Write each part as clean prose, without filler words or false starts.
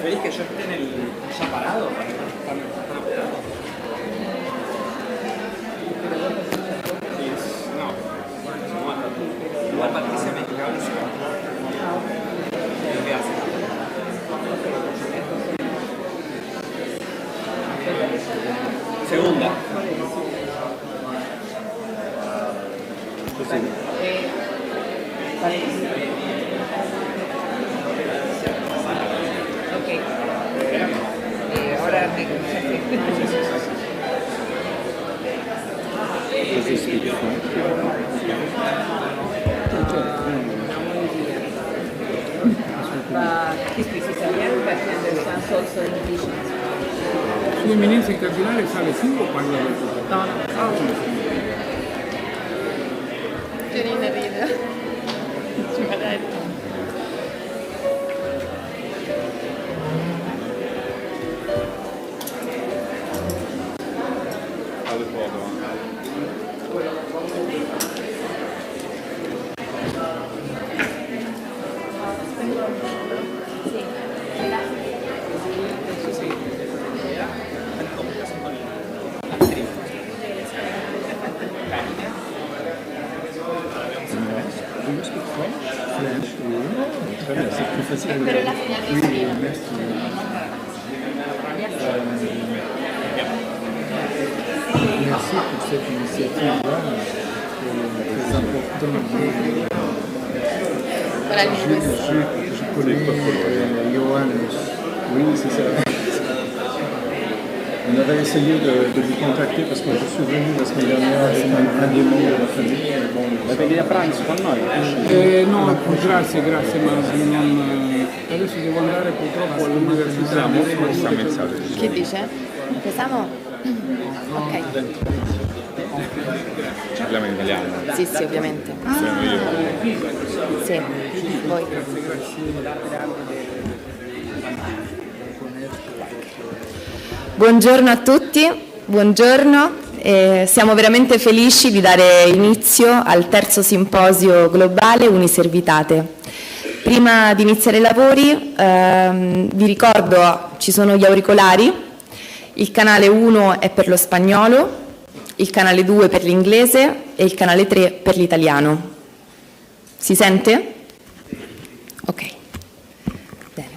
¿Preferís que yo esté en el ya parado para que están apurados? No. Igual Patricia me dijo que hable así. ¿Qué hace? Segunda. Ok. Ahora me His Italian, but he understands also English. Su eminencia il cardinale sale sì o parla? No. Gianina ride. Ci va detto. C'est plus facile. Oui, merci. Merci pour cette initiative-là. C'est très important. Je connais Johan. Oui, c'est ça. On avait essayé de vous contacter parce que je suis venu la semaine dernière avec un des membres de la famille. La venire a pranzo con noi? No, grazie, ma non, adesso devo andare purtroppo all'università. Che dice? Pensavo? Ok. Parliamo in italiano? Sì, ovviamente. Sono io. Sì, voi. Buongiorno a tutti, buongiorno. Siamo veramente felici di dare inizio al terzo simposio globale Uniservitate. Prima di iniziare i lavori vi ricordo ci sono gli auricolari, il canale 1 è per lo spagnolo, il canale 2 per l'inglese e il canale 3 per l'italiano. Si sente? Ok. Bene.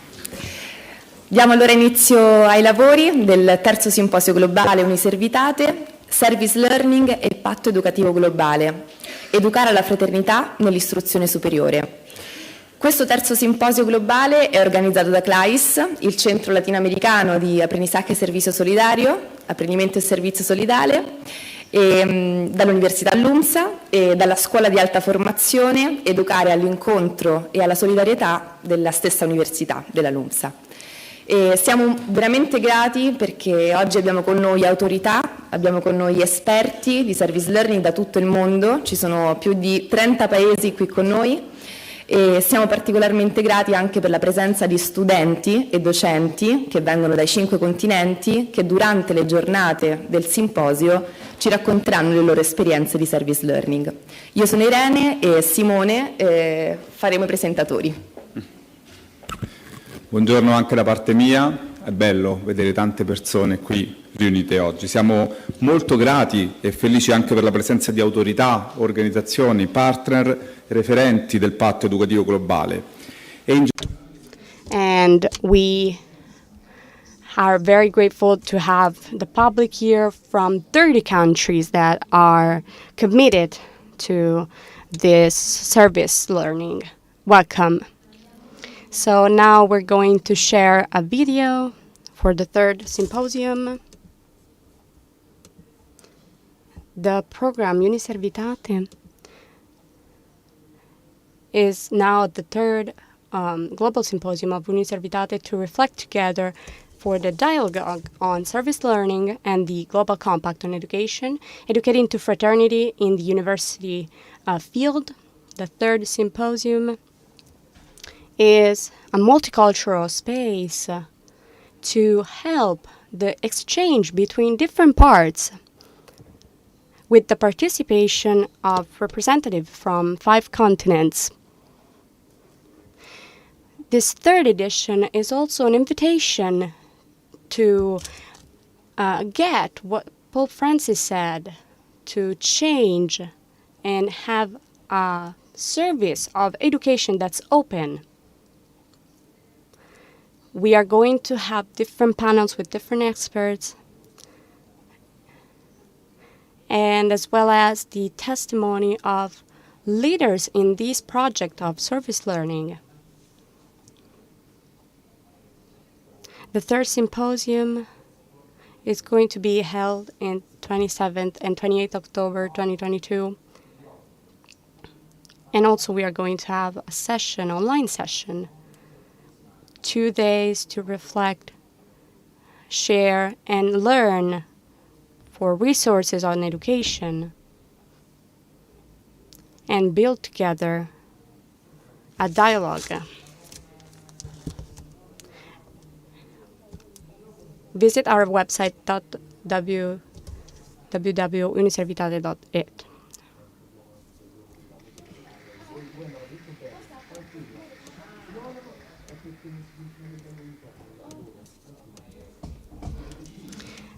Diamo allora inizio ai lavori del terzo simposio globale Uniservitate, Service Learning e Patto Educativo Globale, educare alla fraternità nell'istruzione superiore. Questo terzo simposio globale è organizzato da CLAIS, il Centro Latinoamericano di Aprendizaje e Servizio Solidario, Apprendimento e Servizio Solidale, dall'Università LUMSA e dalla Scuola di Alta Formazione Educare all'incontro e alla solidarietà della stessa Università della LUMSA. E siamo veramente grati perché oggi abbiamo con noi autorità, abbiamo con noi esperti di service learning da tutto il mondo, ci sono più di 30 paesi qui con noi e siamo particolarmente grati anche per la presenza di studenti e docenti che vengono dai 5 continenti che durante le giornate del simposio ci racconteranno le loro esperienze di service learning. Io sono Irene e Simone faremo i presentatori. Buongiorno anche da parte mia, è bello vedere tante persone qui riunite oggi. Siamo molto grati e felici anche per la presenza di autorità, organizzazioni, partner, referenti del Patto Educativo Globale. And we are very grateful to have the public here from 30 countries that are committed to this service learning. Welcome. So now we're going to share a video for the third symposium. The program Uniservitate is now the third global symposium of Uniservitate to reflect together for the dialogue on service learning and the Global Compact on Education, educating to fraternity in the university field. The third symposium is a multicultural space to help the exchange between different parts with the participation of representatives from 5 continents. This third edition is also an invitation to get what Pope Francis said, to change and have a service of education that's open. We are going to have different panels with different experts, and as well as the testimony of leaders in this project of service learning. The third symposium is going to be held in 27th and 28th October 2022. And also we are going to have a session, online session, 2 days to reflect, share, and learn for resources on education, and build together a dialogue. Visit our website www.uniservitate.it.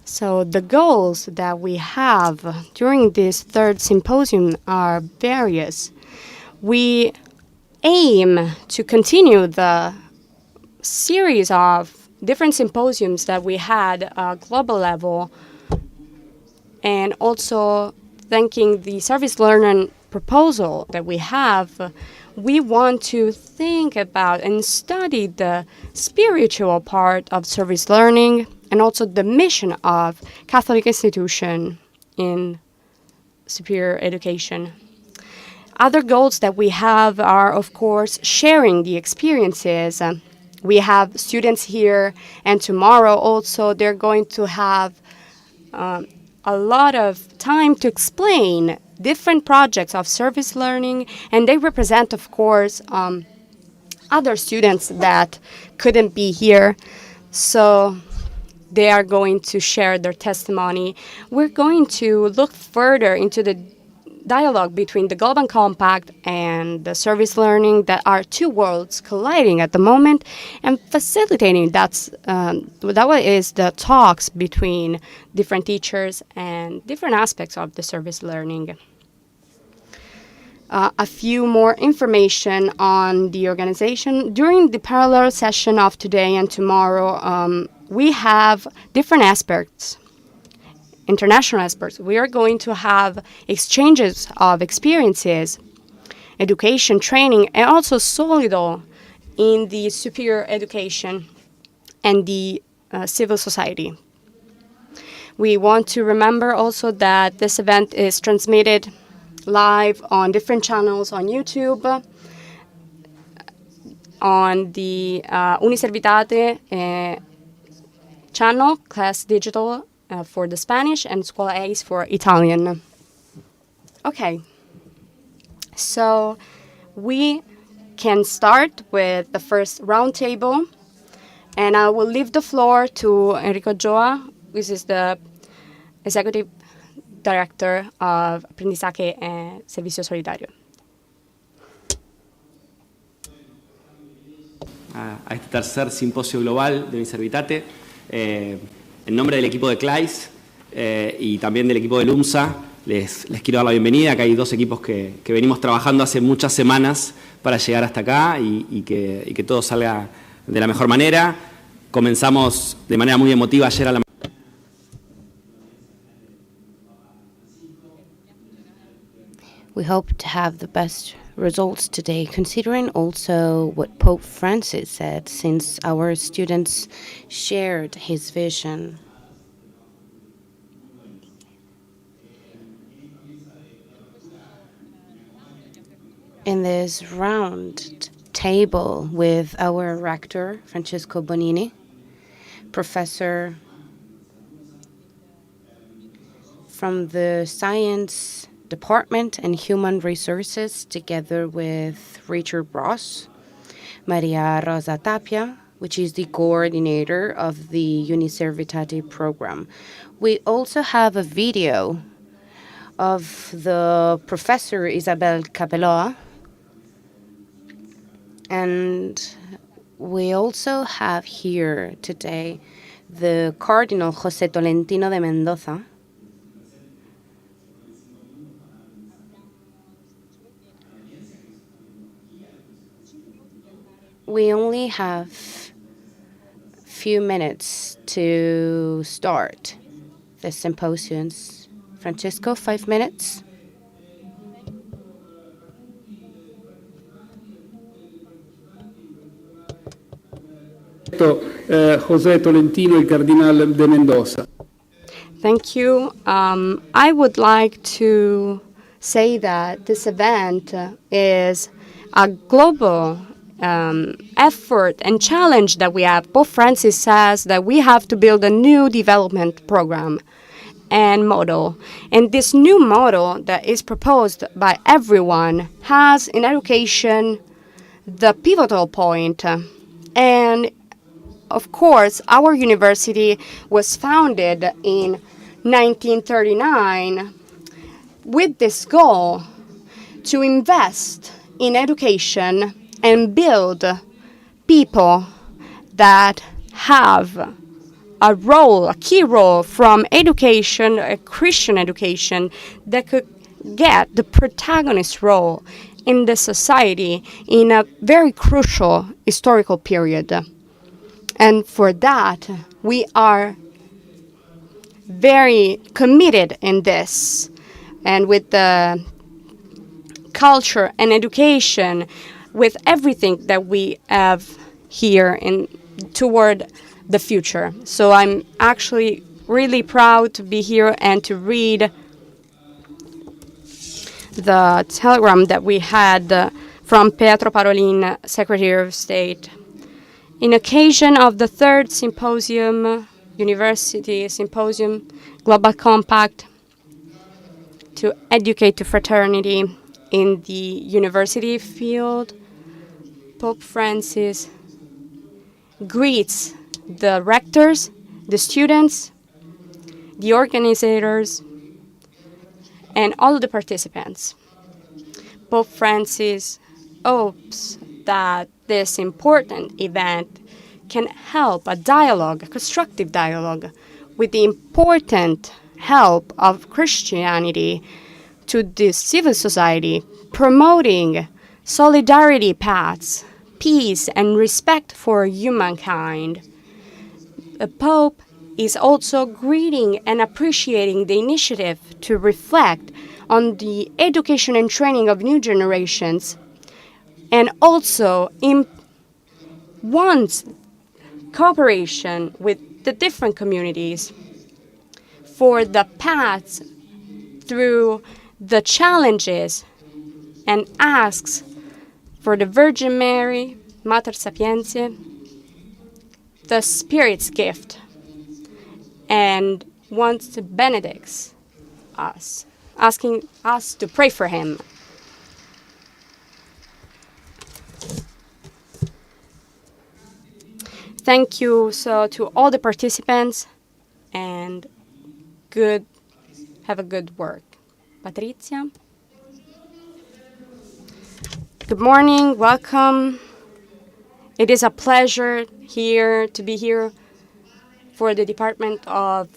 So the goals that we have during this third symposium are various. We aim to continue the series of different symposiums that we had at global level, and also thanking the service learning proposal that we have. We want to think about and study the spiritual part of service learning and also the mission of Catholic institution in superior education. Other goals that we have are, of course, sharing the experiences. We have students here, and tomorrow also they're going to have a lot of time to explain different projects of service learning, and they represent, of course, other students that couldn't be here. So they are going to share their testimony. We're going to look further into the dialogue between the Global Compact and the service learning, that are two worlds colliding at the moment, and facilitating that is the talks between different teachers and different aspects of the service learning. A few more information on the organization. During the parallel session of today and tomorrow, we have different aspects, international aspects. We are going to have exchanges of experiences, education, training, and also Solido in the superior education and the civil society. We want to remember also that this event is transmitted live on different channels on YouTube, on the Uniservitate channel, Class Digital for the Spanish, and Scuola ACE for Italian. Okay, so we can start with the first roundtable, and I will leave the floor to Enrico Joa, which is the Executive Director of Aprendizaje and Servicio Solidario. A este tercer simposio global de Uniservitate, en nombre del equipo de CLAIS y también del equipo de LUMSA, les quiero dar la bienvenida. Acá hay dos equipos que venimos trabajando hace muchas semanas para llegar hasta acá y que todo salga de la mejor manera. Comenzamos de manera muy emotiva ayer a la We hope to have the best results today, considering also what Pope Francis said, since our students shared his vision. In this round table with our rector, Francesco Bonini, professor from the Science Department and Human Resources, together with Richard Ross, Maria Rosa Tapia, which is the coordinator of the Uniservitate program. We also have a video of the professor Isabel Capeloa, and We also have here today the Cardinal José Tolentino de Mendoza. We only have few minutes to start the symposiums. Francesco, 5 minutes. José Tolentino, il Cardinale de Mendoza. Thank you. I would like to say that this event is a global effort and challenge that we have. Pope Francis says that we have to build a new development program and model. And this new model that is proposed by everyone has in education the pivotal point. And of course, our university was founded in 1939 with this goal to invest in education and build people that have a role, a key role from education, a Christian education, that could get the protagonist role in the society in a very crucial historical period. And for that, we are very committed in this. And with the culture and education, with everything that we have here toward the future. So I'm actually really proud to be here and to read the telegram that we had from Pietro Parolin, Secretary of State. In occasion of the third symposium, University Symposium, Global Compact to educate to fraternity in the university field, Pope Francis greets the rectors, the students, the organizers, and all the participants. Pope Francis hopes that this important event can help a dialogue, a constructive dialogue, with the important help of Christianity to the civil society, promoting solidarity paths, peace, and respect for humankind. The Pope is also greeting and appreciating the initiative to reflect on the education and training of new generations, and also wants cooperation with the different communities for the paths through the challenges, and asks for the Virgin Mary, Mater Sapientiae, the Spirit's gift, and wants to benedict us, asking us to pray for him. Thank you to all the participants, and have a good work. Patrizia. Good morning, welcome. It is a pleasure to be here for the Department of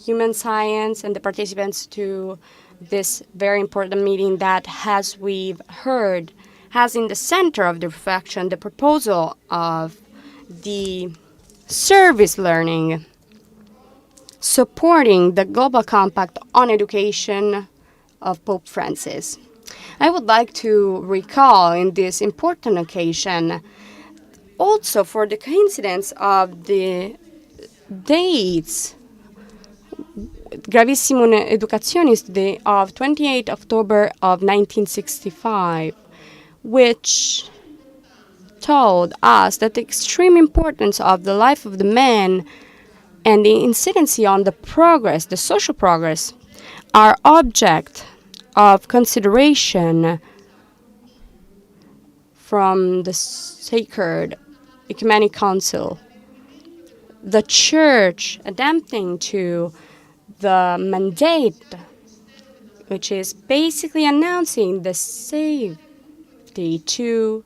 Human Science and the participants to this very important meeting that, as we've heard, has in the center of the reflection the proposal of the service learning, supporting the Global Compact on Education of Pope Francis. I would like to recall in this important occasion, also for the coincidence of the dates, Gravissimum Educationis Day of 28 October of 1965, which told us that the extreme importance of the life of the man and the incidency on the progress, the social progress, are object of consideration from the Sacred Ecumenic Council. The Church, adapting to the mandate, which is basically announcing the safety to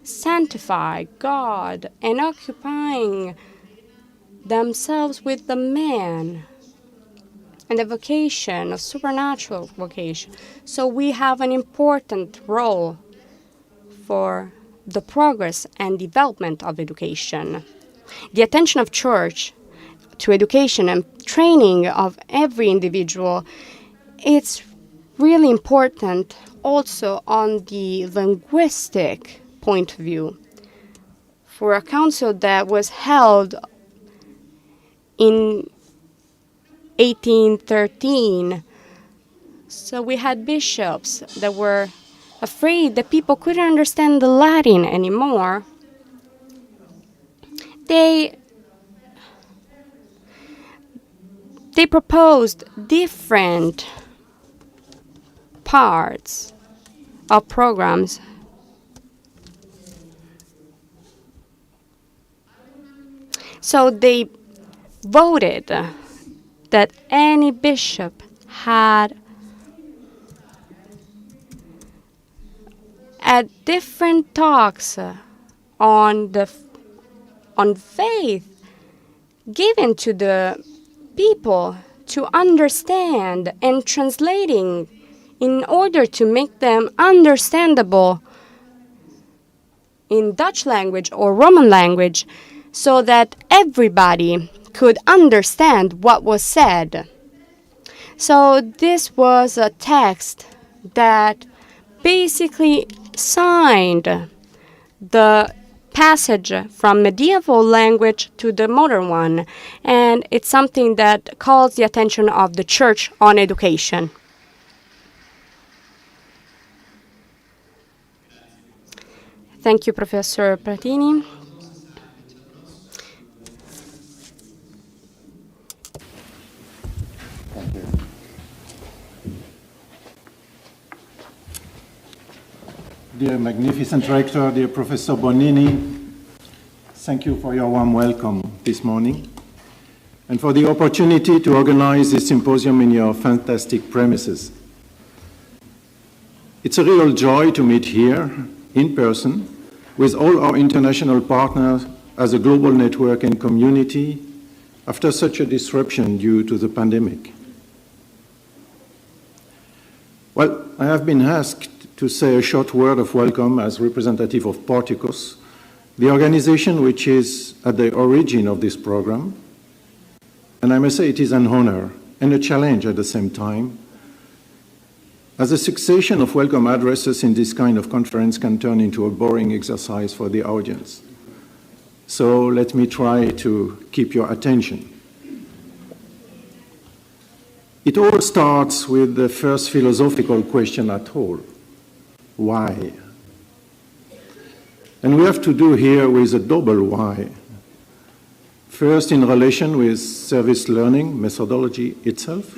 sanctify God and occupying themselves with the man and the vocation of supernatural vocation. So we have an important role for the progress and development of education. The attention of church to education and training of every individual, it's really important also on the linguistic point of view. For a council that was held in 1813, so we had bishops that were afraid that people couldn't understand the Latin anymore. They proposed different parts of programs. So they voted that any bishop had at different talks on faith given to the people to understand and translating in order to make them understandable in Dutch language or Roman language so that everybody could understand what was said. So this was a text that basically signed the passage from medieval language to the modern one, and it's something that calls the attention of the Church on education. Thank you, Professor Pratini. Dear magnificent rector, dear Professor Bonini, thank you for your warm welcome this morning and for the opportunity to organize this symposium in your fantastic premises. It's a real joy to meet here in person with all our international partners as a global network and community after such a disruption due to the pandemic. Well, I have been asked to say a short word of welcome as representative of Porticus, the organization which is at the origin of this program. And I must say it is an honor and a challenge at the same time, as a succession of welcome addresses in this kind of conference can turn into a boring exercise for the audience. So let me try to keep your attention. It all starts with the first philosophical question at all. Why? And we have to do here with a double why. First, in relation with service learning methodology itself.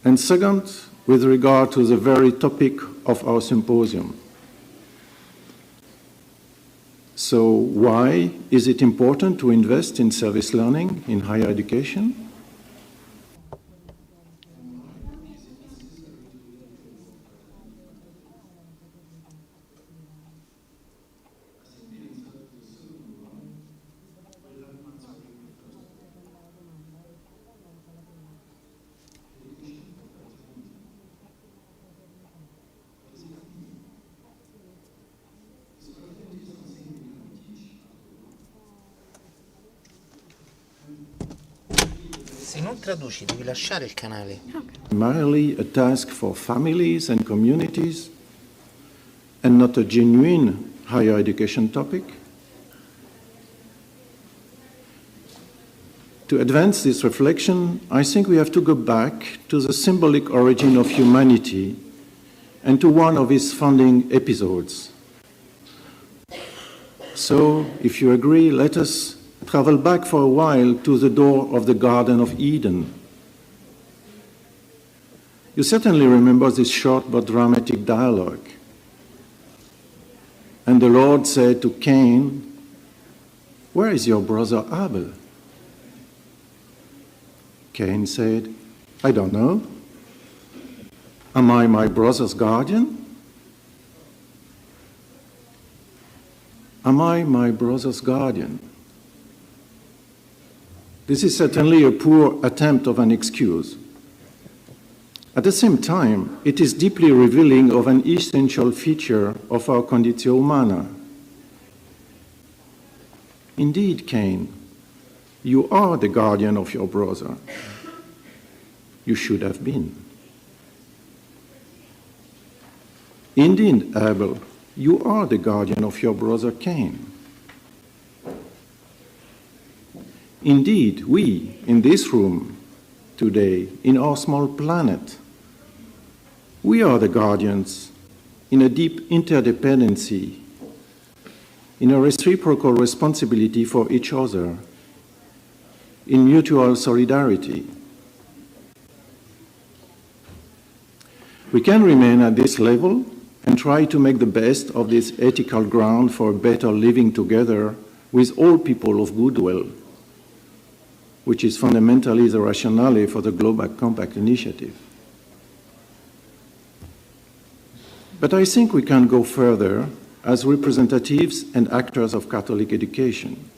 And second, with regard to the very topic of our symposium. So why is it important to invest in service learning in higher education? Se non traduci devi lasciare il canale. Primarily a task for families and communities and not a genuine higher education topic. To advance this reflection, I think we have to go back to the symbolic origin of humanity and to one of its founding episodes. So, if you agree, let us travel back for a while to the door of the Garden of Eden. You certainly remember this short but dramatic dialogue. And the Lord said to Cain, "Where is your brother Abel?" Cain said, "I don't know. Am I my brother's guardian?" Am I my brother's guardian? This is certainly a poor attempt of an excuse. At the same time, it is deeply revealing of an essential feature of our conditio humana. Indeed, Cain, you are the guardian of your brother. You should have been. Indeed, Abel, you are the guardian of your brother Cain. Indeed, we, in this room today, in our small planet, we are the guardians in a deep interdependency, in a reciprocal responsibility for each other, in mutual solidarity. We can remain at this level and try to make the best of this ethical ground for a better living together with all people of goodwill, which is fundamentally the rationale for the Global Compact initiative. But I think we can go further as representatives and actors of Catholic education.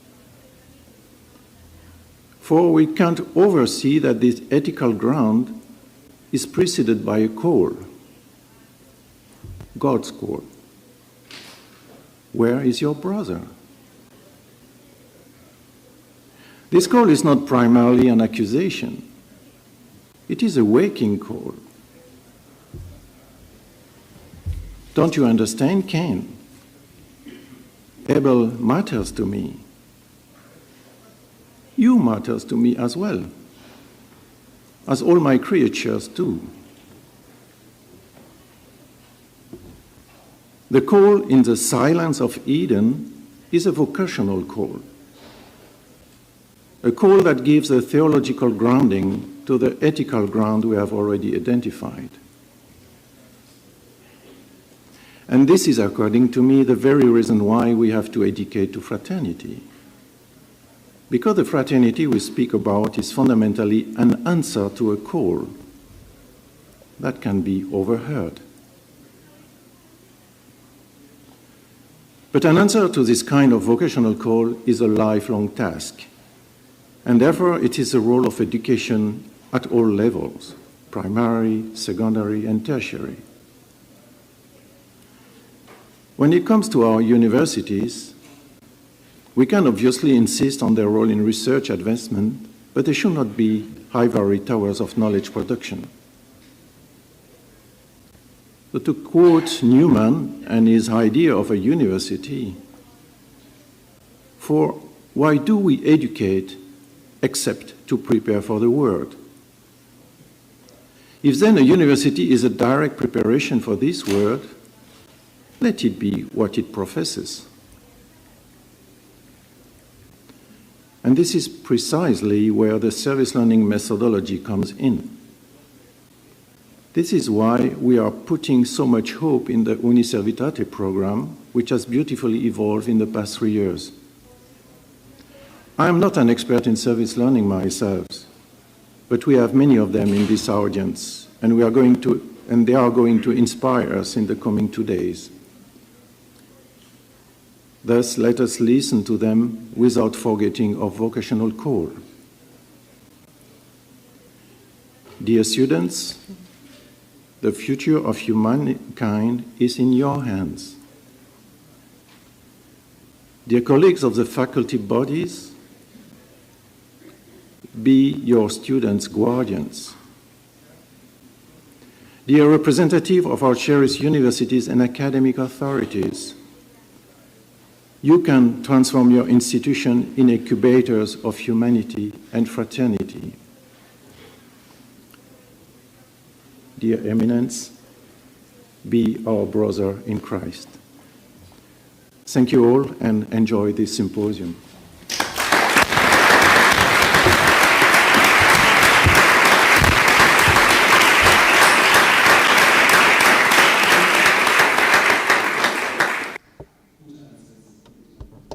For we can't oversee that this ethical ground is preceded by a call, God's call. Where is your brother? This call is not primarily an accusation. It is a waking call. Don't you understand, Cain? Abel matters to me. You matters to me as well, as all my creatures do. The call in the silence of Eden is a vocational call, a call that gives a theological grounding to the ethical ground we have already identified. And this is, according to me, the very reason why we have to educate to fraternity. Because the fraternity we speak about is fundamentally an answer to a call that can be overheard. But an answer to this kind of vocational call is a lifelong task, and therefore it is the role of education at all levels, primary, secondary, and tertiary. When it comes to our universities, we can obviously insist on their role in research advancement, but they should not be ivory towers of knowledge production. So to quote Newman and his idea of a university, for why do we educate except to prepare for the world? If then a university is a direct preparation for this world, let it be what it professes. And this is precisely where the service learning methodology comes in. This is why we are putting so much hope in the Uniservitate program, which has beautifully evolved in the past 3 years. I am not an expert in service learning myself, but we have many of them in this audience, and they are going to inspire us in the coming 2 days. Thus, let us listen to them without forgetting our vocational call. Dear students, the future of humankind is in your hands. Dear colleagues of the faculty bodies, be your students' guardians. Dear representative of our cherished universities and academic authorities, you can transform your institution in incubators of humanity and fraternity. Dear eminence, be our brother in Christ. Thank you all and enjoy this symposium.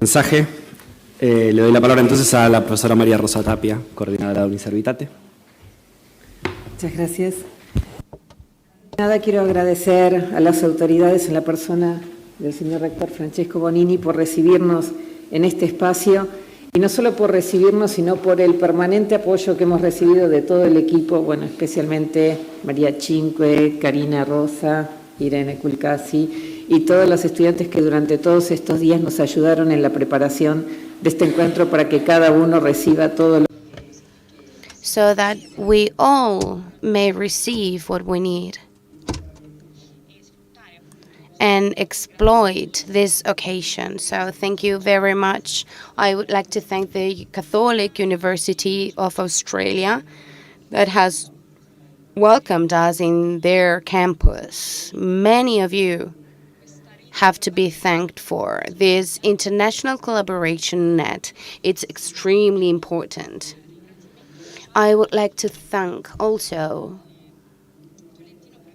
Mensaje. Le doy la palabra entonces a la profesora María Rosa Tapia, coordinadora de Uniservitate. Muchas gracias. Nada, quiero agradecer a las autoridades en la persona del señor rector Francesco Bonini por recibirnos en este espacio, y no solo por recibirnos, sino por el permanente apoyo que hemos recibido de todo el equipo, bueno, especialmente María Cinque, Karina Rosa, Irene Kulcasi y todos los estudiantes que durante todos estos días nos ayudaron en la preparación de este encuentro para que cada uno reciba todo lo so that we all may receive what we need and exploit this occasion. So thank you very much. I would like to thank the Catholic University of Australia that has welcomed us in their campus. Many of you have to be thanked for this international collaboration net. It's extremely important. I would like to thank also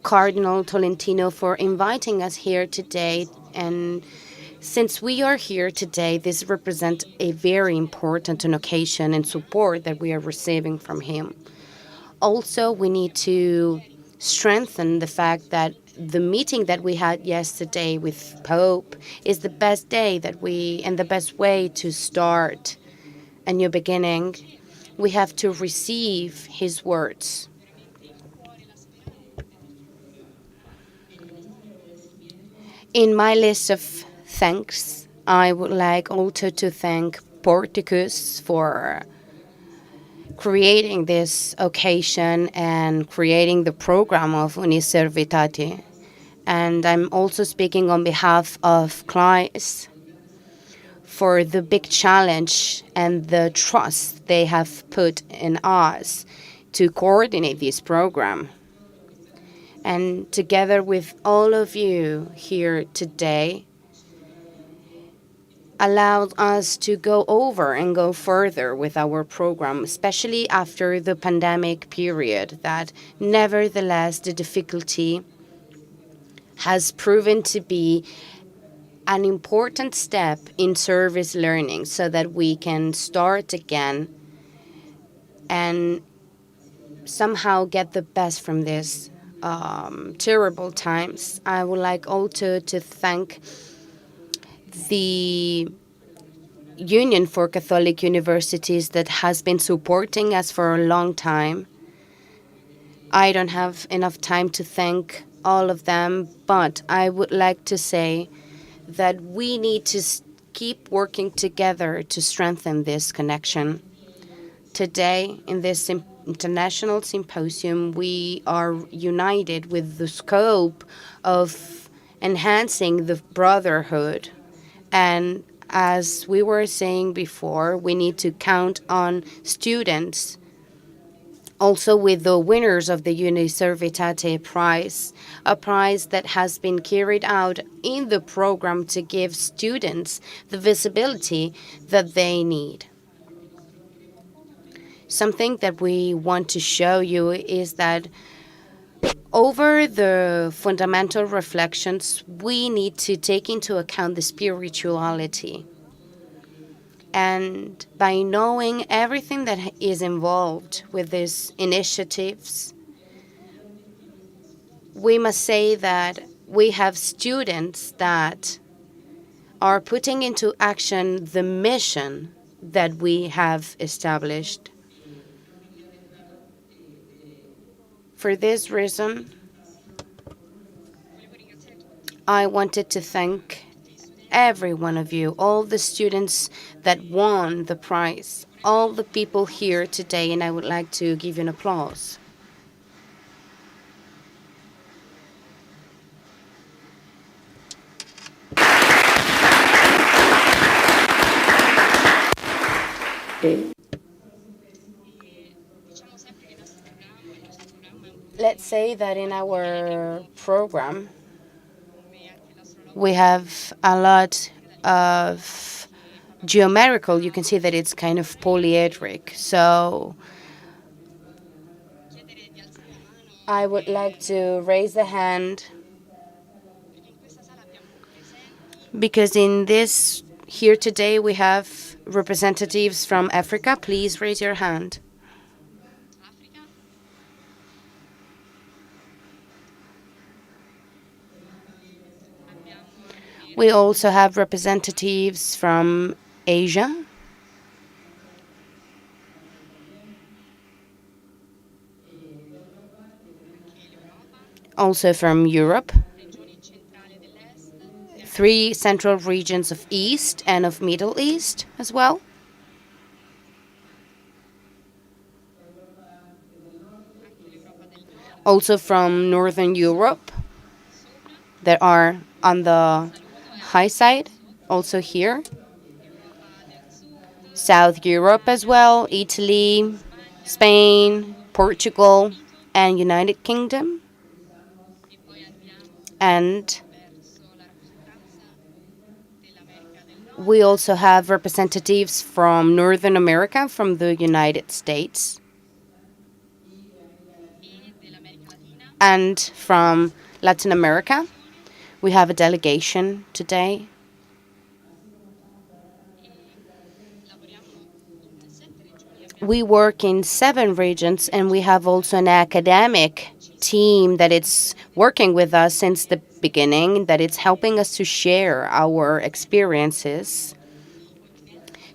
Cardinal Tolentino for inviting us here today. And since we are here today, this represents a very important occasion and support that we are receiving from him. Also, we need to strengthen the fact that the meeting that we had yesterday with Pope is the best day that and the best way to start a new beginning. We have to receive his words. In my list of thanks, I would like also to thank Porticus for creating this occasion and creating the program of Uniservitate. And I'm also speaking on behalf of CLICE for the big challenge and the trust they have put in us to coordinate this program. And together with all of you here today, allowed us to go over and go further with our program, especially after the pandemic period, that nevertheless the difficulty has proven to be an important step in service learning so that we can start again and somehow get the best from this terrible times. I would like also to thank the Union for Catholic Universities that has been supporting us for a long time. I don't have enough time to thank all of them, but I would like to say that we need to keep working together to strengthen this connection. Today, in this international symposium, we are united with the scope of enhancing the brotherhood. And as we were saying before, we need to count on students, also with the winners of the Uniservitate Prize, a prize that has been carried out in the program to give students the visibility that they need. Something that we want to show you is that over the fundamental reflections, we need to take into account the spirituality. And by knowing everything that is involved with these initiatives, we must say that we have students that are putting into action the mission that we have established. For this reason, I wanted to thank every one of you, all the students that won the prize, all the people here today, and I would like to give you an applause. Let's say that in our program, we have a lot of geometrical. You can see that it's kind of polyedric. So I would like to raise the hand because in this here today we have representatives from Africa. Please raise your hand. We also have representatives from Asia, also from Europe, 3 central regions of East and of Middle East as well. Also from Northern Europe, that are on the high side, also here. South Europe as well, Italy, Spain, Portugal, and United Kingdom. And we also have representatives from Northern America, from the United States, and from Latin America. We have a delegation today. We work in 7 regions, and we have also an academic team that is working with us since the beginning, that it's helping us to share our experiences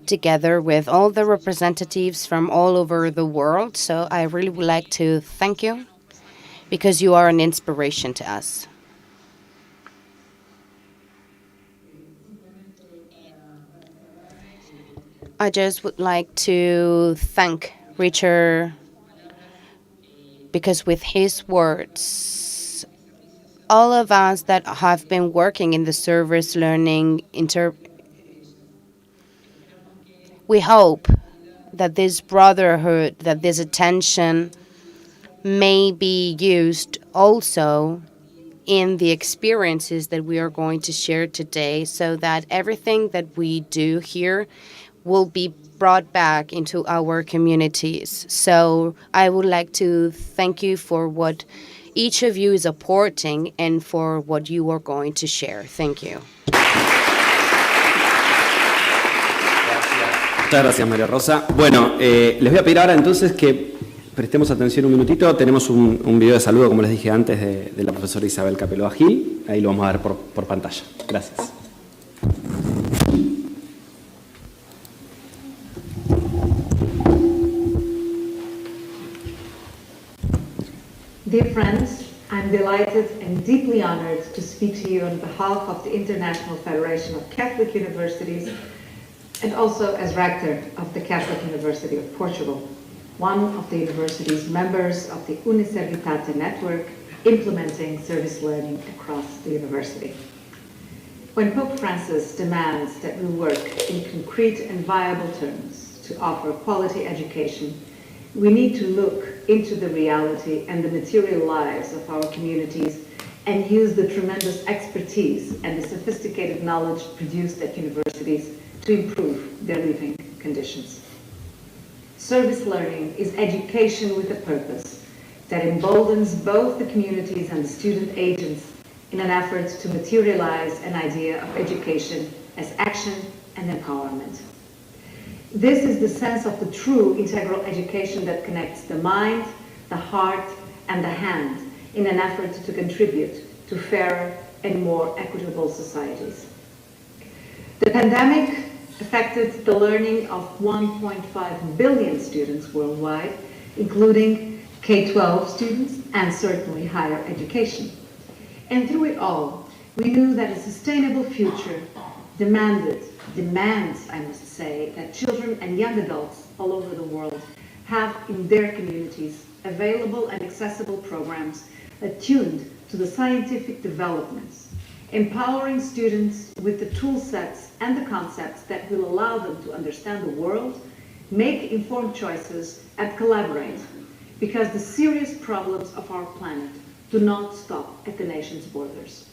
together with all the representatives from all over the world. So I really would like to thank you, because you are an inspiration to us. I just would like to thank Richard, because with his words, all of us that have been working in the service learning we hope that this brotherhood, that this attention may be used also in the experiences that we are going to share today, so that everything that we do here will be brought back into our communities. So I would like to thank you for what each of you is apporting and for what you are going to share. Thank you. Muchas gracias, María Rosa. Bueno, les voy a pedir ahora entonces que prestemos atención un minutito. Tenemos un video de saludo, como les dije antes, de la profesora Isabel Capeloa Gil. Ahí lo vamos a ver por pantalla. Gracias. Dear friends, I'm delighted and deeply honored to speak to you on behalf of the International Federation of Catholic Universities and also as rector of the Catholic University of Portugal, one of the university's members of the Uniservitate network implementing service learning across the university. When Pope Francis demands that we work in concrete and viable terms to offer quality education, we need to look into the reality and the material lives of our communities and use the tremendous expertise and the sophisticated knowledge produced at universities to improve their living conditions. Service learning is education with a purpose that emboldens both the communities and the student agents in an effort to materialize an idea of education as action and empowerment. This is the sense of the true integral education that connects the mind, the heart, and the hand in an effort to contribute to fairer and more equitable societies. The pandemic affected the learning of 1.5 billion students worldwide, including K-12 students and certainly higher education. And through it all, we knew that a sustainable future demands, I must say, that children and young adults all over the world have in their communities available and accessible programs attuned to the scientific developments, empowering students with the tool sets and the concepts that will allow them to understand the world, make informed choices, and collaborate, because the serious problems of our planet do not stop at the nation's borders.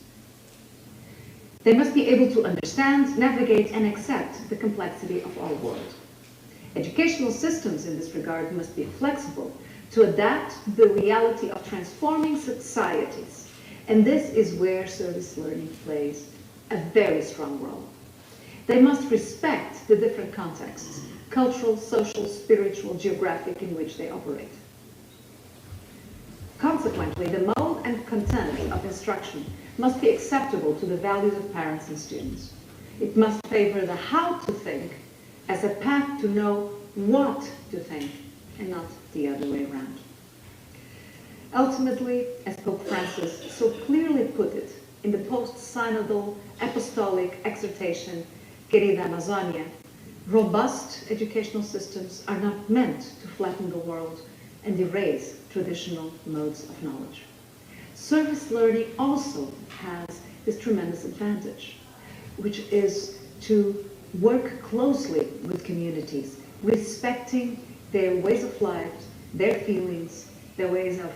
They must be able to understand, navigate, and accept the complexity of our world. Educational systems in this regard must be flexible to adapt to the reality of transforming societies, and this is where service learning plays a very strong role. They must respect the different contexts, cultural, social, spiritual, geographic, in which they operate. Consequently, the mode and content of instruction must be acceptable to the values of parents and students. It must favor the how to think as a path to know what to think, and not the other way around. Ultimately, as Pope Francis so clearly put it in the post-synodal apostolic exhortation, Querida Amazonia, robust educational systems are not meant to flatten the world and erase traditional modes of knowledge. Service learning also has this tremendous advantage, which is to work closely with communities, respecting their ways of life, their feelings, their ways of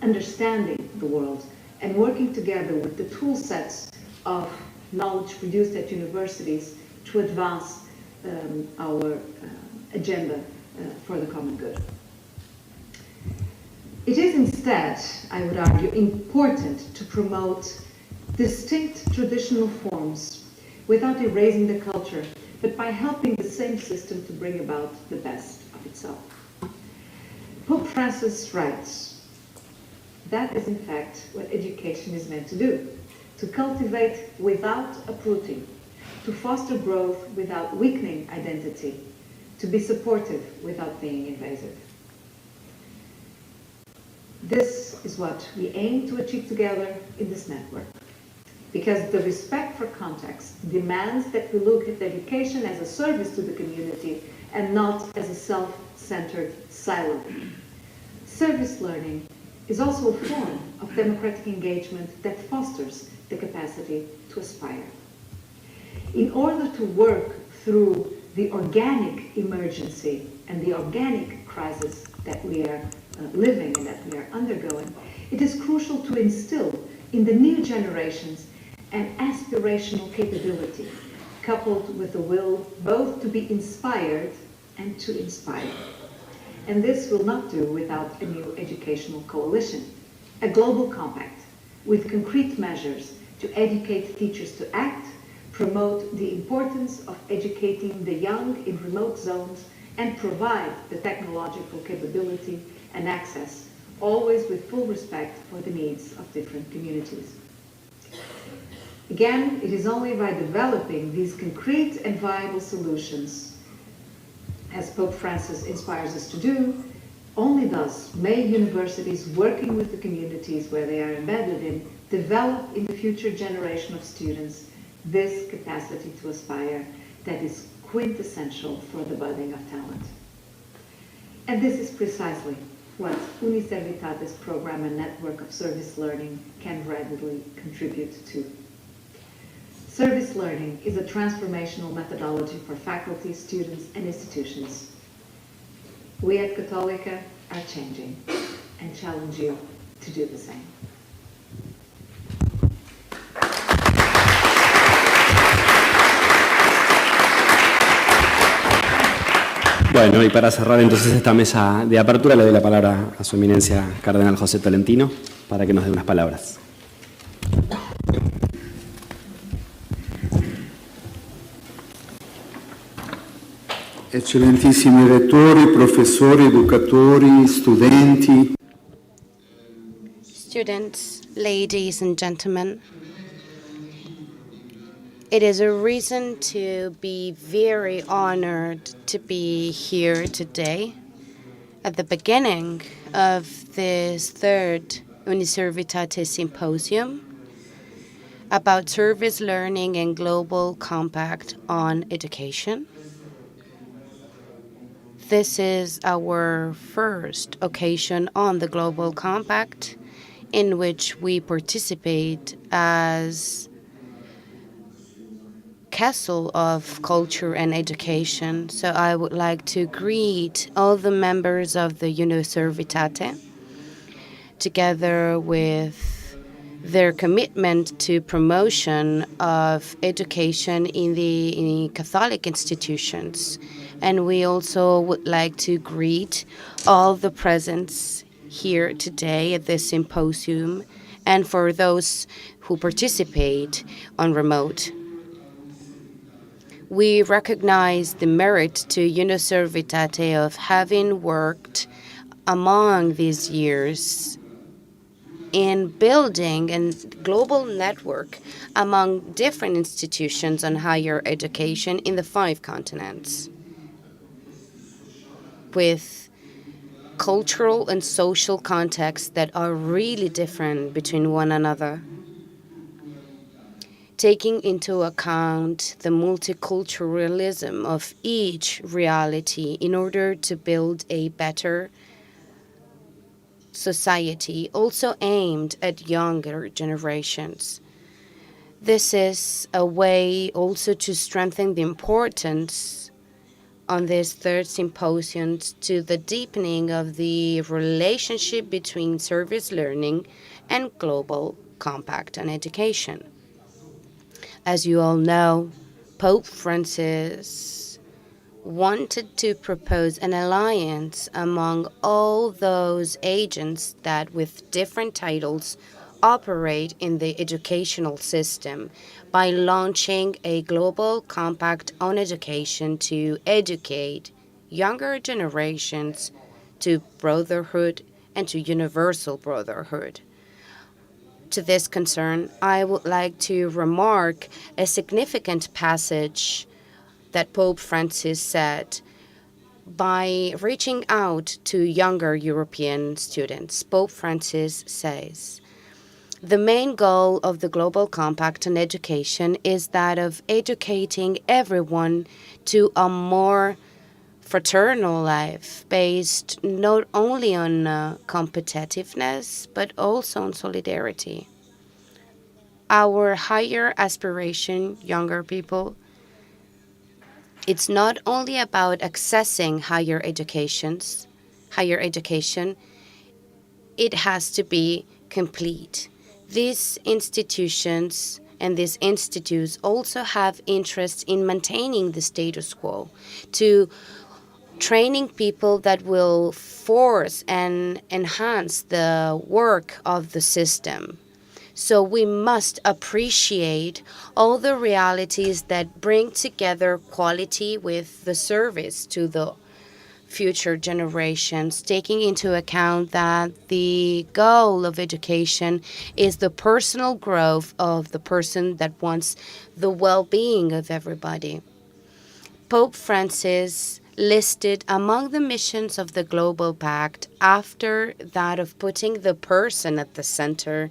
understanding the world, and working together with the tool sets of knowledge produced at universities to advance our agenda for the common good. It is instead, I would argue, important to promote distinct traditional forms without erasing the culture, but by helping the same system to bring about the best of itself. Pope Francis writes, that is in fact what education is meant to do, to cultivate without uprooting, to foster growth without weakening identity, to be supportive without being invasive. This is what we aim to achieve together in this network, because the respect for context demands that we look at education as a service to the community and not as a self-centered silo. Service learning is also a form of democratic engagement that fosters the capacity to aspire. In order to work through the organic emergency and the organic crisis that we are living and that we are undergoing, it is crucial to instill in the new generations an aspirational capability, coupled with the will both to be inspired and to inspire. And this will not do without a new educational coalition, a global compact with concrete measures to educate teachers to act, promote the importance of educating the young in remote zones, and provide the technological capability and access, always with full respect for the needs of different communities. Again, it is only by developing these concrete and viable solutions, as Pope Francis inspires us to do, only thus may universities working with the communities where they are embedded in develop in the future generation of students this capacity to aspire that is quintessential for the budding of talent. And this is precisely what Uniservitate's program and network of service learning can readily contribute to. Service learning is a transformational methodology for faculty, students, and institutions. We at Católica are changing and challenge you to do the same. Bueno, y para cerrar entonces esta mesa de apertura le doy la palabra a su eminencia Cardenal José Tolentino para que nos dé unas palabras. Eccellentissimi rettori, professori, educatori, studenti. Students, ladies and gentlemen, it is a reason to be very honored to be here today at the beginning of this third Uniservitate Symposium about service learning and global compact on education. This is our first occasion on the Global Compact in which we participate as Castle of Culture and Education. So I would like to greet all the members of the Uniservitate, together with their commitment to promotion of education in the Catholic institutions. And we also would like to greet all the presents here today at this symposium and for those who participate on remote. We recognize the merit to Uniservitate of having worked among these years in building a global network among different institutions on higher education in the 5 continents, with cultural and social contexts that are really different between one another, taking into account the multiculturalism of each reality in order to build a better society, also aimed at younger generations. This is a way also to strengthen the importance on this 3rd symposium to the deepening of the relationship between service learning and global compact on education. As you all know, Pope Francis wanted to propose an alliance among all those agents that with different titles operate in the educational system by launching a global compact on education to educate younger generations to brotherhood and to universal brotherhood. To this concern, I would like to remark a significant passage that Pope Francis said by reaching out to younger European students. Pope Francis says, "The main goal of the Global Compact on Education is that of educating everyone to a more fraternal life based not only on competitiveness, but also on solidarity. Our higher aspiration, younger people, it's not only about accessing higher education, it has to be complete. These institutions and these institutes also have interest in maintaining the status quo, to training people that will force and enhance the work of the system. So we must appreciate all the realities that bring together quality with the service to the future generations, taking into account that the goal of education is the personal growth of the person that wants the well-being of everybody." Pope Francis listed among the missions of the Global Pact, after that of putting the person at the center,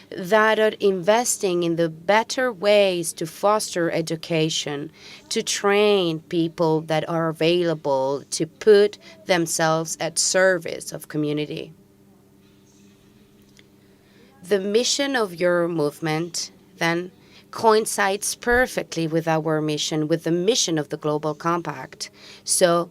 that of investing in the better ways to foster education, to train people that are available to put themselves at service of community. The mission of your movement, then, coincides perfectly with our mission, with the mission of the Global Compact. So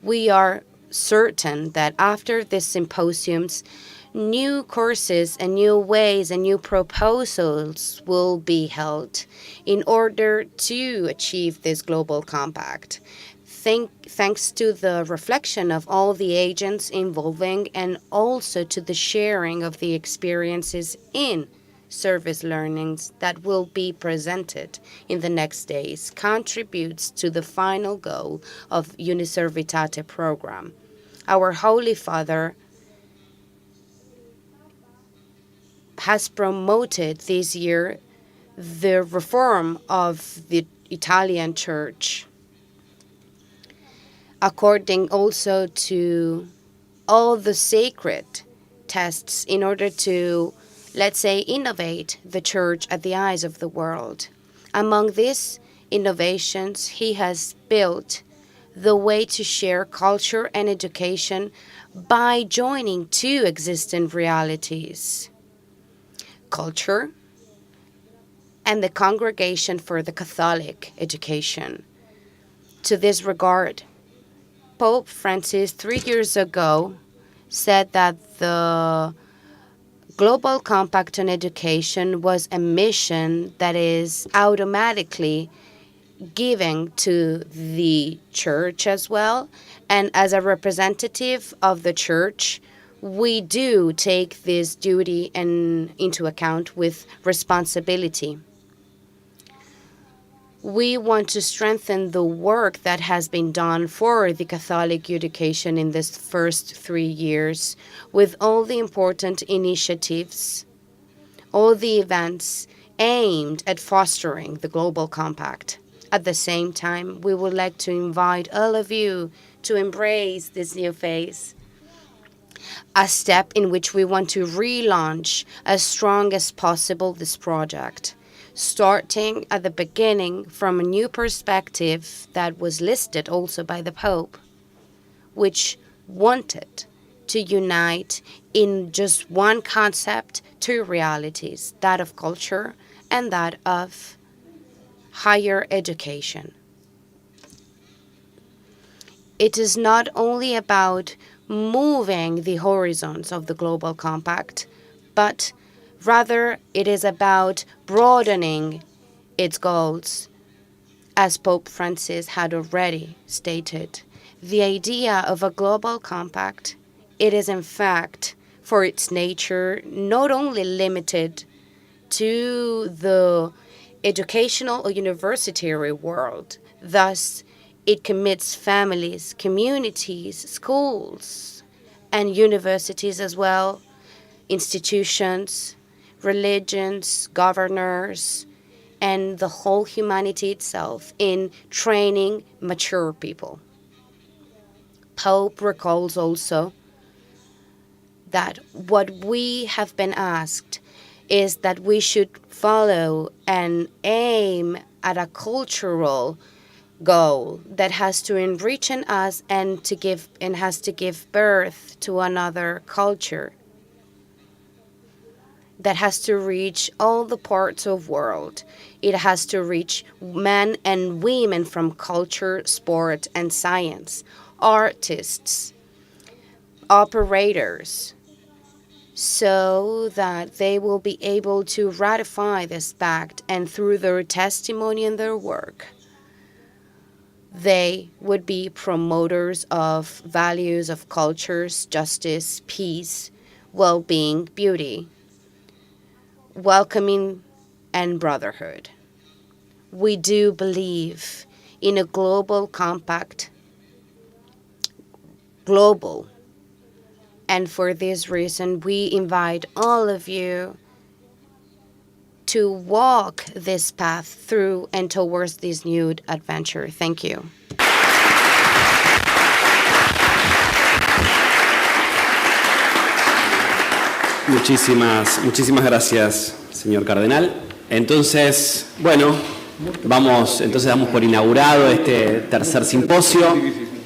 we are certain that after these symposiums, new courses and new ways and new proposals will be held in order to achieve this Global Compact. Thanks to the reflection of all the agents involving and also to the sharing of the experiences in service learnings that will be presented in the next days, contributes to the final goal of Uniservitate program. Our Holy Father has promoted this year the reform of the Italian Church, according also to all the sacred tests in order to, let's say, innovate the Church at the eyes of the world. Among these innovations, he has built the way to share culture and education by joining 2 existing realities: culture and the Congregation for the Catholic Education. To this regard, Pope Francis 3 years ago said that the Global Compact on Education was a mission that is automatically given to the Church as well. And as a representative of the Church, we do take this duty into account with responsibility. We want to strengthen the work that has been done for the Catholic education in this first 3 years with all the important initiatives, all the events aimed at fostering the Global Compact. At the same time, we would like to invite all of you to embrace this new phase, a step in which we want to relaunch as strong as possible this project, starting at the beginning from a new perspective that was listed also by the Pope, which wanted to unite in just one concept two realities, that of culture and that of higher education. It is not only about moving the horizons of the Global Compact, but rather it is about broadening its goals. As Pope Francis had already stated, the idea of a Global Compact, it is in fact, for its nature, not only limited to the educational or universitary world. Thus, it commits families, communities, schools, and universities as well, institutions, religions, governors, and the whole humanity itself in training mature people. Pope recalls also that what we have been asked is that we should follow and aim at a cultural goal that has to enrich in us and has to give birth to another culture that has to reach all the parts of world. It has to reach men and women from culture, sport, and science, artists, operators, so that they will be able to ratify this pact, and through their testimony and their work, they would be promoters of values of cultures, justice, peace, well-being, beauty, welcoming, and brotherhood. We do believe in a global compact, global. And for this reason, we invite all of you to walk this path through and towards this new adventure. Thank you. Muchísimas gracias, señor cardenal. Entonces, bueno, damos por inaugurado este tercer simposio.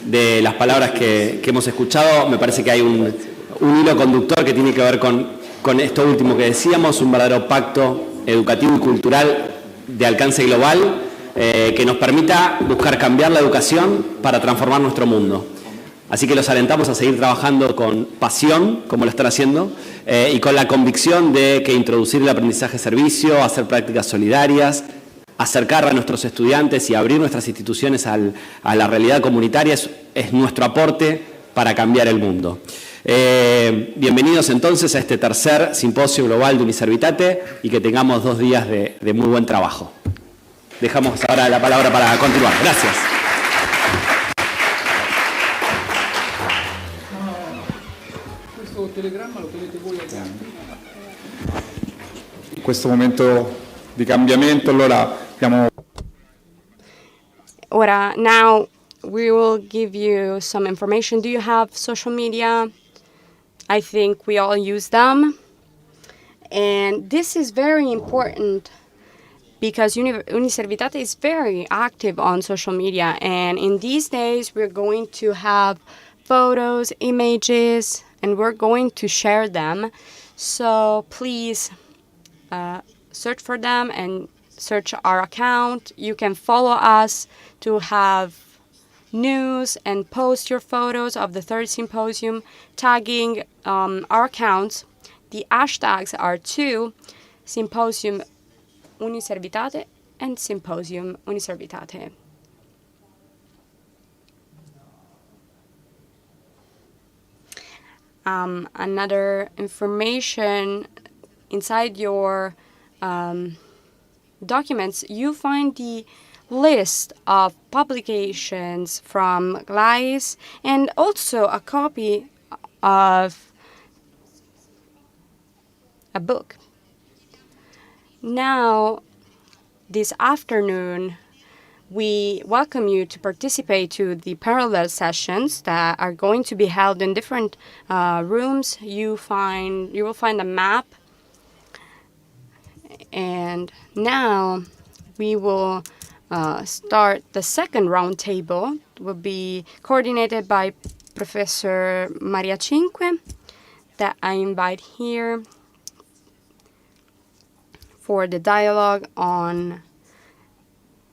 De las palabras que hemos escuchado, me parece que hay un hilo conductor que tiene que ver con esto último que decíamos, un verdadero pacto educativo y cultural de alcance global que nos permita buscar cambiar la educación para transformar nuestro mundo. Así que los alentamos a seguir trabajando con pasión, como lo están haciendo, y con la convicción de que introducir el aprendizaje-servicio, hacer prácticas solidarias, acercar a nuestros estudiantes y abrir nuestras instituciones a la realidad comunitaria es nuestro aporte para cambiar el mundo. Bienvenidos entonces a este tercer simposio global de Uniservitate y que tengamos 2 días de muy buen trabajo. Dejamos ahora la palabra para continuar. Gracias. Questo telegramma lo tenete voi a In questo momento di cambiamento, allora now we will give you some information. Do you have social media? I think we all use them. And this is very important because Uniservitate is very active on social media. And in these days, we're going to have photos, images, and we're going to share them. So please search for them and search our account. You can follow us to have news and post your photos of the third symposium, tagging our accounts. The hashtags are 2, Symposium Uniservitate and Symposium Uniservitate. Another information inside your documents, you find the list of publications from GLAIS and also a copy of a book. Now, this afternoon, we welcome you to participate to the parallel sessions that are going to be held in different rooms. You will find a map. And now we will start the second roundtable. It will be coordinated by Professor Maria Cinque, that I invite here for the dialogue on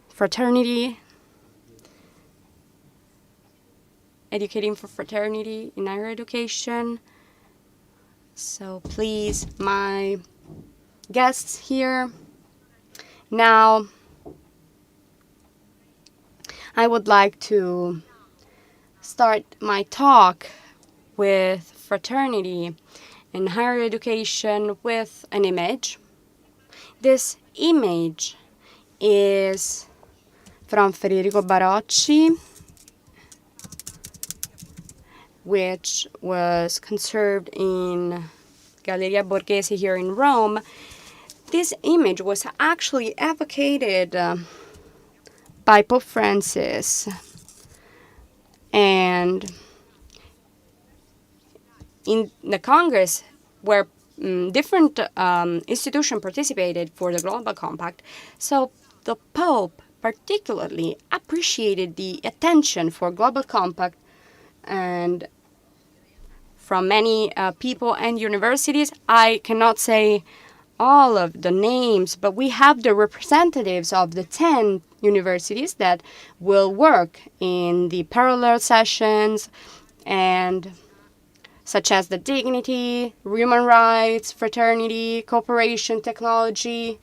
fraternity, educating for fraternity in higher education. So please, my guests here. Now, I would like to start my talk with fraternity in higher education with an image. This image is from Federico Barocci, which was conserved in Galleria Borghese here in Rome. This image was actually advocated by Pope Francis, and in the Congress where different institutions participated for the Global Compact. So the Pope particularly appreciated the attention for Global Compact, and from many people and universities. I cannot say all of the names, but we have the representatives of the 10 universities that will work in the parallel sessions, and such as the dignity, human rights, fraternity, cooperation, technology,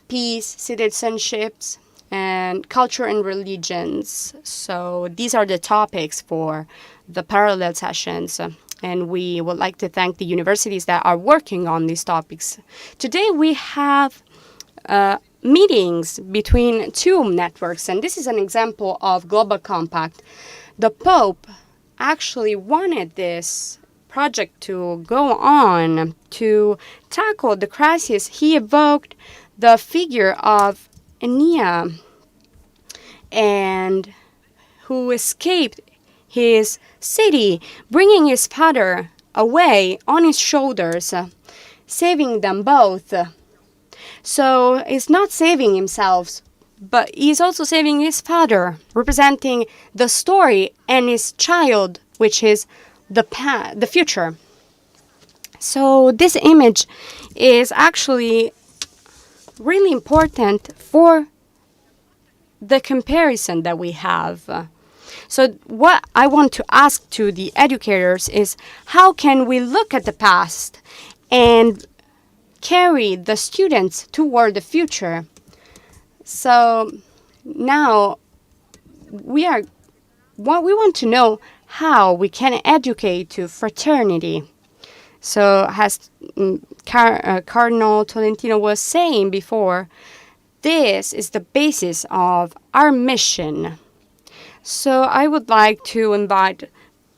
peace, citizenships, and culture and religions. So these are the topics for the parallel sessions. And we would like to thank the universities that are working on these topics. Today we have meetings between two networks, and this is an example of Global Compact. The Pope actually wanted this project to go on to tackle the crisis. He evoked the figure of Aeneas, and who escaped his city, bringing his father away on his shoulders, saving them both. So he's not saving himself, but he's also saving his father, representing the story, and his child, which is the future. So this image is actually really important for the comparison that we have. So what I want to ask to the educators is, how can we look at the past and carry the students toward the future? So now we want to know how we can educate to fraternity. So as Cardinal Tolentino was saying before, this is the basis of our mission. So I would like to invite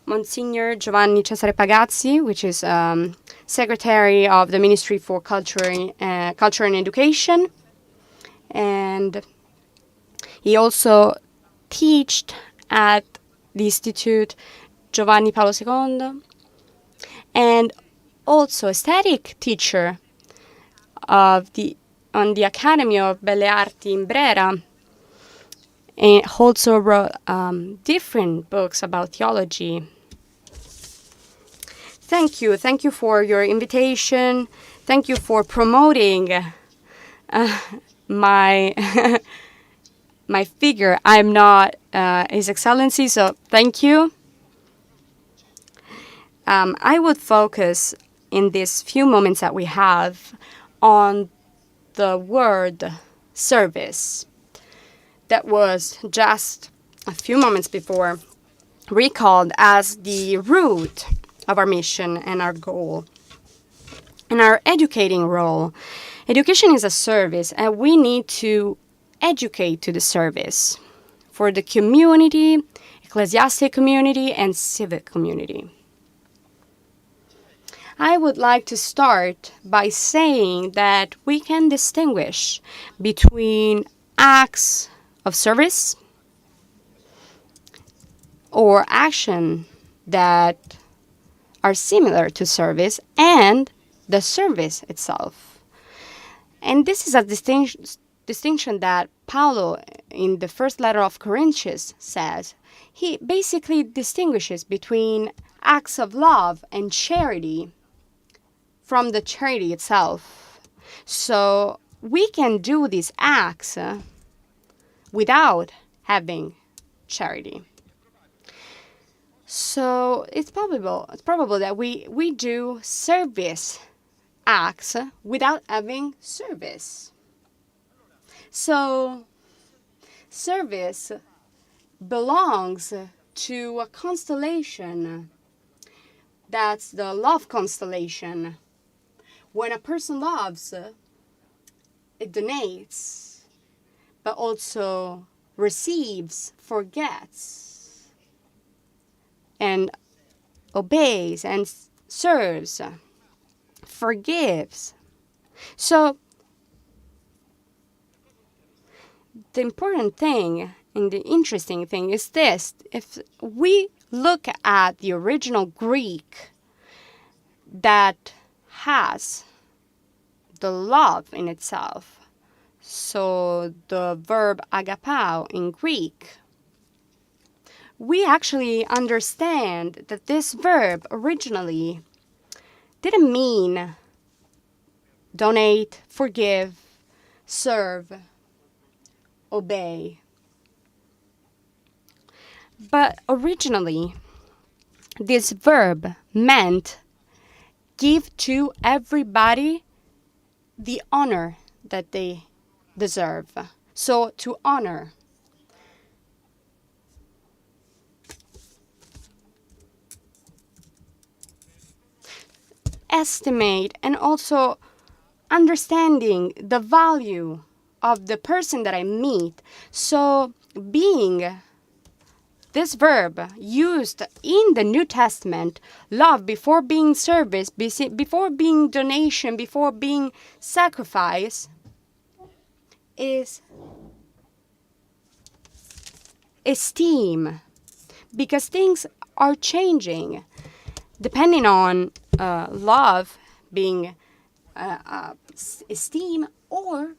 Monsignor Giovanni Cesare Pagazzi, which is Secretary of the Ministry for Culture and Education. And he also taught at the Institute Giovanni Paolo II, and also aesthetic teacher on the Academy of Belle Arti in Brera, and also wrote different books about theology. Thank you for your invitation. Thank you for promoting my my figure. I'm not His Excellency, so thank you. I would focus in these few moments that we have on the word service that was just a few moments before recalled as the root of our mission and our goal and our educating role. Education is a service, and we need to educate to the service for the community, ecclesiastic community, and civic community. I would like to start by saying that we can distinguish between acts of service or action that are similar to service and the service itself. And this is a distinction that Paulo, in the first letter of Corinthians, says. He basically distinguishes between acts of love and charity from the charity itself. So we can do these acts without having charity. So it's probable that we do service acts without having service. So service belongs to a constellation. That's the love constellation. When a person loves, it donates, but also receives, forgets, and obeys and serves, forgives. So the important thing and the interesting thing is this: if we look at the original Greek that has the love in itself, so the verb agapao in Greek, we actually understand that this verb originally didn't mean donate, forgive, serve, obey. But originally, this verb meant give to everybody the honor that they deserve. So to honor. Estimate and also understanding the value of the person that I meet. So being this verb used in the New Testament, love before being service, before being donation, before being sacrifice, is esteem. Because things are changing depending on love being esteem or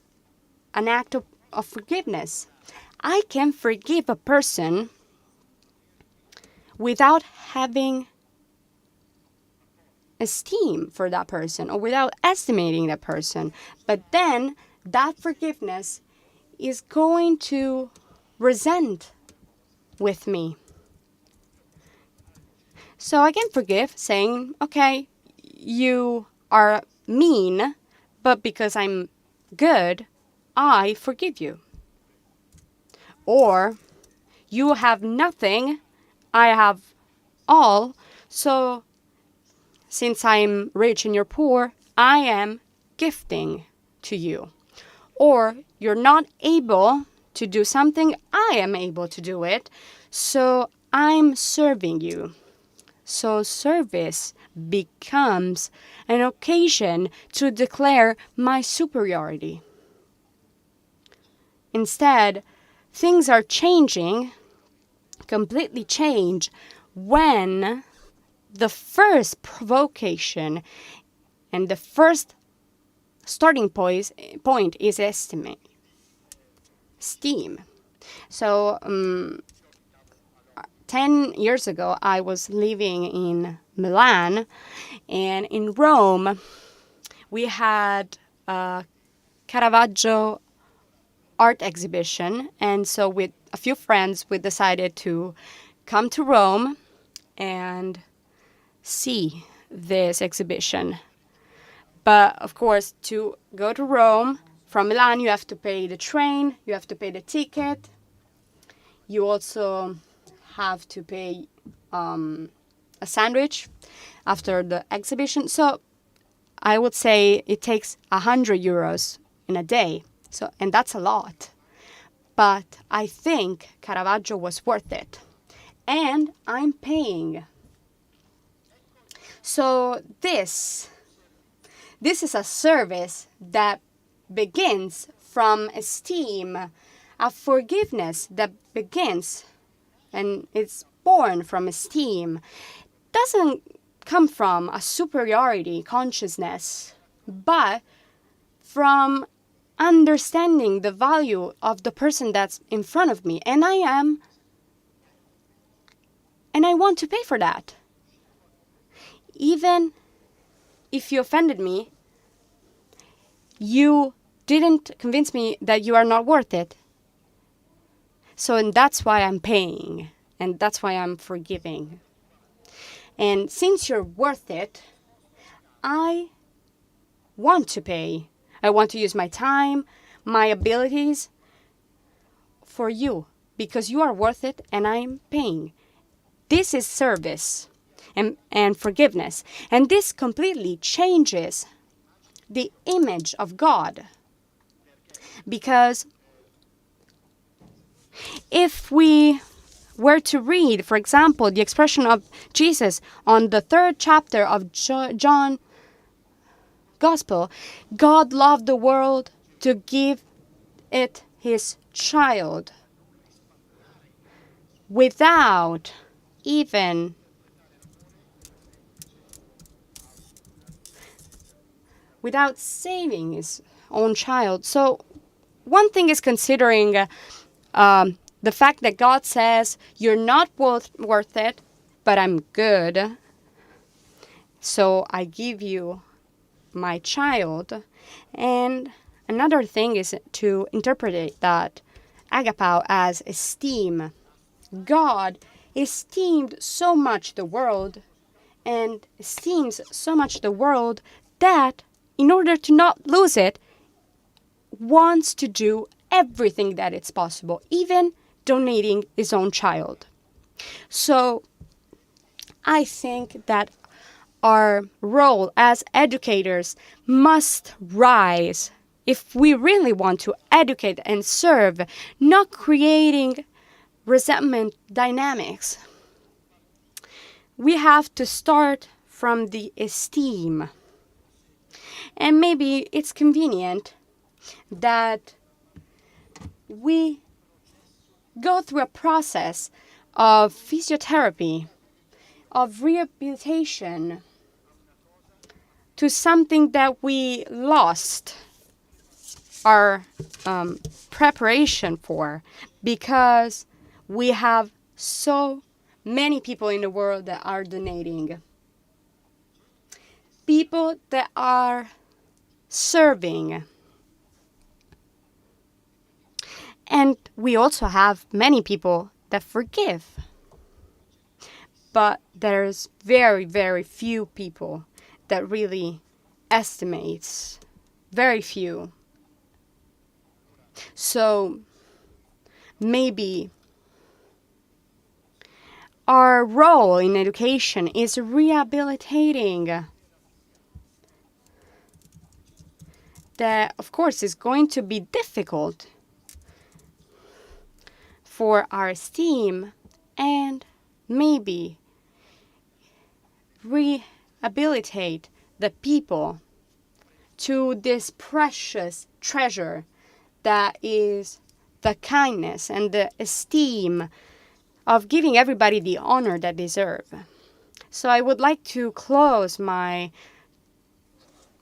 an act of forgiveness. I can forgive a person without having esteem for that person or without estimating that person. But then that forgiveness is going to resent with me. So I can forgive saying, okay, you are mean, but because I'm good, I forgive you. Or you have nothing, I have all, so since I'm rich and you're poor, I am gifting to you. Or you're not able to do something, I am able to do it, so I'm serving you. So service becomes an occasion to declare my superiority. Instead, things are changing, completely change, when the first provocation and the first starting point is esteem. So 10 years ago, I was living in Milan, and in Rome, we had a Caravaggio art exhibition, and so with a few friends, we decided to come to Rome and see this exhibition. But of course, to go to Rome from Milan, you have to pay the train, you have to pay the ticket, you also have to pay a sandwich after the exhibition. So I would say it takes 100 euros in a day. So, and that's a lot. But I think Caravaggio was worth it. And I'm paying. So this is a service that begins from esteem, a forgiveness that begins and it's born from esteem. Doesn't come from a superiority consciousness, but from understanding the value of the person that's in front of me. And I want to pay for that. Even if you offended me, you didn't convince me that you are not worth it. And that's why I'm paying, and that's why I'm forgiving. And since you're worth it, I want to pay. I want to use my time, my abilities for you, because you are worth it and I'm paying. This is service and forgiveness. And this completely changes the image of God. Because if we were to read, for example, the expression of Jesus on the 3rd chapter of John Gospel, God loved the world to give it his child without even saving his own child. So one thing is considering the fact that God says, you're not worth it, but I'm good. So I give you my child. And another thing is to interpret that agapao as esteem. God esteemed so much the world and esteems so much the world that in order to not lose it, wants to do everything that it's possible, even donating his own child. So I think that our role as educators must rise if we really want to educate and serve, not creating resentment dynamics. We have to start from the esteem. And maybe it's convenient that we go through a process of physiotherapy, of rehabilitation to something that we lost our preparation for, because we have so many people in the world that are donating. People that are serving. And we also have many people that forgive. But there's very, very few people that really estimates. Very few. So maybe our role in education is rehabilitating. That, of course, is going to be difficult for our esteem, and maybe rehabilitate the people to this precious treasure that is the kindness and the esteem of giving everybody the honor that they deserve. So I would like to close my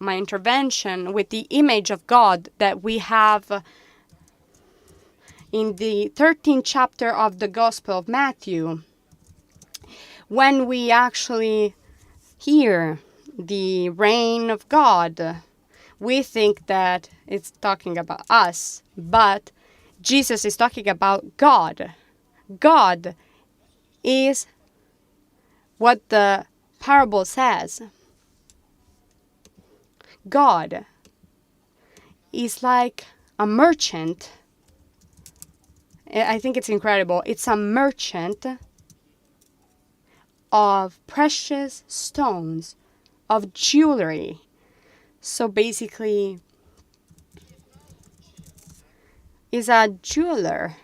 intervention with the image of God that we have in the 13th chapter of the Gospel of Matthew. When we actually hear the reign of God, we think that it's talking about us, but Jesus is talking about God. God is what the parable says. God is like a merchant. I think it's incredible. It's a merchant of precious stones, of jewelry. So basically, is a jeweler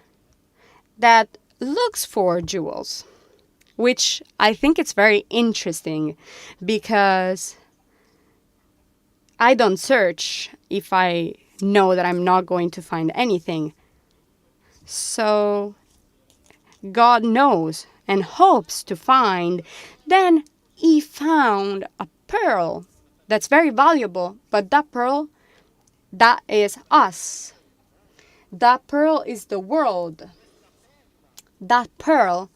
that looks for jewels, which I think it's very interesting because I don't search if I know that I'm not going to find anything. So God knows and hopes to find. Then he found a pearl that's very valuable, but that pearl, that is us. That pearl is the world. That pearl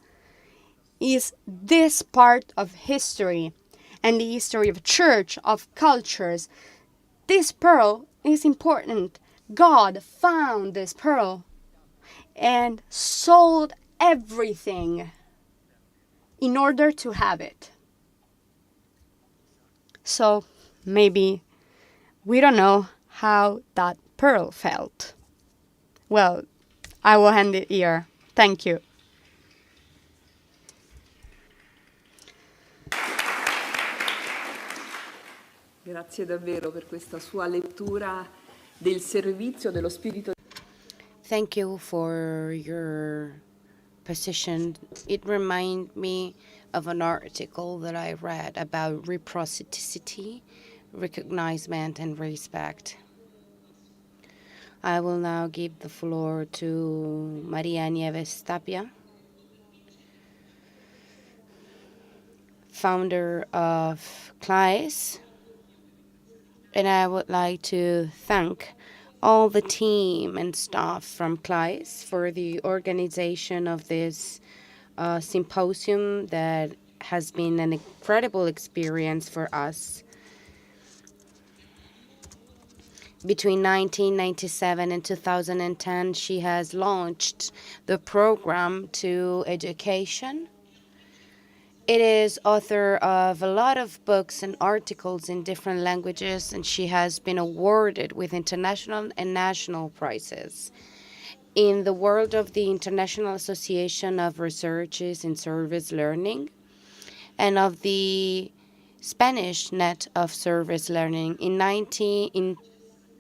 is this part of history and the history of church, of cultures. This pearl is important. God found this pearl and sold everything in order to have it. So maybe we don't know how that pearl felt. Well, I will end it here. Thank you. Grazie davvero per questa sua lettura del servizio dello spirito. Thank you for your position. It reminded me of an article that I read about reciprocity, recognition, and respect. I will now give the floor to Maria Nieves Tapia, founder of CLAES, and I would like to thank all the team and staff from CLAES for the organization of this symposium that has been an incredible experience for us. Between 1997 and 2010, she has launched the program to education. It is author of a lot of books and articles in different languages, and she has been awarded with international and national prizes. In the world of the International Association of Researchers in Service Learning and of the Spanish Net of Service Learning, in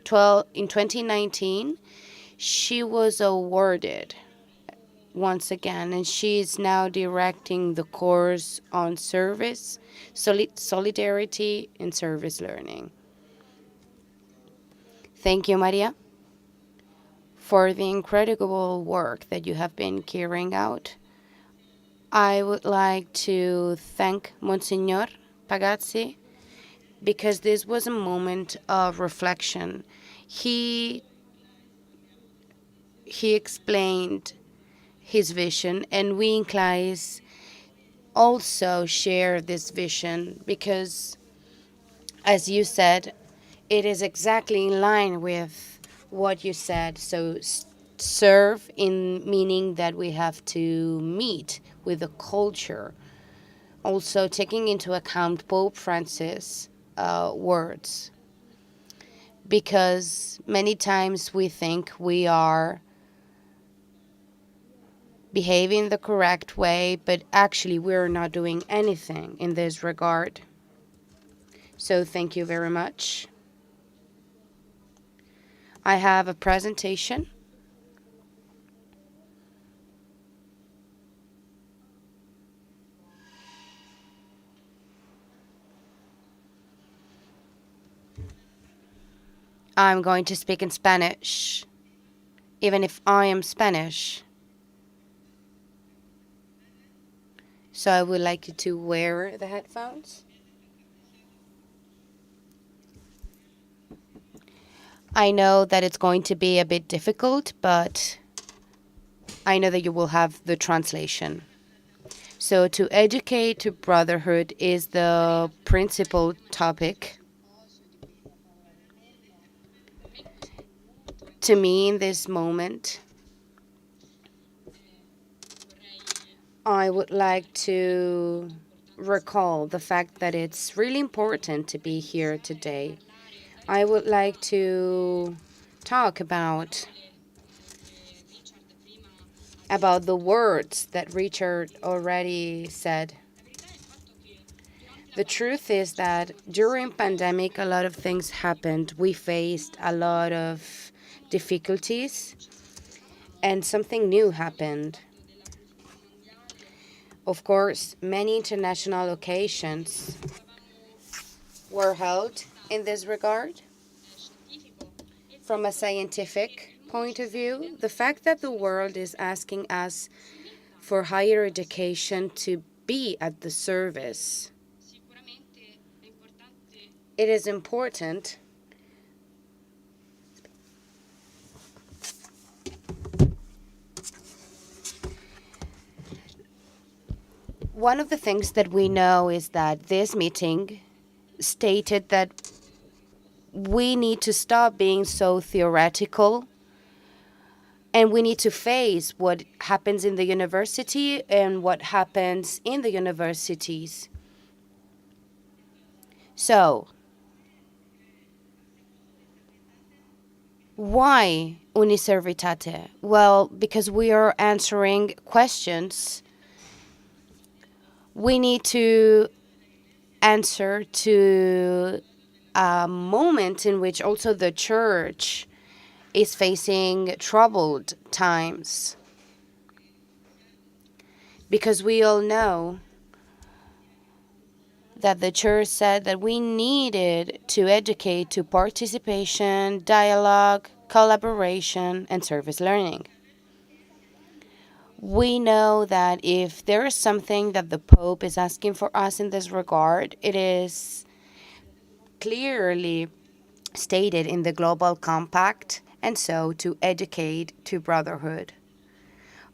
2019, she was awarded once again, and she is now directing the course on service, solidarity, and service learning. Thank you, Maria, for the incredible work that you have been carrying out. I would like to thank Monsignor Pagazzi because this was a moment of reflection. He explained his vision, and we in CLAES also share this vision because, as you said, it is exactly in line with what you said. So serve in meaning that we have to meet with the culture, also taking into account Pope Francis' words, because many times we think we are behaving the correct way, but actually we're not doing anything in this regard. So thank you very much. I have a presentation. I'm going to speak in Spanish, even if I am Spanish. So I would like you to wear the headphones. I know that it's going to be a bit difficult, but I know that you will have the translation. So to educate to brotherhood is the principal topic. To me, in this moment, I would like to recall the fact that it's really important to be here today. I would like to talk about the words that Richard already said. The truth is that during pandemic, a lot of things happened. We faced a lot of difficulties, and something new happened. Of course, many international occasions were held in this regard. From a scientific point of view, the fact that the world is asking us for higher education to be at the service, it is important one of the things that we know is that this meeting stated that we need to stop being so theoretical and we need to face what happens in the university and what happens in the universities. So, why Uniservitate? Well, because we are answering questions. We need to answer to a moment in which also the church is facing troubled times. Because we all know that the church said that we needed to educate to participation, dialogue, collaboration, and service learning. We know that if there is something that the Pope is asking for us in this regard, it is clearly stated in the Global Compact, and so to educate to brotherhood.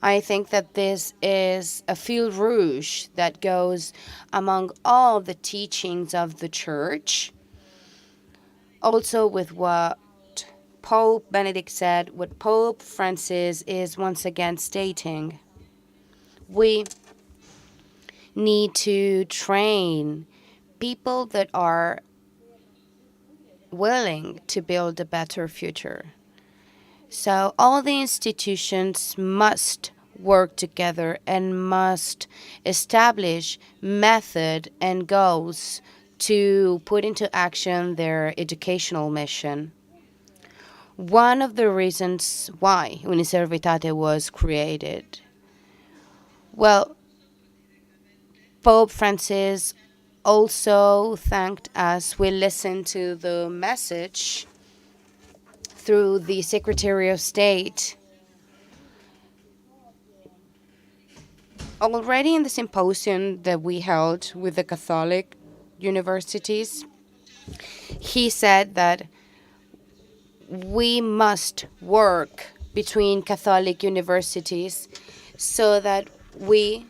I think that this is a fil rouge that goes among all the teachings of the Church, also with what Pope Benedict said, what Pope Francis is once again stating. We need to train people that are willing to build a better future. So all the institutions must work together and must establish method and goals to put into action their educational mission. One of the reasons why Uniservitate was created, well, Pope Francis also thanked us. We listened to the message through the Secretary of State. Already in the symposium that we held with the Catholic universities, he said that we must work between Catholic universities so that we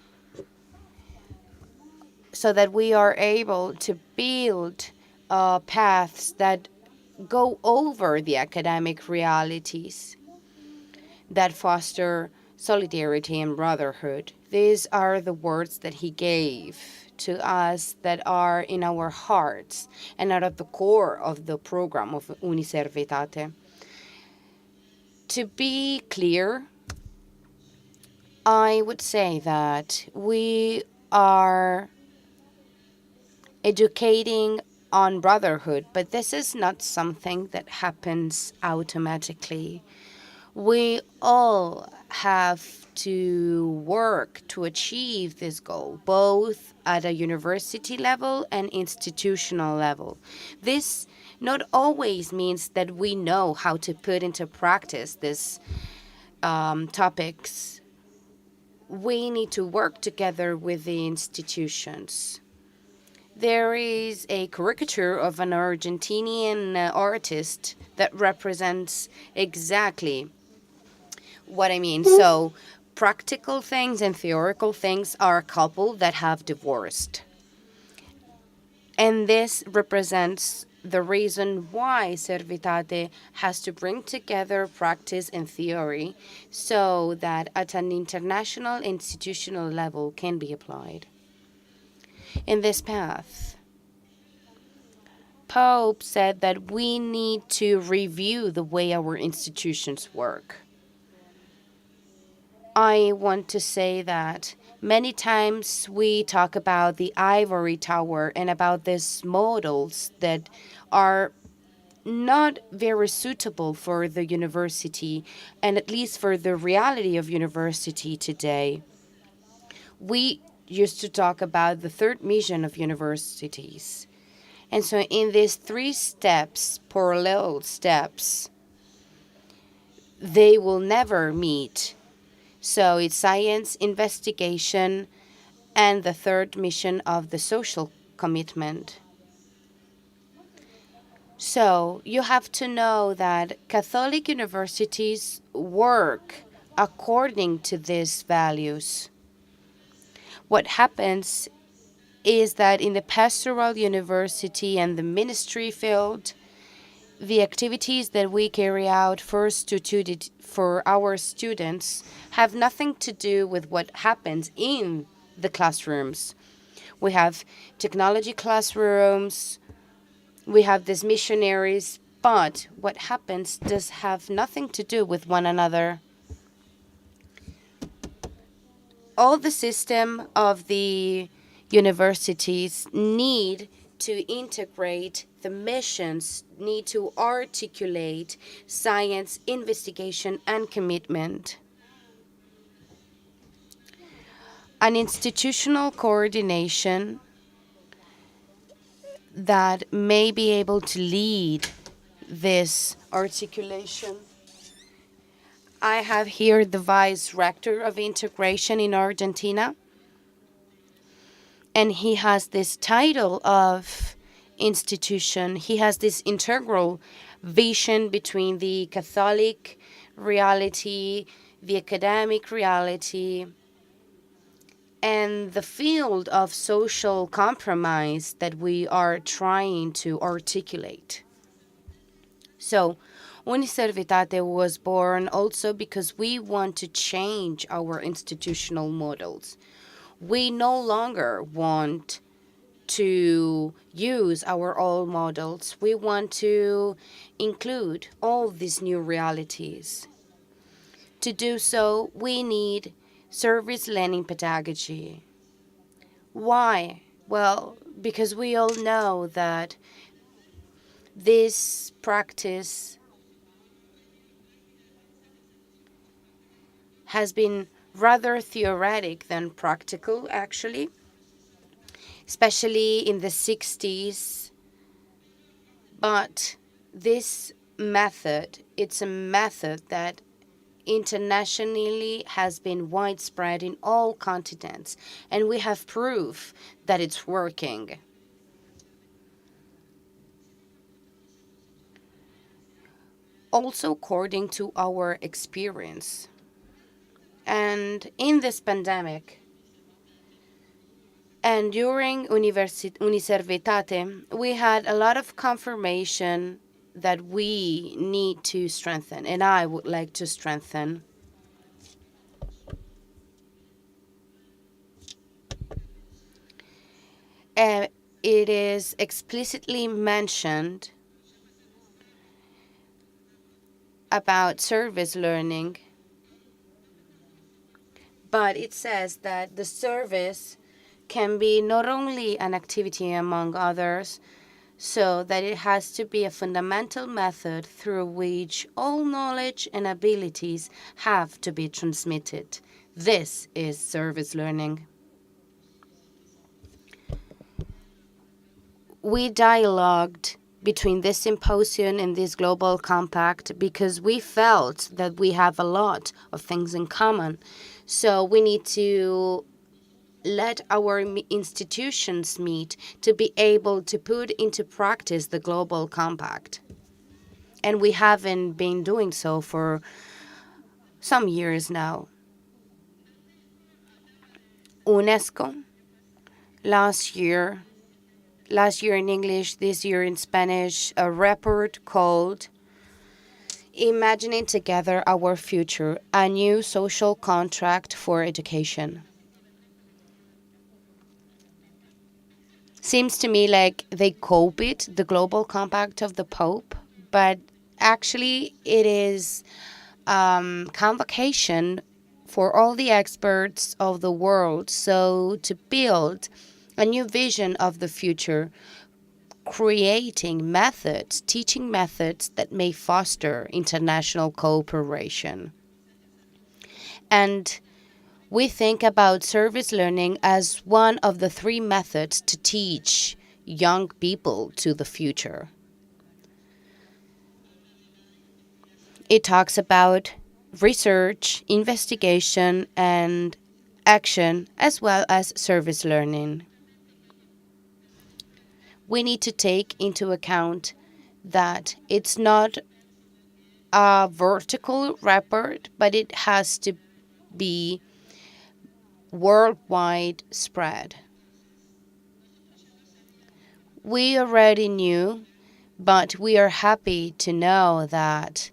are able to build paths that go over the academic realities, that foster solidarity and brotherhood. These are the words that he gave to us that are in our hearts and are at the core of the program of Uniservitate. To be clear, I would say that we are educating on brotherhood, but this is not something that happens automatically. We all have to work to achieve this goal, both at a university level and institutional level. This not always means that we know how to put into practice these topics. We need to work together with the institutions. There is a caricature of an Argentinian artist that represents exactly what I mean. So practical things and theoretical things are a couple that have divorced. And this represents the reason why Servitate has to bring together practice and theory so that at an international institutional level can be applied. In this path, Pope said that we need to review the way our institutions work. I want to say that many times we talk about the ivory tower and about these models that are not very suitable for the university, and at least for the reality of university today. We used to talk about the third mission of universities. And so in these 3 steps, parallel steps, they will never meet. So it's science, investigation, and the third mission of the social commitment. So you have to know that Catholic universities work according to these values. What happens is that in the pastoral university and the ministry field, the activities that we carry out for our students have nothing to do with what happens in the classrooms. We have technology classrooms, we have these missionaries, but what happens does have nothing to do with one another. All the system of the universities need to integrate the missions, need to articulate science, investigation, and commitment. An institutional coordination that may be able to lead this articulation. I have here the Vice Rector of Integration in Argentina, and he has this title of institution. He has this integral vision between the Catholic reality, the academic reality, and the field of social compromise that we are trying to articulate. So, Uniservitate was born also because we want to change our institutional models. We no longer want to use our old models. We want to include all these new realities. To do so, we need service learning pedagogy. Why? Well, because we all know that this practice has been rather theoretic than practical, actually, especially in the 60s. But this method, it's a method that internationally has been widespread in all continents, and we have proof that it's working. Also according to our experience. And in this pandemic, and during Uniservitate, we had a lot of confirmation that we need to strengthen, and I would like to strengthen. It is explicitly mentioned about service learning, but it says that the service can be not only an activity among others, so that it has to be a fundamental method through which all knowledge and abilities have to be transmitted. This is service learning. We dialogued between this symposium and this global compact because we felt that we have a lot of things in common. So we need to let our institutions meet to be able to put into practice the global compact. And we haven't been doing so for some years now. UNESCO, last year in English, this year in Spanish, a report called Imagining Together Our Future, a New Social Contract for Education. Seems to me like they copied the global compact of the Pope, but actually it is convocation for all the experts of the world, so to build a new vision of the future, creating methods, teaching methods that may foster international cooperation. And we think about service learning as one of the 3 methods to teach young people to the future. It talks about research, investigation, and action, as well as service learning. We need to take into account that it's not a vertical report, but it has to be worldwide spread. We already knew, but we are happy to know that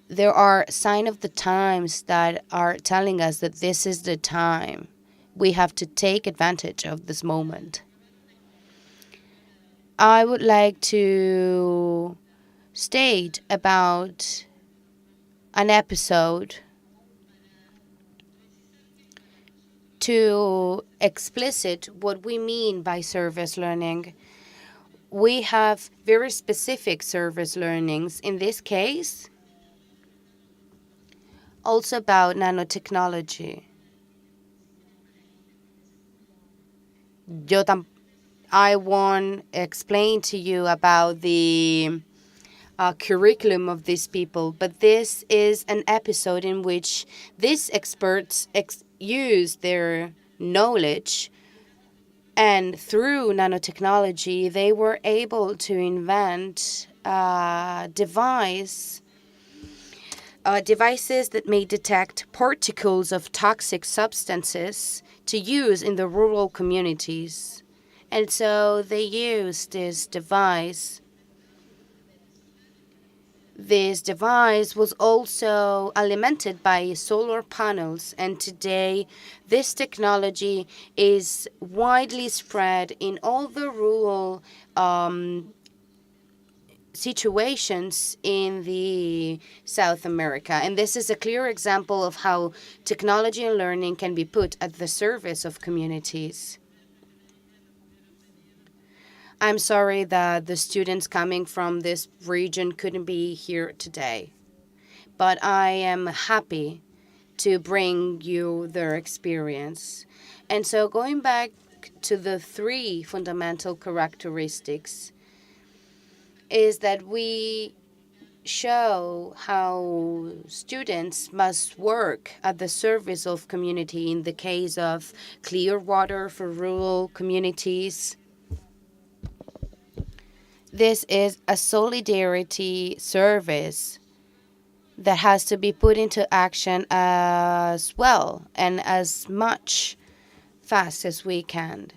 there are signs of the times that are telling us that this is the time. We have to take advantage of this moment. I would like to state about an episode to explicit what we mean by service learning. We have very specific service learnings. In this case, also about nanotechnology. I won't explain to you about the curriculum of these people, but this is an episode in which these experts use their knowledge, and through nanotechnology, they were able to invent devices that may detect particles of toxic substances to use in the rural communities. And so they used this device. This device was also alimented by solar panels, and today this technology is widely spread in all the rural situations in the South America. And this is a clear example of how technology and learning can be put at the service of communities. I'm sorry that the students coming from this region couldn't be here today, but I am happy to bring you their experience. And so going back to the 3 fundamental characteristics is that we show how students must work at the service of community in the case of clear water for rural communities. This is a solidarity service that has to be put into action as well and as much fast as we can.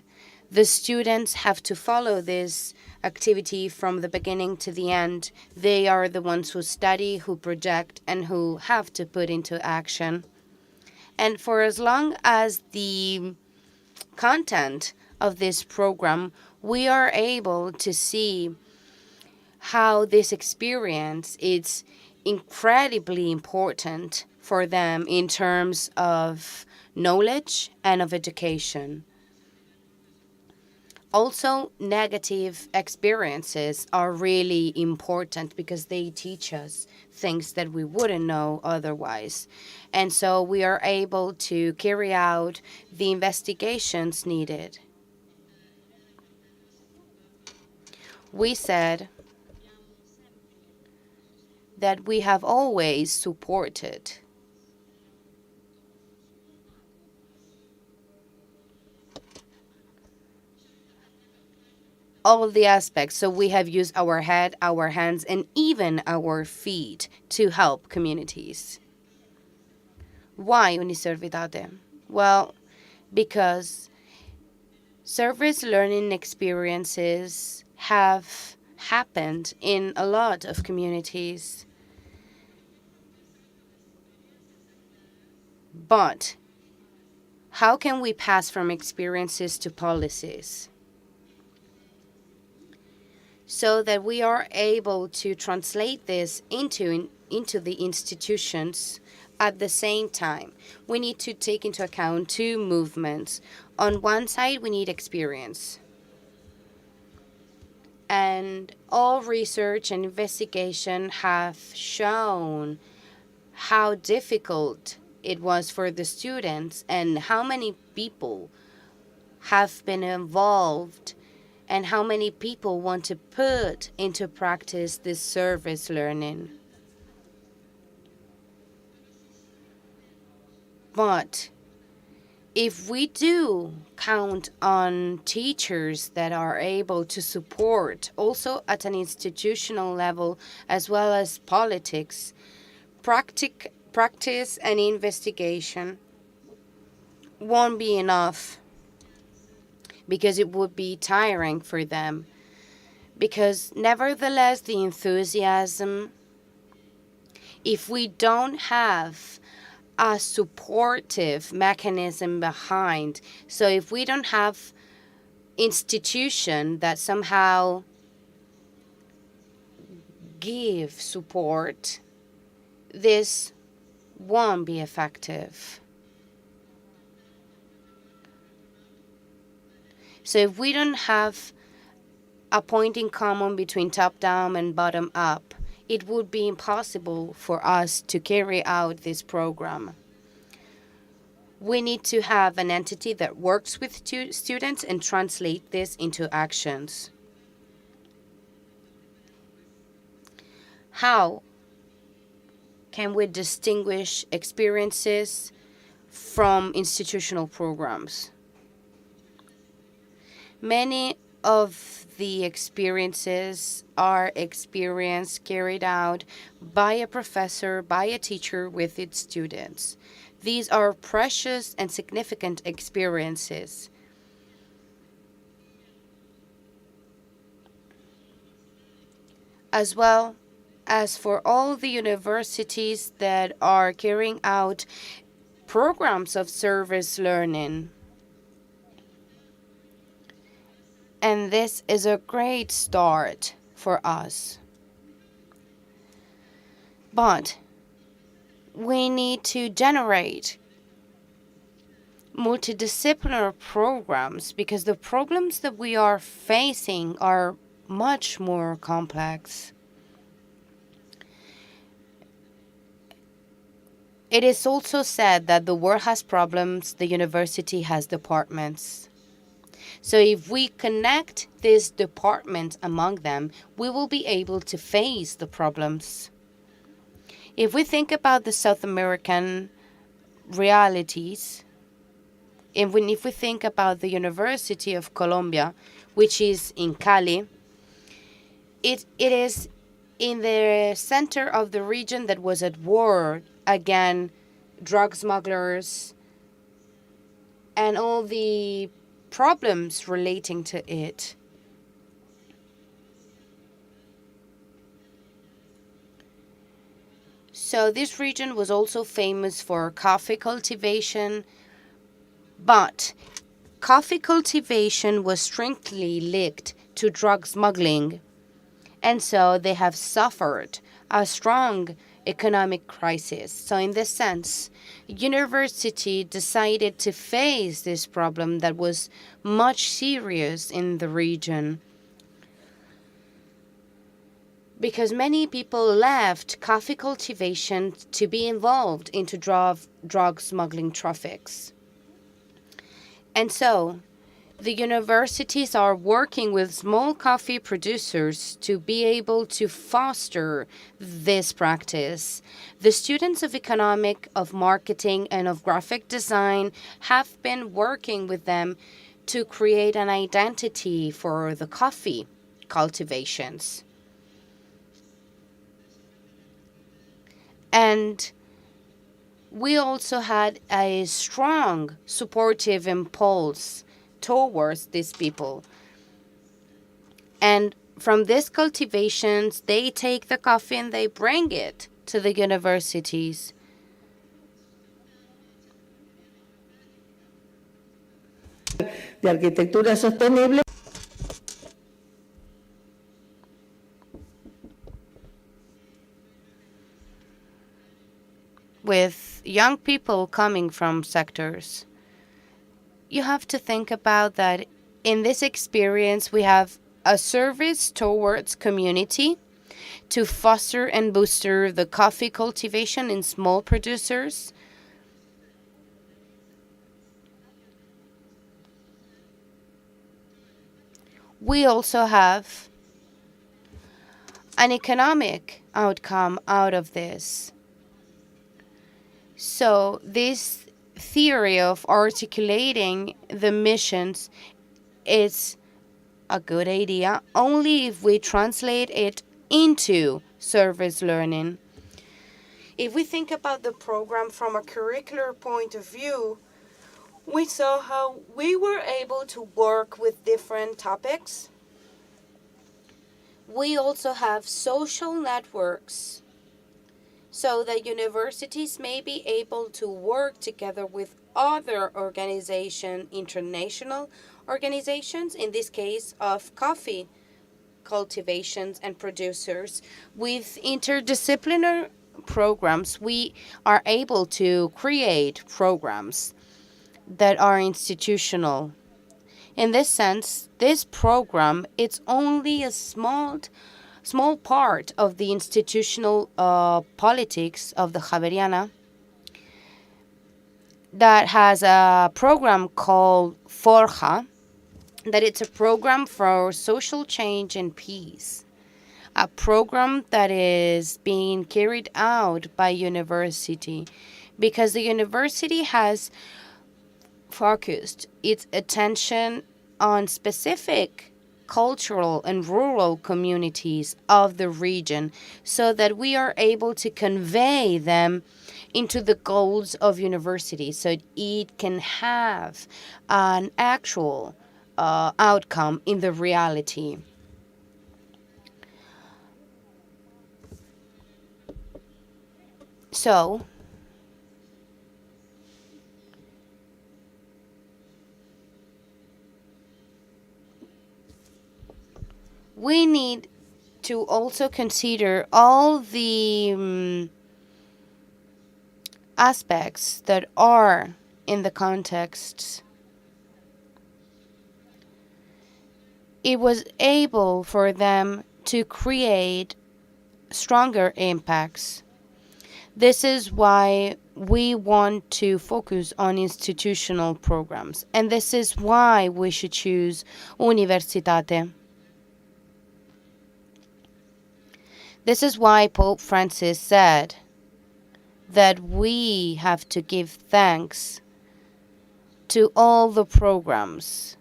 The students have to follow this activity from the beginning to the end. They are the ones who study, who project, and who have to put into action. And for as long as the content of this program, we are able to see how this experience is incredibly important for them in terms of knowledge and of education. Also, negative experiences are really important because they teach us things that we wouldn't know otherwise. And so we are able to carry out the investigations needed. We said that we have always supported all the aspects. So we have used our head, our hands, and even our feet to help communities. Why Uniservitate? Well, because service learning experiences have happened in a lot of communities. But how can we pass from experiences to policies so that we are able to translate this into the institutions at the same time? We need to take into account 2 movements. On one side, we need experience. And all research and investigation have shown how difficult it was for the students and how many people have been involved and how many people want to put into practice this service learning. But if we do count on teachers that are able to support also at an institutional level as well as politics, practice and investigation won't be enough, because it would be tiring for them. Because nevertheless, the enthusiasm, if we don't have a supportive mechanism behind, so if we don't have institution that somehow give support, this won't be effective. So if we don't have a point in common between top-down and bottom-up, it would be impossible for us to carry out this program. We need to have an entity that works with students and translate this into actions. How can we distinguish experiences from institutional programs? Many of the experiences are experience carried out by a professor, by a teacher with its students. These are precious and significant experiences. As well as for all the universities that are carrying out programs of service learning. And this is a great start for us. But we need to generate multidisciplinary programs because the problems that we are facing are much more complex. It is also said that the world has problems, the university has departments. So if we connect these departments among them, we will be able to face the problems. If we think about the South American realities, and if we think about the University of Colombia, which is in Cali, it is in the center of the region that was at war against drug smugglers and all the problems relating to it. So this region was also famous for coffee cultivation, but coffee cultivation was strictly linked to drug smuggling, and so they have suffered a strong economic crisis. So in this sense, university decided to face this problem that was much serious in the region, because many people left coffee cultivation to be involved into drug smuggling traffics. And so the universities are working with small coffee producers to be able to foster this practice. The students of economic, of marketing, and of graphic design have been working with them to create an identity for the coffee cultivations. And we also had a strong supportive impulse towards these people. And from these cultivations, they take the coffee and they bring it to the universities. De arquitectura sostenible. With young people coming from sectors, you have to think about that in this experience we have a service towards community to foster and booster the coffee cultivation in small producers. We also have an economic outcome out of this. So this theory of articulating the missions is a good idea only if we translate it into service learning. If we think about the program from a curricular point of view, we saw how we were able to work with different topics. We also have social networks so that universities may be able to work together with other organizations, international organizations, in this case of coffee cultivations and producers. With interdisciplinary programs, we are able to create programs that are institutional. In this sense, this program, it's only a small part of the institutional politics of the Javeriana that has a program called Forja, that it's a program for social change and peace, a program that is being carried out by university because the university has focused its attention on specific cultural and rural communities of the region so that we are able to convey them into the goals of university so it can have an actual outcome in the reality. So, we need to also consider all the aspects that are in the context. It was able for them to create stronger impacts. This is why we want to focus on institutional programs, and this is why we should choose Uniservitate. This is why Pope Francis said that we have to give thanks to all the programs.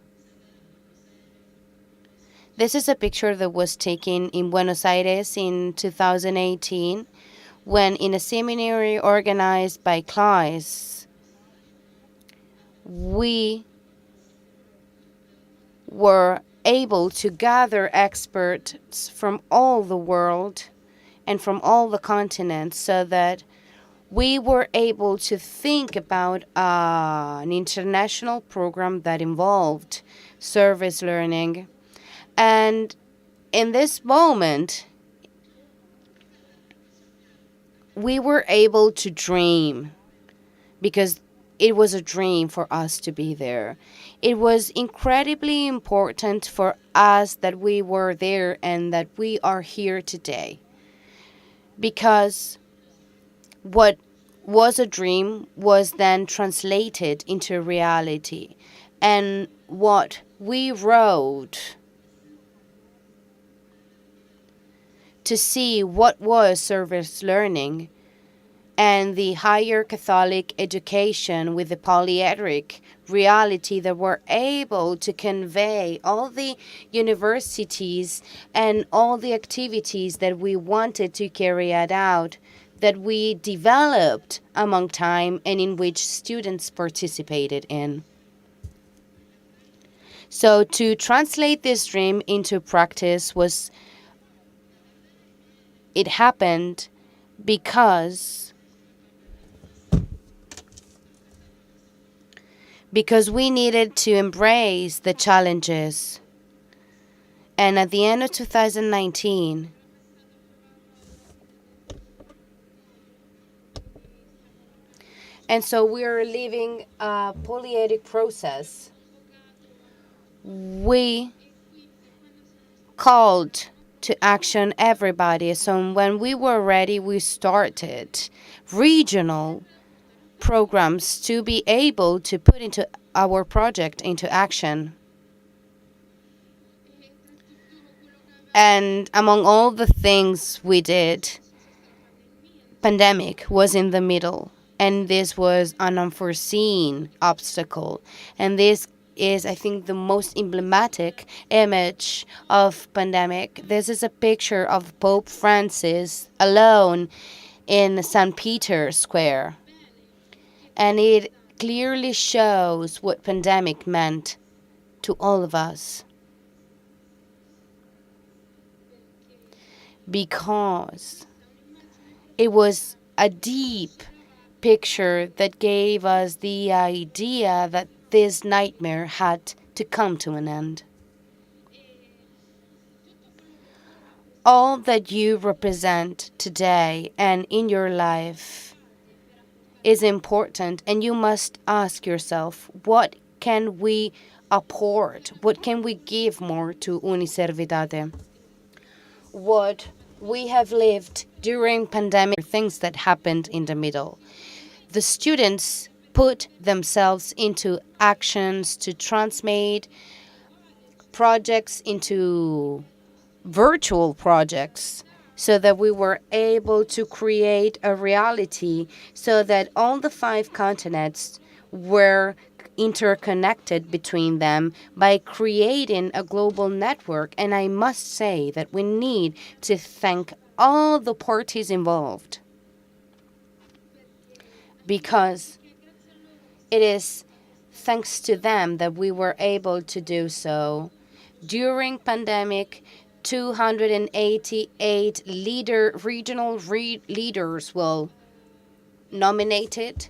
This is a picture that was taken in Buenos Aires in 2018 when in a seminary organized by CLAIS, we were able to gather experts from all the world and from all the continents so that we were able to think about an international program that involved service learning. And in this moment, we were able to dream because it was a dream for us to be there. It was incredibly important for us that we were there and that we are here today. Because what was a dream was then translated into reality. And what we wrote to see what was service learning and the higher Catholic education with the polyedric reality that were able to convey all the universities and all the activities that we wanted to carry out, that we developed among time and in which students participated in. So to translate this dream into practice it happened because we needed to embrace the challenges. And at the end of 2019, and so we're living a polyedic process. We called to action everybody. So when we were ready, we started regional programs to be able to put into our project into action. And among all the things we did, pandemic was in the middle, and this was an unforeseen obstacle. And this is, I think, the most emblematic image of pandemic. This is a picture of Pope Francis alone in St. Peter's Square. And it clearly shows what pandemic meant to all of us. Because it was a deep picture that gave us the idea that this nightmare had to come to an end. All that you represent today and in your life is important, and you must ask yourself, what can we apport? What can we give more to Uniservitate? What we have lived during pandemic, things that happened in the middle. The students put themselves into actions to transmit projects into virtual projects, so that we were able to create a reality so that all the 5 continents were interconnected between them by creating a global network. And I must say that we need to thank all the parties involved, because it is thanks to them that we were able to do so. During pandemic, 288 regional leaders were nominated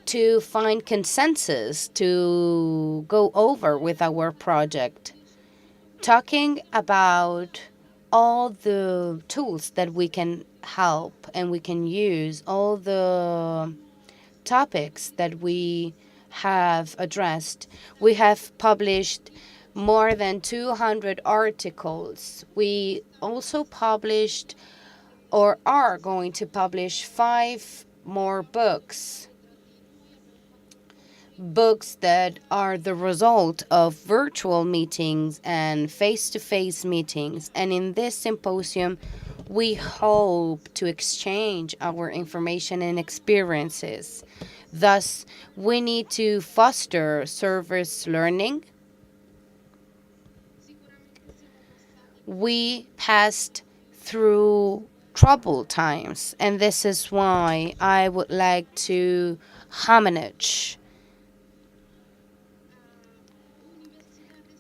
to find consensus to go over with our project, talking about all the tools that we can help and we can use, all the topics that we have addressed. We have published more than 200 articles. We also published, or are going to publish, 5 more books. Books that are the result of virtual meetings and face-to-face meetings. And in this symposium, we hope to exchange our information and experiences. Thus, we need to foster service learning. We passed through troubled times, and this is why I would like to homage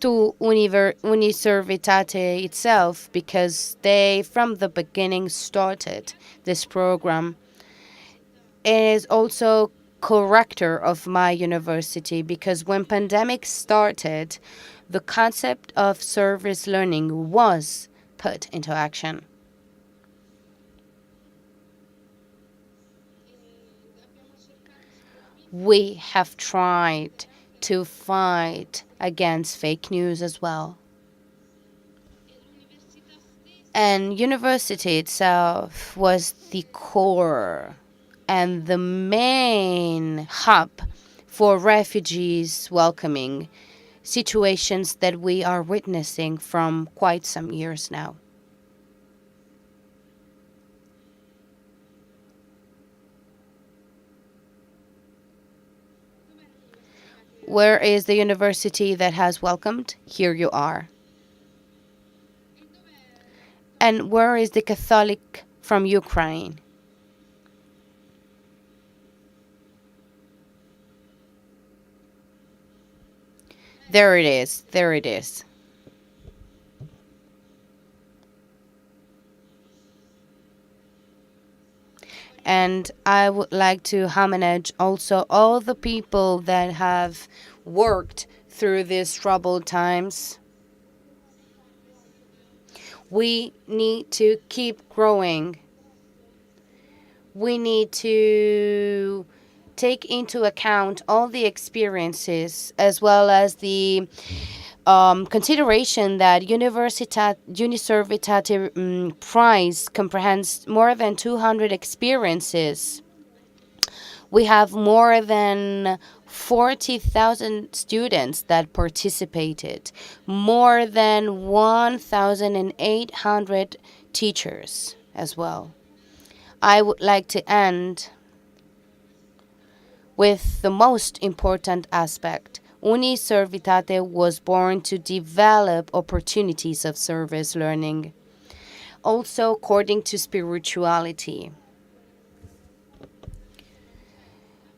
to Uniservitate itself, because they, from the beginning, started this program. It is also co-rector of my university, because when pandemic started, the concept of service learning was put into action. We have tried to fight against fake news as well. And university itself was the core and the main hub for refugees welcoming, situations that we are witnessing from quite some years now. Where is the university that has welcomed? Here you are. And where is the Catholic from Ukraine? There it is. There it is. And I would like to homage also all the people that have worked through these troubled times. We need to keep growing. We need to take into account all the experiences as well as the consideration that Uniservitate prize comprehends more than 200 experiences. We have more than 40,000 students that participated, more than 1,800 teachers as well. I would like to end with the most important aspect. Uniservitate was born to develop opportunities of service learning, also according to spirituality.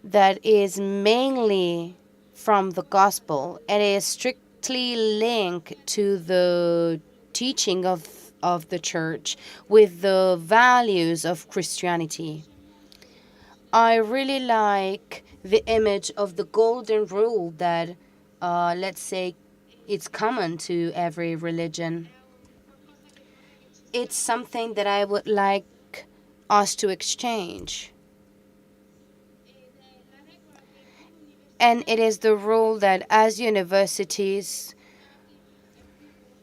That is mainly from the gospel. It is strictly linked to the teaching of the church with the values of Christianity. I really like the image of the golden rule that, let's say, it's common to every religion. It's something that I would like us to exchange. And it is the rule that as universities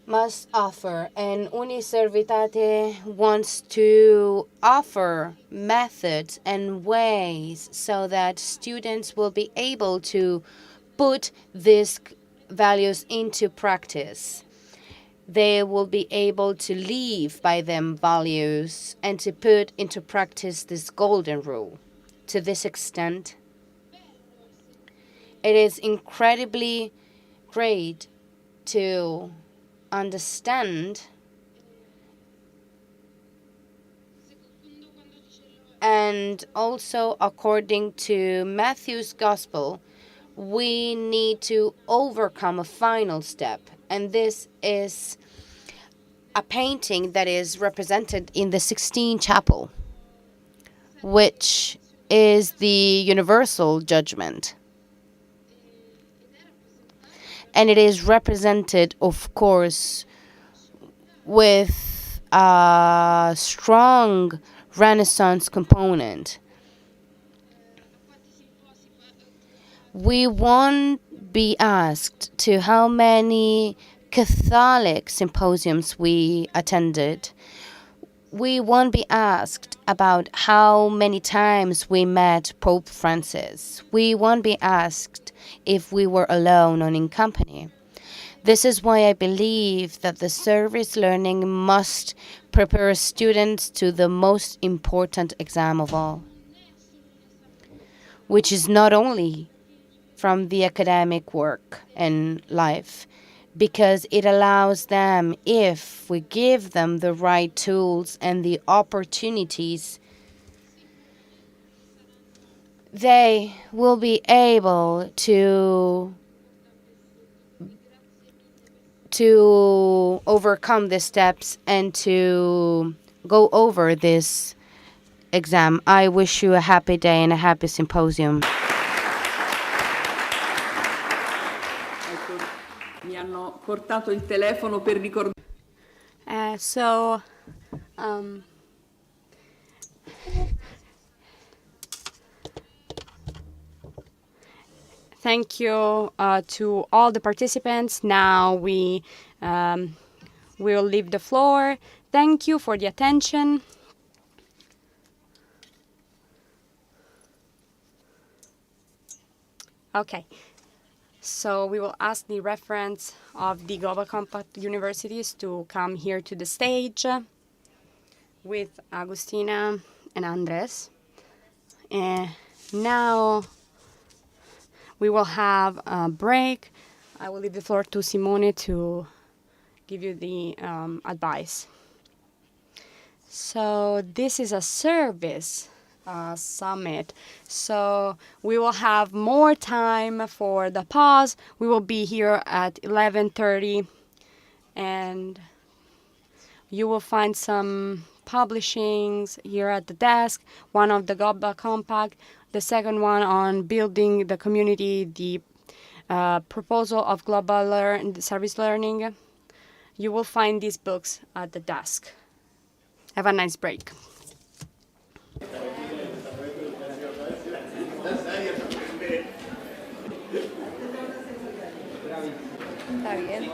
must offer, and Uniservitate wants to offer methods and ways so that students will be able to put these values into practice. They will be able to live by them values and to put into practice this golden rule. To this extent, it is incredibly great to understand and also according to Matthew's Gospel, we need to overcome a final step. And this is a painting that is represented in the Sistine Chapel, which is the universal judgment. And it is represented, of course, with a strong Renaissance component. We won't be asked to how many Catholic symposiums we attended. We won't be asked about how many times we met Pope Francis. We won't be asked if we were alone or in company. This is why I believe that the service learning must prepare students to the most important exam of all, which is not only from the academic work and life, because it allows them, if we give them the right tools and the opportunities, they will be able to overcome the steps and to go over this exam. I wish you a happy day and a happy symposium. Mi hanno portato il telefono per ricordare. Thank you to all the participants. Now we will leave the floor. Thank you for the attention. Okay. So we will ask the referents of the Global Compact universities to come here to the stage with Agustina and Andres. And now we will have a break. I will leave the floor to Simone to give you the advice. So this is a service summit. So we will have more time for the pause. We will be here at 11:30, and you will find some publishings here at the desk. One of the Global Compact, the second one on building the community, the proposal of global service learning. You will find these books at the desk. Have a nice break. Está bien.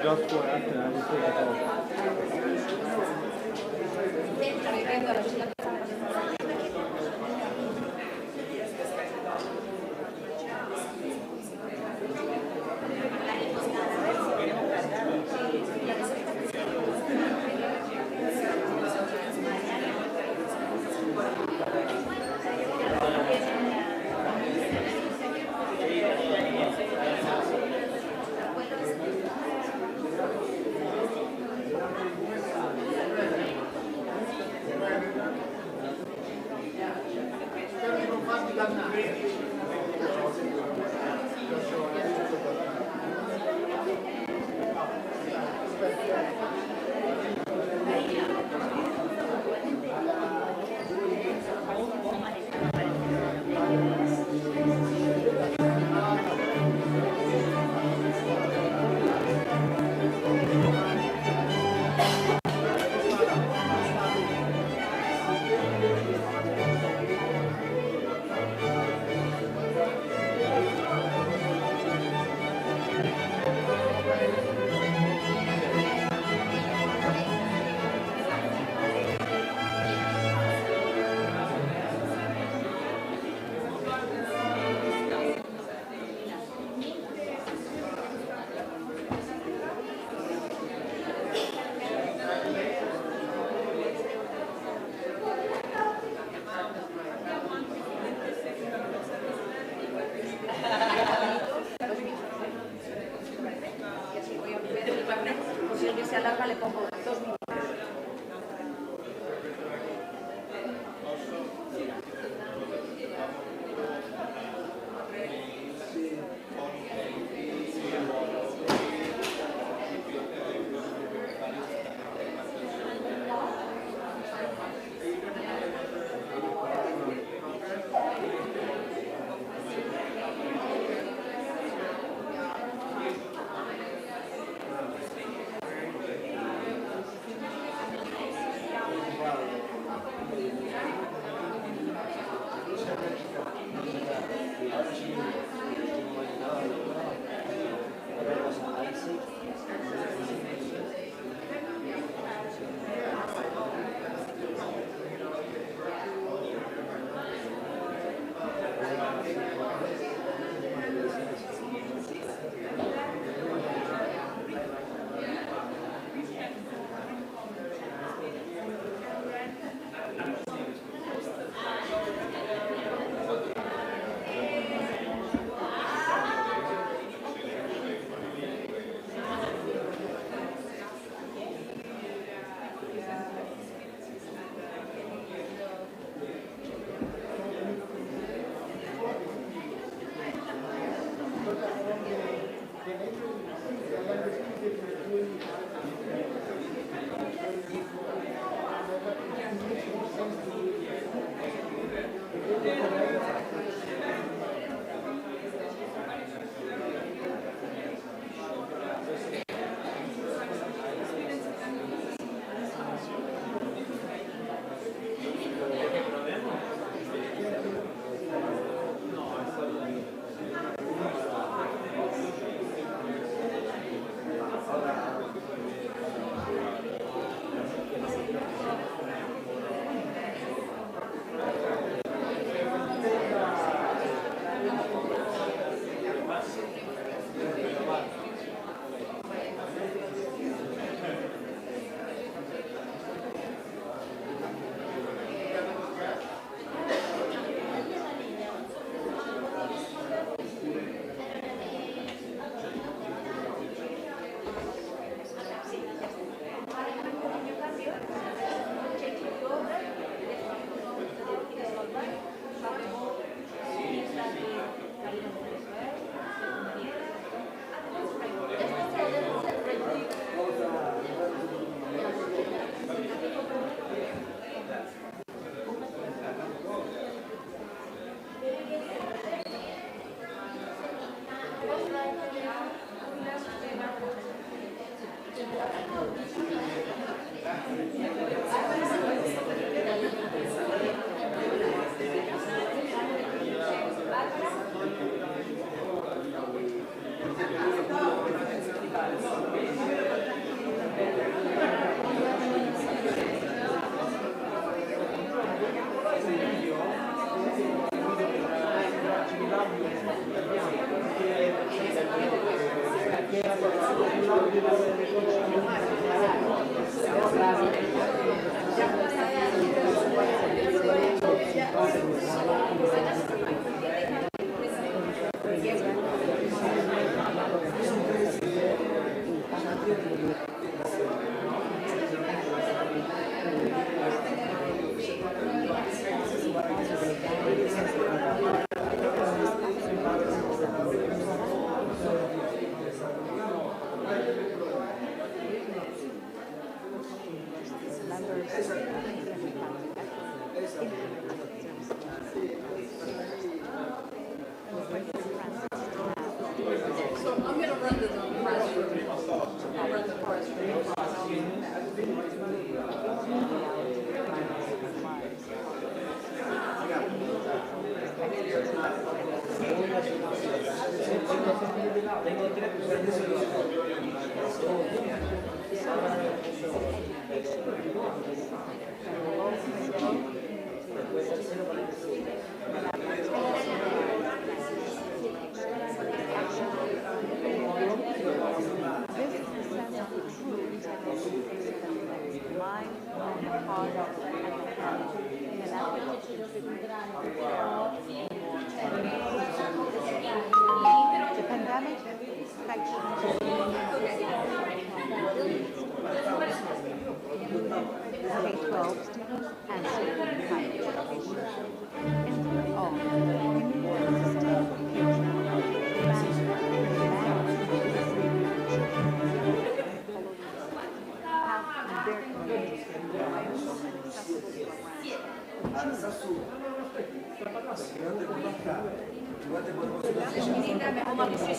Just for after, I will take it off.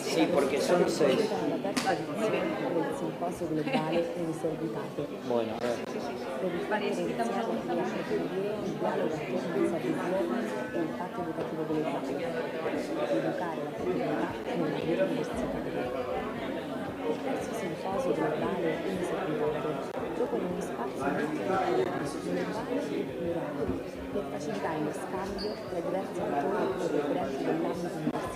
Sì, perché sono 6. del Symposium globale Uniservitate. Bueno, Per riflettere insieme e approfondire il dialogo attorno al service learning e l'impatto educativo globale, educare la comunità nella rete universitaria. Il terzo Symposium globale Uniservitate propone uno spazio multiculturale, globale e plurale per facilitare lo scambio tra diversi attori e referenti dell'ambito universitario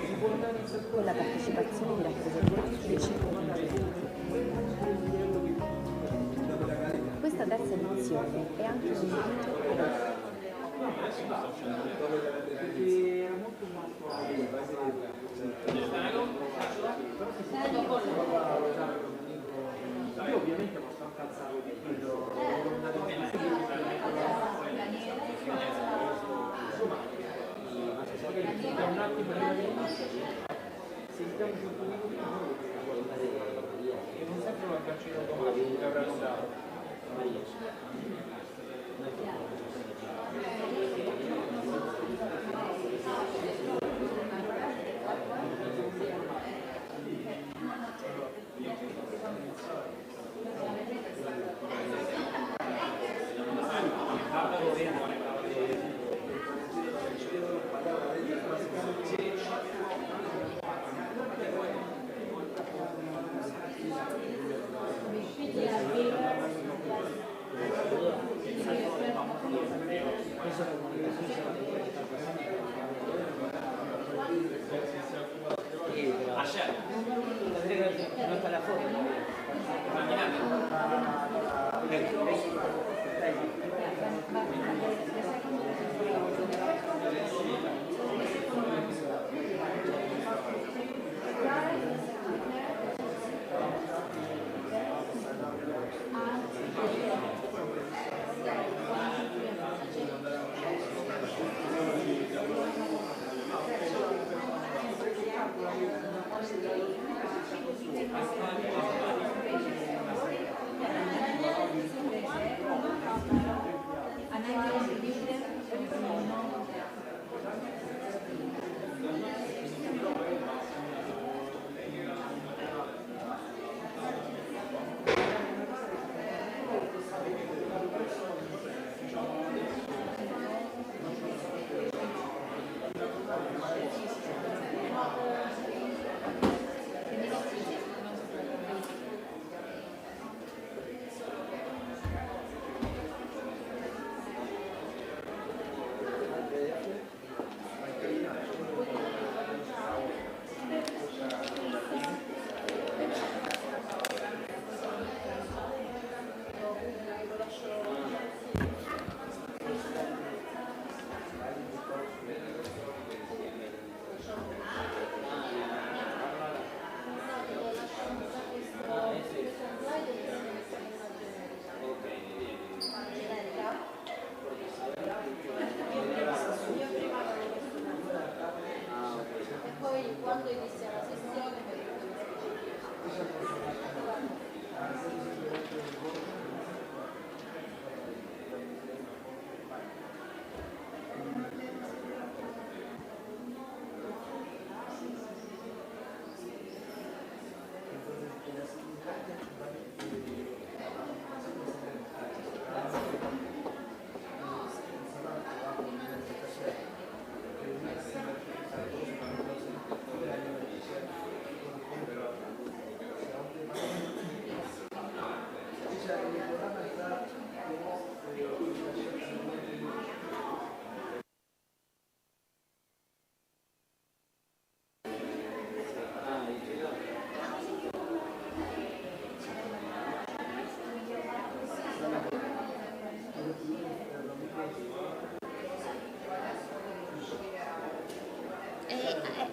con la partecipazione di rappresentanti dei 5 continenti. Questa terza edizione è anche un invito Io ovviamente posso anche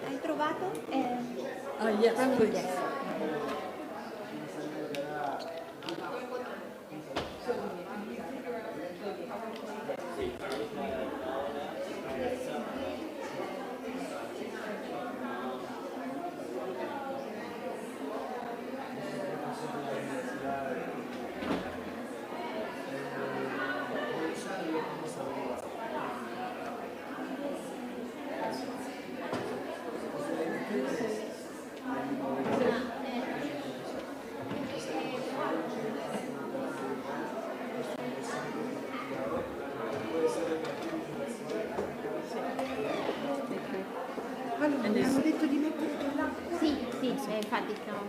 Hai trovato? Oh, yes, please. Allora, mi hanno detto di mettere là. Sì, sì, infatti stiamo...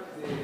Grazie.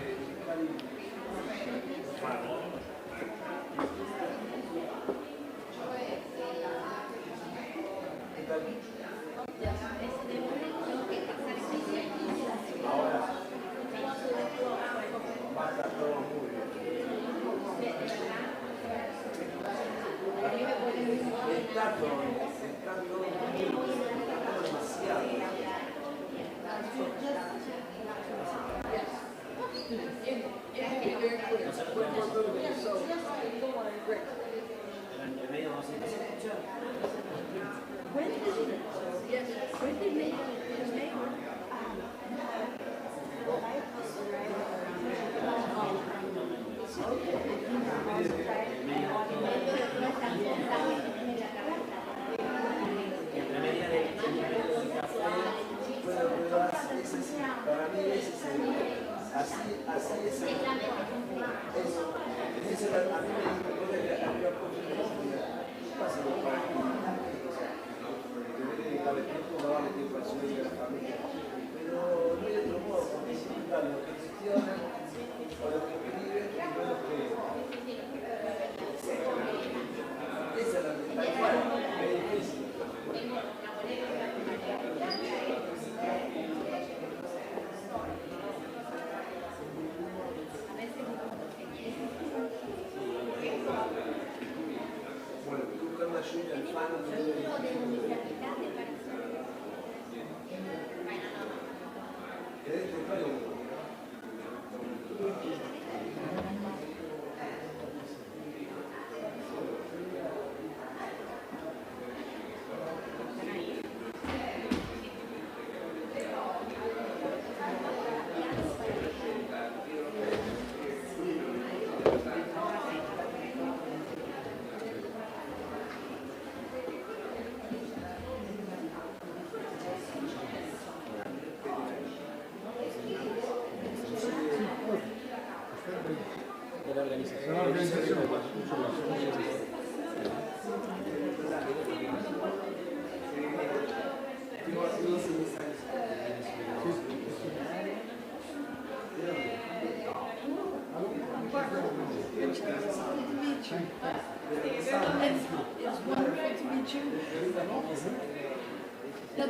Now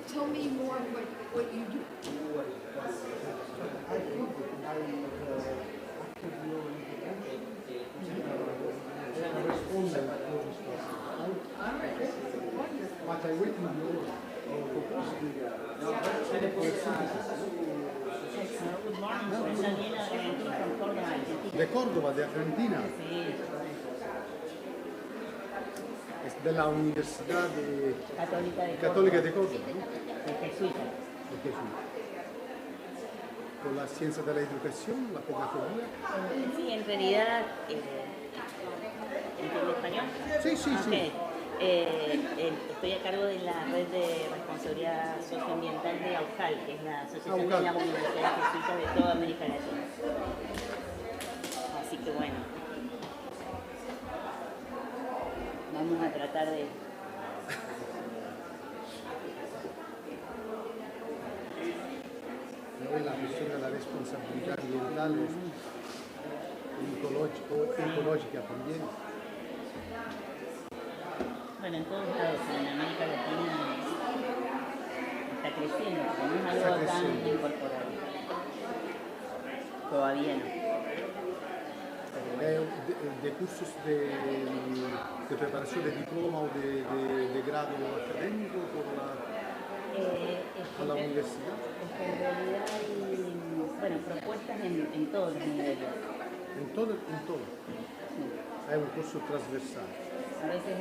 tell me more what you do. De Córdoba, de Argentina. Es de la Universidad Católica de Córdoba, ¿no? De Jesuita. Con la ciencia de la educación, la pedagogía. Sí, en realidad, ¿entiende español? Sí, sí, sí. Estoy a cargo de la red de responsabilidad socioambiental de AUJAL, que es la Asociación de las Universidades Jesuitas de toda América Latina. Así que bueno, vamos a tratar de... La cuestión de la responsabilidad ambiental, ecológica también. Bueno, en todos lados, en América Latina está creciendo, pero no es algo tan incorporado. Todavía no. ¿De cursos de preparación de diploma o de grado académico por la universidad? En realidad hay propuestas en todos los niveles. ¿En todo? Sí. Hay un curso transversal. A veces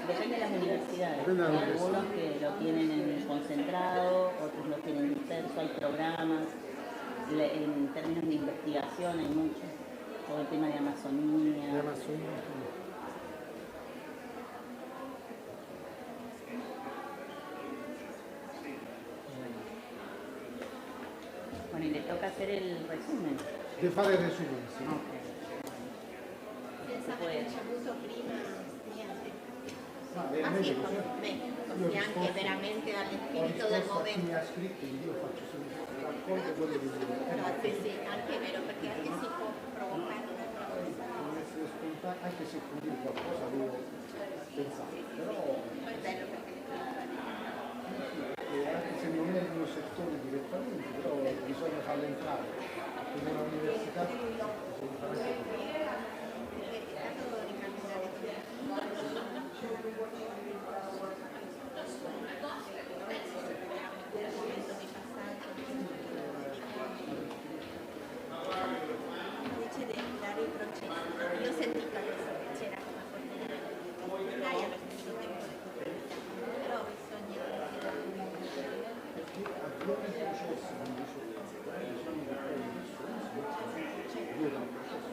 depende de las universidades. Hay algunos que lo tienen en concentrado, otros lo tienen disperso, hay programas. En términos de investigación hay mucho. Todo el tema de Amazonía. Bueno, y le toca hacer el resumen. De fare il resumen, sì. Se puede. Anche con me, anche veramente dallo spirito del momento. Mi ha scritto, io faccio solo racconto quello che Grazie, sì, anche è vero, perché anche si può provocare anche se con dire qualcosa avevo pensato, però è bello perché anche se non è il mio settore direttamente, però bisogna farlo entrare, perché nella università bisogna fare anche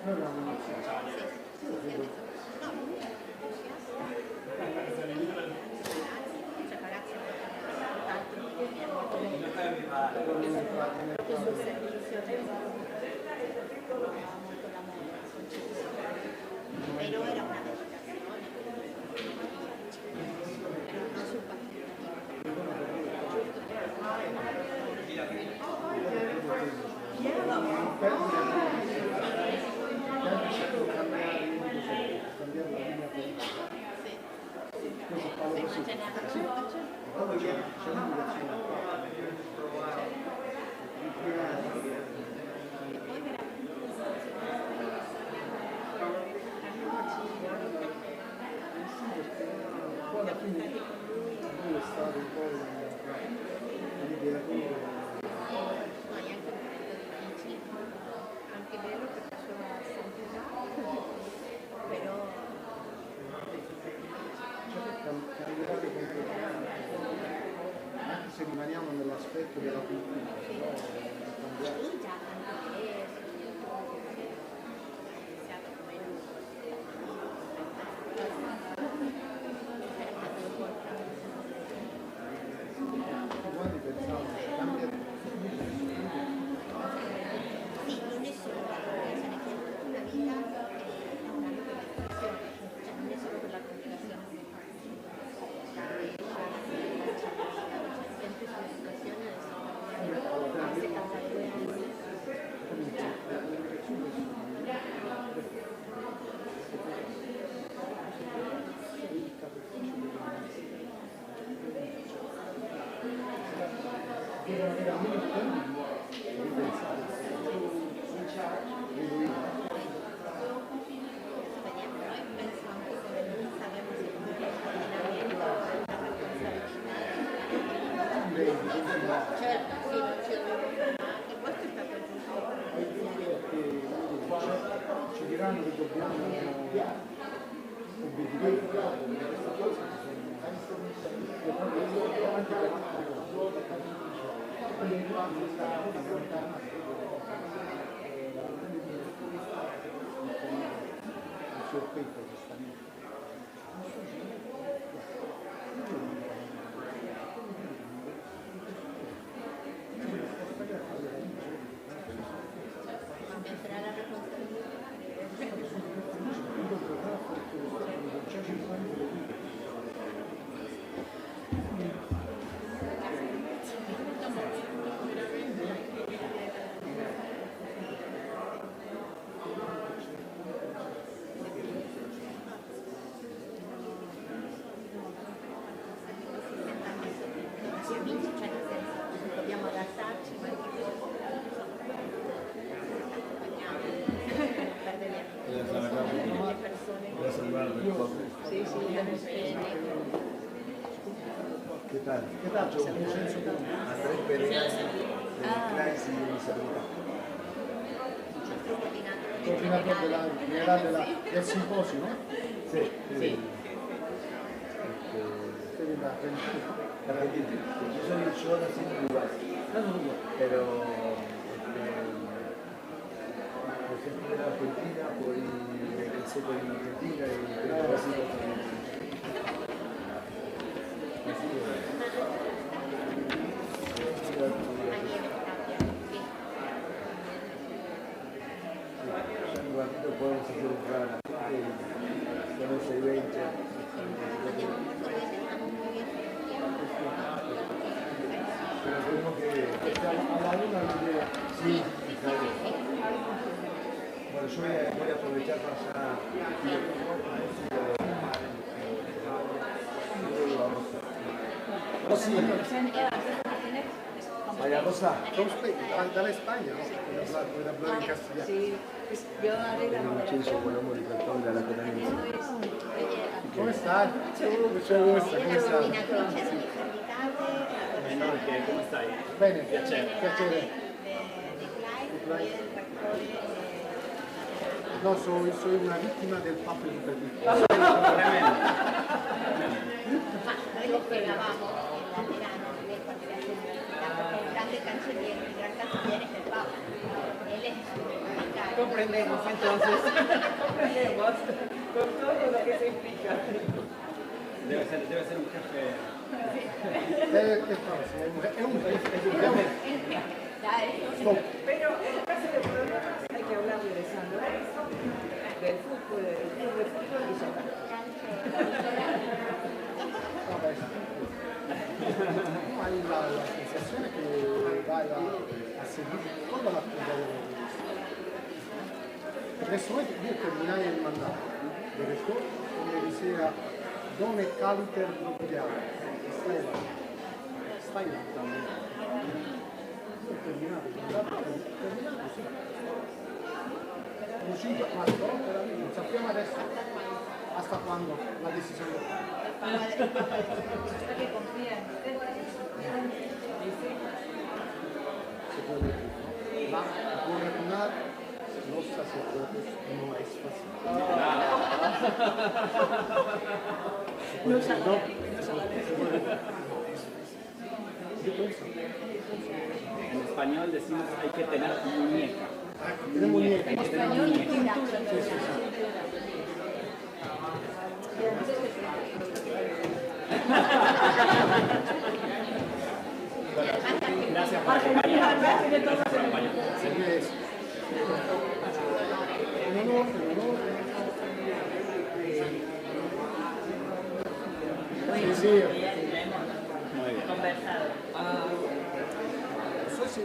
Pero era una meditazione, non sul poi alla fine lui è stato un po' l'ideatore. anche bello perché sono semplicità, però cambiare completamente, anche se rimaniamo nell'aspetto della cultura, però cambiare. sì, già anche iniziato come Quando pensavo cambiare. sì, non è solo la congregazione, che è tutta una vita è una meditazione, cioè non è solo per la congregazione, sempre sull'educazione adesso a 72 anni. Certo, sì, non ci dovevo fermare. E questo è stato giusto. Ci diranno che dobbiamo obbedire queste cose il suo petto giustamente. Mentre alla responsabilità. Cioè, nel senso, dobbiamo adattarci, ma perdere le persone. Sì, Che tal? Che tal? C'è un senso che Andrea Pereira dell'Ecclesi di Uniservitate. Coordinatore generale del Symposium, no? Sì. Argentina, yo nací en Uruguay, pero por ejemplo en Argentina, poi me casé con una argentina y tengo así ya en un ratito podemos hacer un plan con ese evento. Pero tenemos que a la una l'idea. Sí, bueno, yo voy a aprovechar para María Rosa, dalla Spagna, no? Per parlare in castigliano. Sì, io haré la Vincenzo Colombo di Cantone dalla Catanese. Come stai? Come stai? Come stai? Bene, Piacere. No, soy una vittima del pappo educativo. Ma noi le spiegavamo che la Milano quando era all'università, perché è un grande cancelliere, il gran cancelliere è il Papa. Él es el Comprendemos entonces. Comprendemos con todo lo que se implica. Debe ser un jefe. Pero en caso de problemas hay que hablar de San Lorenzo, del fútbol, del club de fútbol y ya está. Hai la sensazione che vai a seguire tutta l'attività dell'università. In questo momento io terminai il mandato del rettore come diceva Done Caliter Propriale. Stai là. Ho terminato il mandato, sì. Sono 5-4 non sappiamo adesso hasta quando la decisione. Ma gobernar los sacerdotes no es fácil. En español decimos hay que tener muñeca. Tener muñeca. Hay que tener muñeca. Gracias por acompañarnos. Sí, ya hemos conversado. No sé si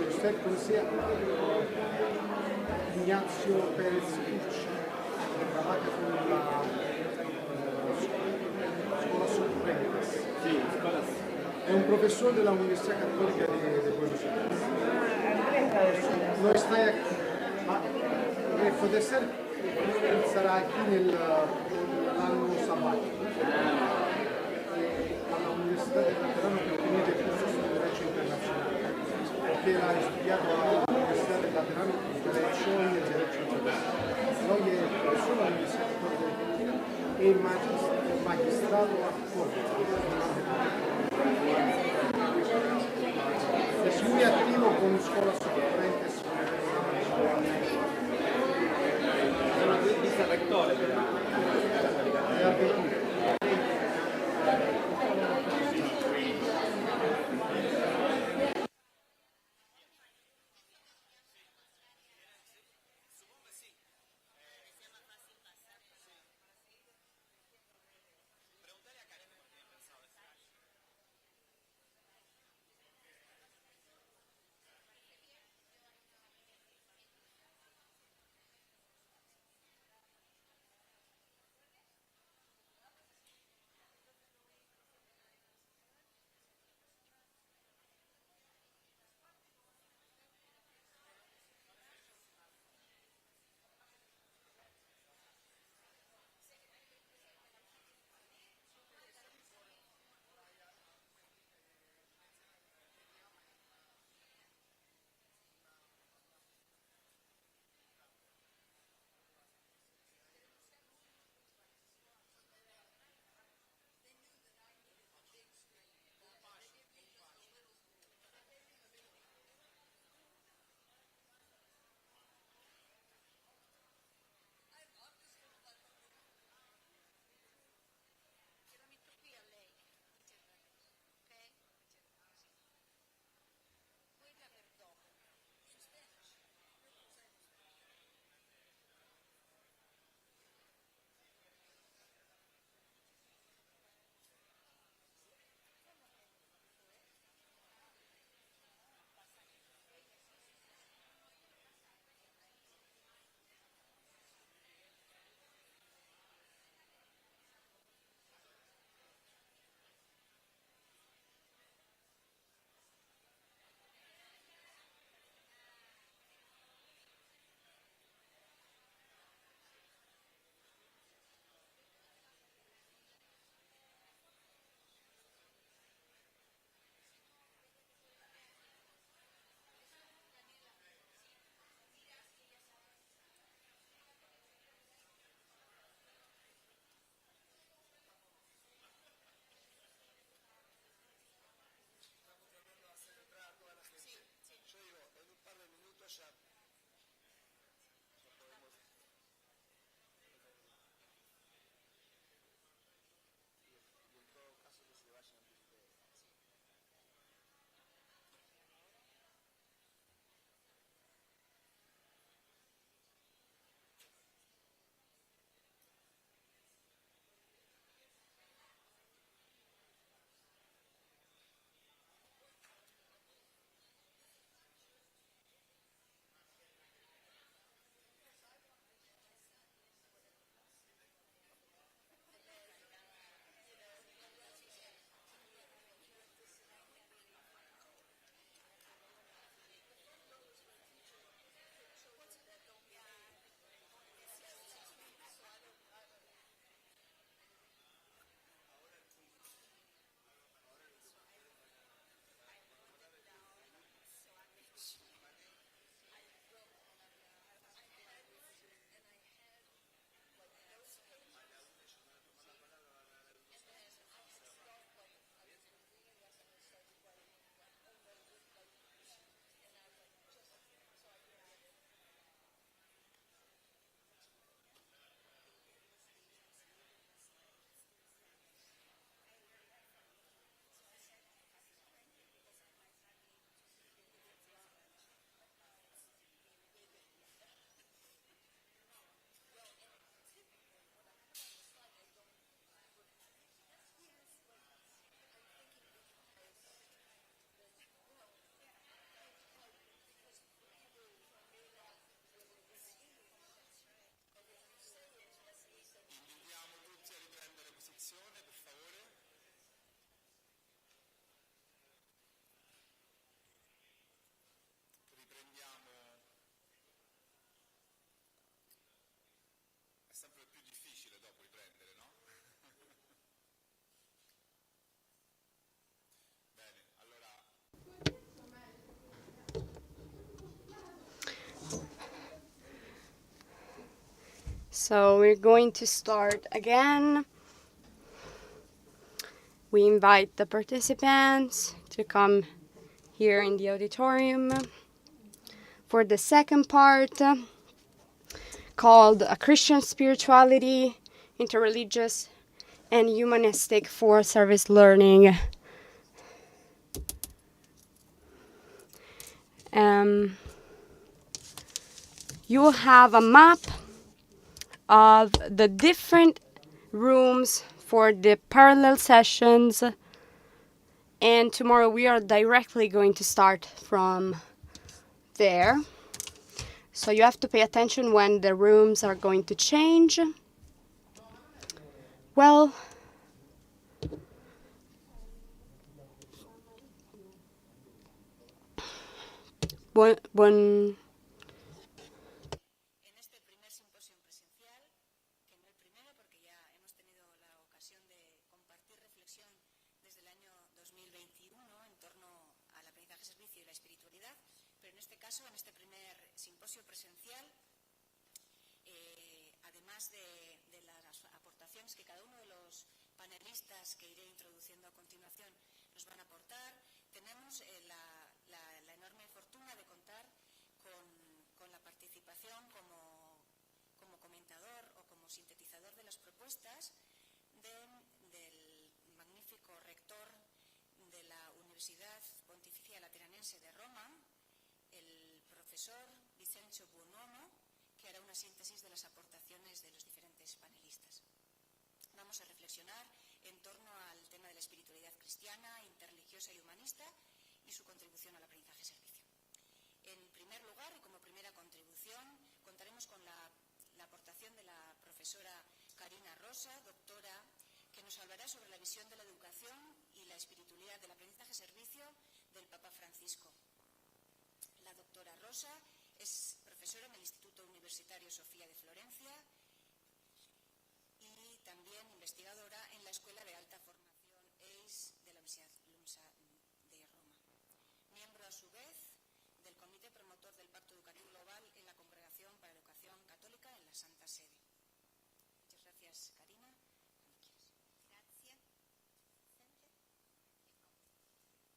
usted conocía Ignacio Pérez Pucci, que trabaja con la Escuela Suprema. Sí, escuelas. Es un profesor de la Universidad Católica de Buenos Aires. No está aquí, ma puede ser que sarà aquí nell'anno sabbatico. All'Università del Laterano che ottiene il corso sul diritto internazionale, perché ha studiato all'Università del Laterano Relazioni e Diritto Internazionale. Poi è professore all'Università Cattolica di Argentina e magistrato a Córdoba. Es muy activo con escuelas suplentes. Sono vicerettore della Argentina. So we're going to start again. We invite the participants to come here in the auditorium for the second part called A Christian Spirituality, Interreligious and Humanistic for Service Learning. You will have a map of the different rooms for the parallel sessions, and tomorrow we are directly going to start from there. So you have to pay attention when the rooms are going to change. Well, one En este primer simposio presencial, que no el primero porque ya hemos tenido la ocasión de compartir reflexión desde el año 2021 en torno al aprendizaje, servicio y la espiritualidad, pero en este caso, en este primer simposio presencial, además de las aportaciones que cada uno de los panelistas que iré introduciendo a continuación nos van a aportar, tenemos la enorme fortuna de contar con la participación como comentador o como sintetizador de las propuestas del magnífico rector de la Universidad Pontificia Lateranense de Roma, el profesor Vincenzo Buonomo, que hará una síntesis de las aportaciones de los diferentes panelistas. Vamos a reflexionar en torno al tema de la espiritualidad cristiana, interreligiosa y humanista y su contribución al aprendizaje-servicio. En primer lugar, y como primera contribución, contaremos con la aportación de la profesora Karina Rosa, doctora, que nos hablará sobre la visión de la educación y la espiritualidad del aprendizaje-servicio del Papa Francisco. La doctora Rosa es profesora en el Instituto Universitario Sofía de Florencia y también investigadora en la Escuela de Alta Formación EIS de la Universidad de Roma. Miembro, a su vez, del Comité Promotor del Pacto Educativo Global en la Congregación para la Educación Católica en la Santa Sede. Muchas gracias, Karina. Grazie.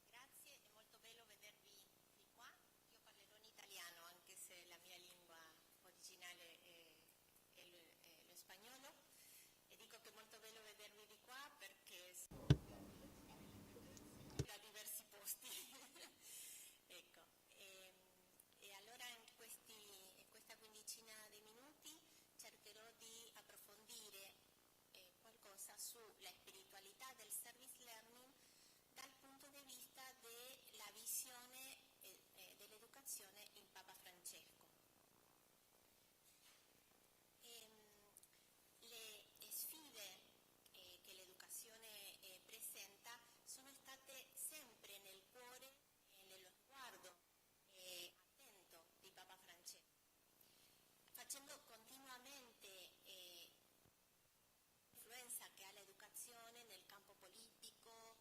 Grazie, è molto bello vedervi di qua. Io parlerò in italiano, anche se la mia lingua originale è lo spagnolo. E dico che è molto bello vedervi di qua perché da diversi posti. Ecco. E allora in questa quindicina di minuti cercherò di approfondire qualcosa sulla spiritualità del service learning dal punto di vista della visione dell'educazione in Papa Francesco. Le sfide che l'educazione presenta sono state sempre nel cuore e nello sguardo attento di Papa Francesco, facendo continuamente l'influenza che ha l'educazione nel campo politico,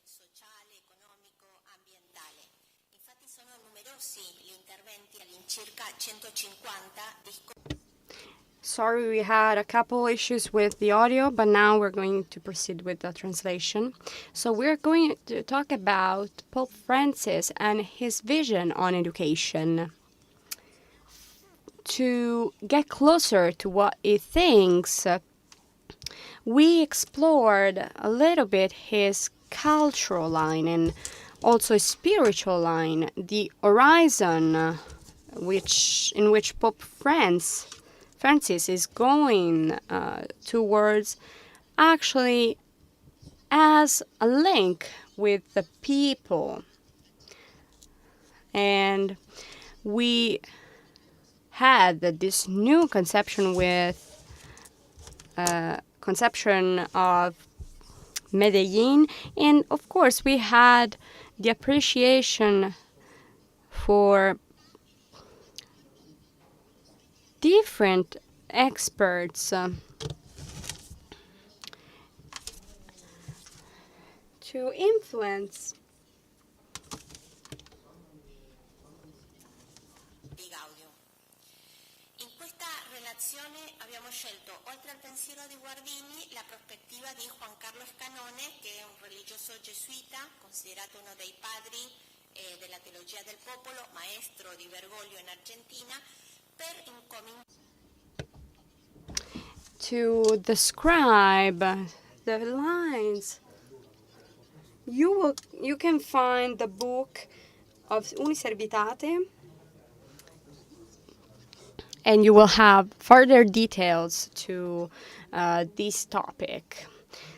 sociale, economico, ambientale. Infatti sono numerosi gli interventi, all'incirca 150 discorsi. Sorry, we had a couple issues with the audio, but now we're going to proceed with the translation. So we're going to talk about Pope Francis and his vision on education. To get closer to what he thinks, we explored a little bit his cultural line and also spiritual line, the horizon in which Pope Francis is going towards, actually as a link with the people. And we had this new conception of Medellin, and of course we had the appreciation for different experts to influence. In questa presentazione abbiamo scelto, oltre al pensiero di Guardini, la prospettiva di Juan Carlos Canone, che è un religioso gesuita, considerato uno dei padri della teologia del popolo, maestro di Bergoglio in Argentina, per incominciare. To describe the lines, you can find the book of Uniservitate, and you will have further details to this topic.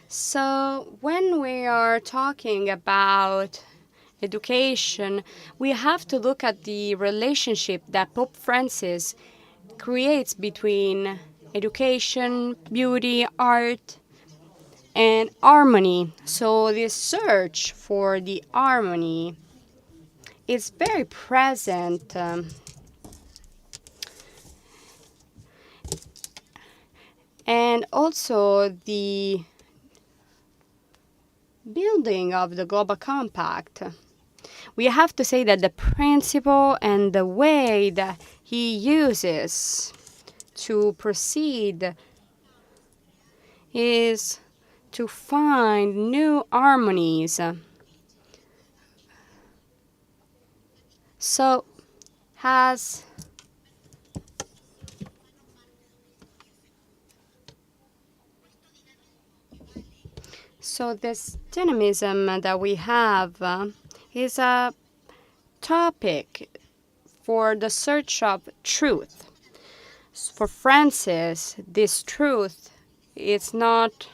So when we are talking about education, we have to look at the relationship that Pope Francis creates between education, beauty, art, and harmony. So this search for the harmony is very present and also the building of the Global Compact. We have to say that the principle and the way that he uses to proceed is to find new harmonies. So this dynamism that we have is a topic for the search of truth. For Francis, this truth is not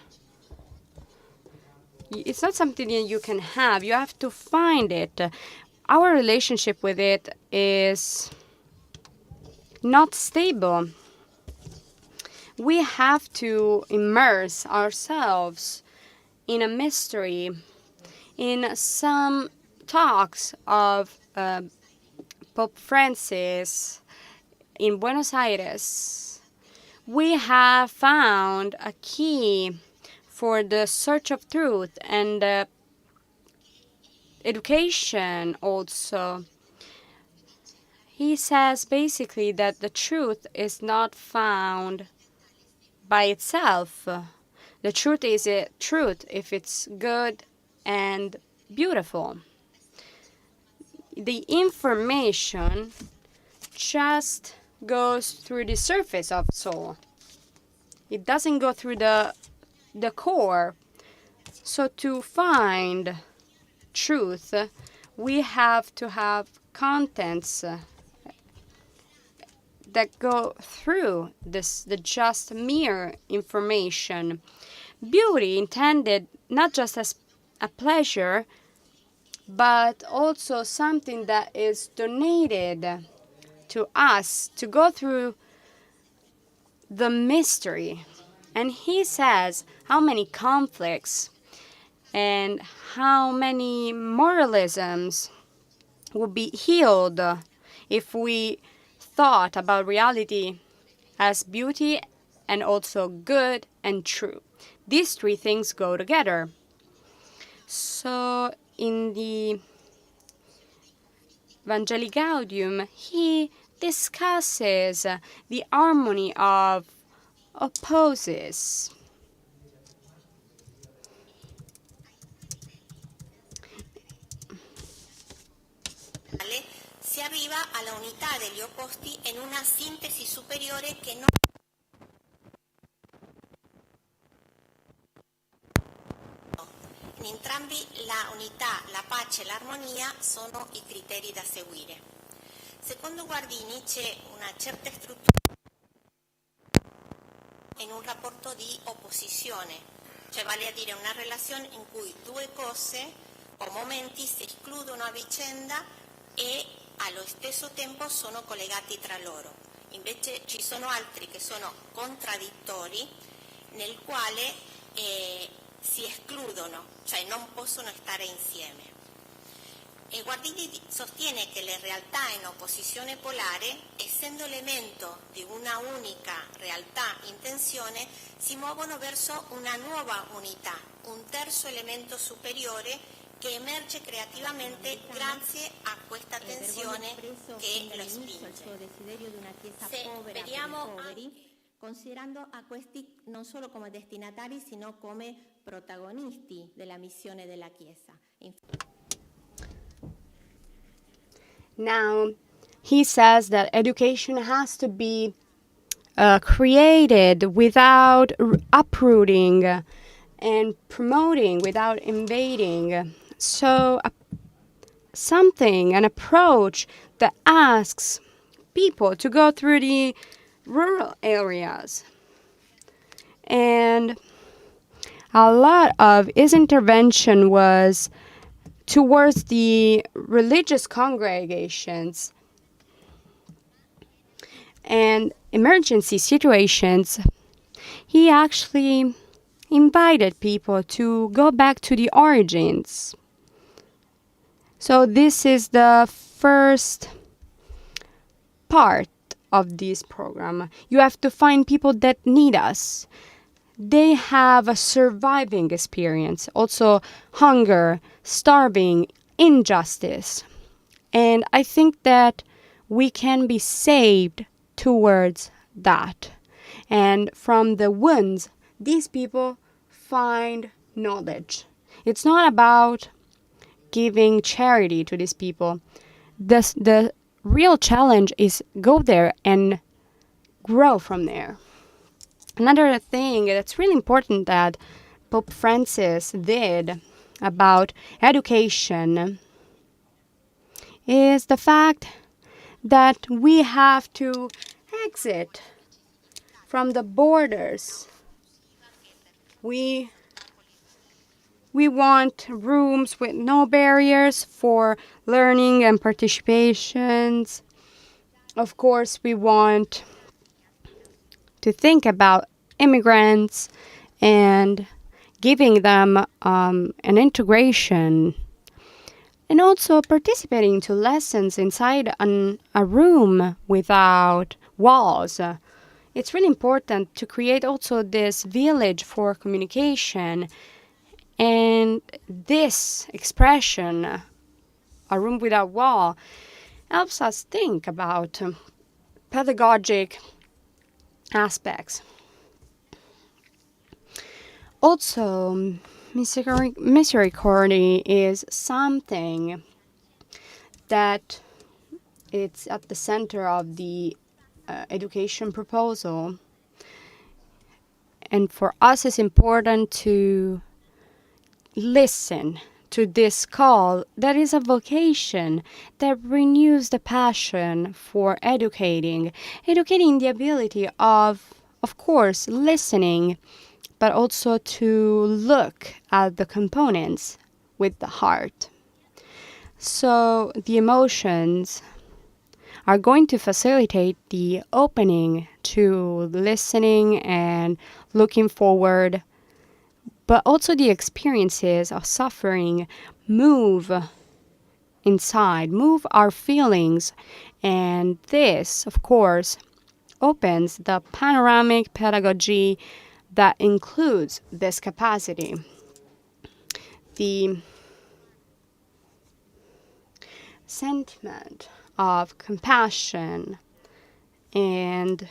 something that you can have. You have to find it. Our relationship with it is not stable. We have to immerse ourselves in a mystery. In some talks of Pope Francis in Buenos Aires, we have found a key for the search of truth and education also. He says basically that the truth is not found by itself. The truth is a truth if it's good and beautiful. The information just goes through the surface of soul. It doesn't go through the core. So to find truth, we have to have contents that go through the just mere information. Beauty intended not just as a pleasure, but also something that is donated to us to go through the mystery. And he says how many conflicts and how many moralisms would be healed if we thought about reality as beauty and also good and true. These three things go together. So in the Evangelii Gaudium, he discusses the harmony of opposes. Si arriva alla unità degli opposti in una sintesi superiore che non in entrambi la unità, la pace e l'armonia sono i criteri da seguire. Secondo Guardini c'è una certa struttura in un rapporto di opposizione, cioè vale a dire una relazione in cui due cose o momenti si escludono a vicenda e allo stesso tempo sono collegati tra loro. Invece ci sono altri che sono contraddittori, nel quale si escludono, cioè non possono stare insieme. E Guardini sostiene che le realtà in opposizione polare, essendo elemento di una unica realtà in tensione, si muovono verso una nuova unità, un terzo elemento superiore che emerge creativamente grazie a questa tensione che lo spinge. Se vediamo considerando a questi non solo come destinatari, sino come protagonisti della missione della Chiesa. Now, he says that education has to be created without uprooting and promoting, without invading. So an approach that asks people to go through the rural areas. And a lot of his intervention was towards the religious congregations and emergency situations. He actually invited people to go back to the origins. So this is the first part of this program. You have to find people that need us. They have a surviving experience, also hunger, starving, injustice. And I think that we can be saved towards that. And from the wounds, these people find knowledge. It's not about giving charity to these people. The real challenge is go there and grow from there. Another thing that's really important that Pope Francis did about education is the fact that we have to exit from the borders. We want rooms with no barriers for learning and participations. Of course, we want to think about immigrants and giving them an integration, and also participating to lessons inside a room without walls. It's really important to create also this village for communication. And this expression, a room without wall, helps us think about pedagogic aspects. Also, misericordia is something that it's at the center of the education proposal. And for us, it's important to listen to this call that is a vocation that renews the passion for educating the ability of course, listening, but also to look at the components with the heart. So the emotions are going to facilitate the opening to listening and looking forward, but also the experiences of suffering move inside, move our feelings. And this, of course, opens the panoramic pedagogy that includes this capacity. The sentiment of compassion and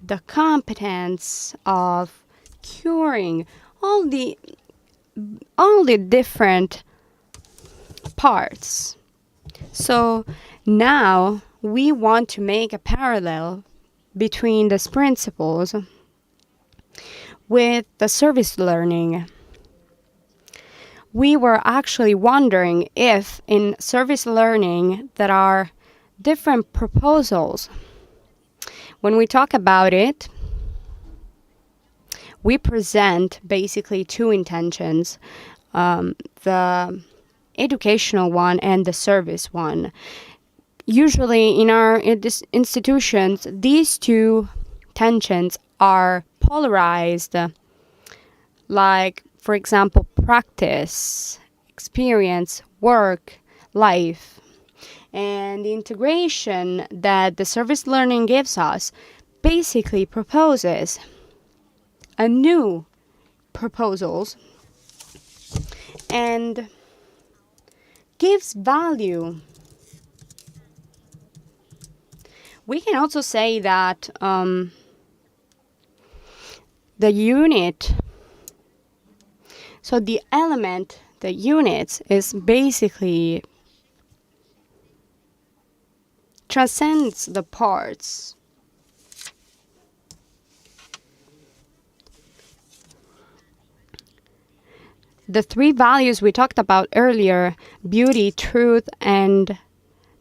the competence of curing all the different parts. So now we want to make a parallel between these principles with the service learning. We were actually wondering if in service learning there are different proposals. When we talk about it, we present basically two intentions, the educational one and the service one. Usually in our institutions, these two tensions are polarized, like, for example, practice, experience, work, life. And the integration that the service learning gives us basically proposes a new proposals and gives value. We can also say that the unit, so the element, the unit, is basically transcends the parts. The three values we talked about earlier, beauty, truth, and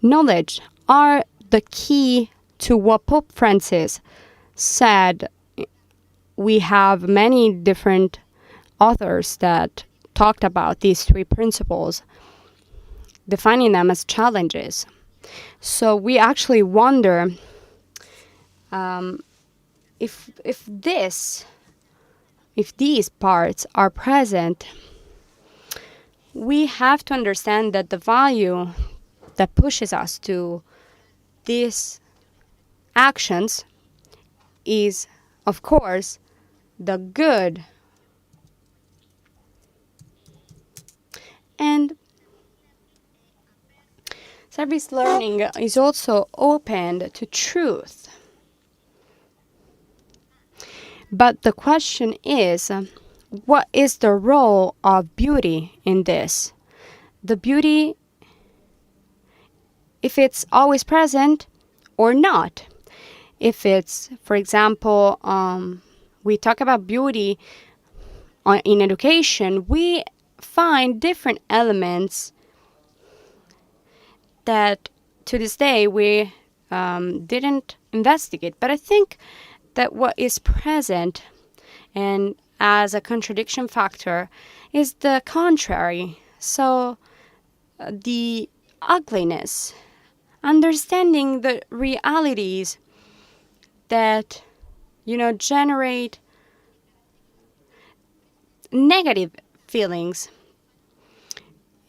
knowledge, are the key to what Pope Francis said. We have many different authors that talked about these three principles, defining them as challenges. So we actually wonder if these parts are present, we have to understand that the value that pushes us to these actions is, of course, the good. And service learning is also opened to truth. But the question is, what is the role of beauty in this? The beauty, if it's always present or not. If it's, for example, we talk about beauty in education, we find different elements that to this day we didn't investigate. But I think that what is present and as a contradiction factor is the contrary. So the ugliness, understanding the realities that, generate negative feelings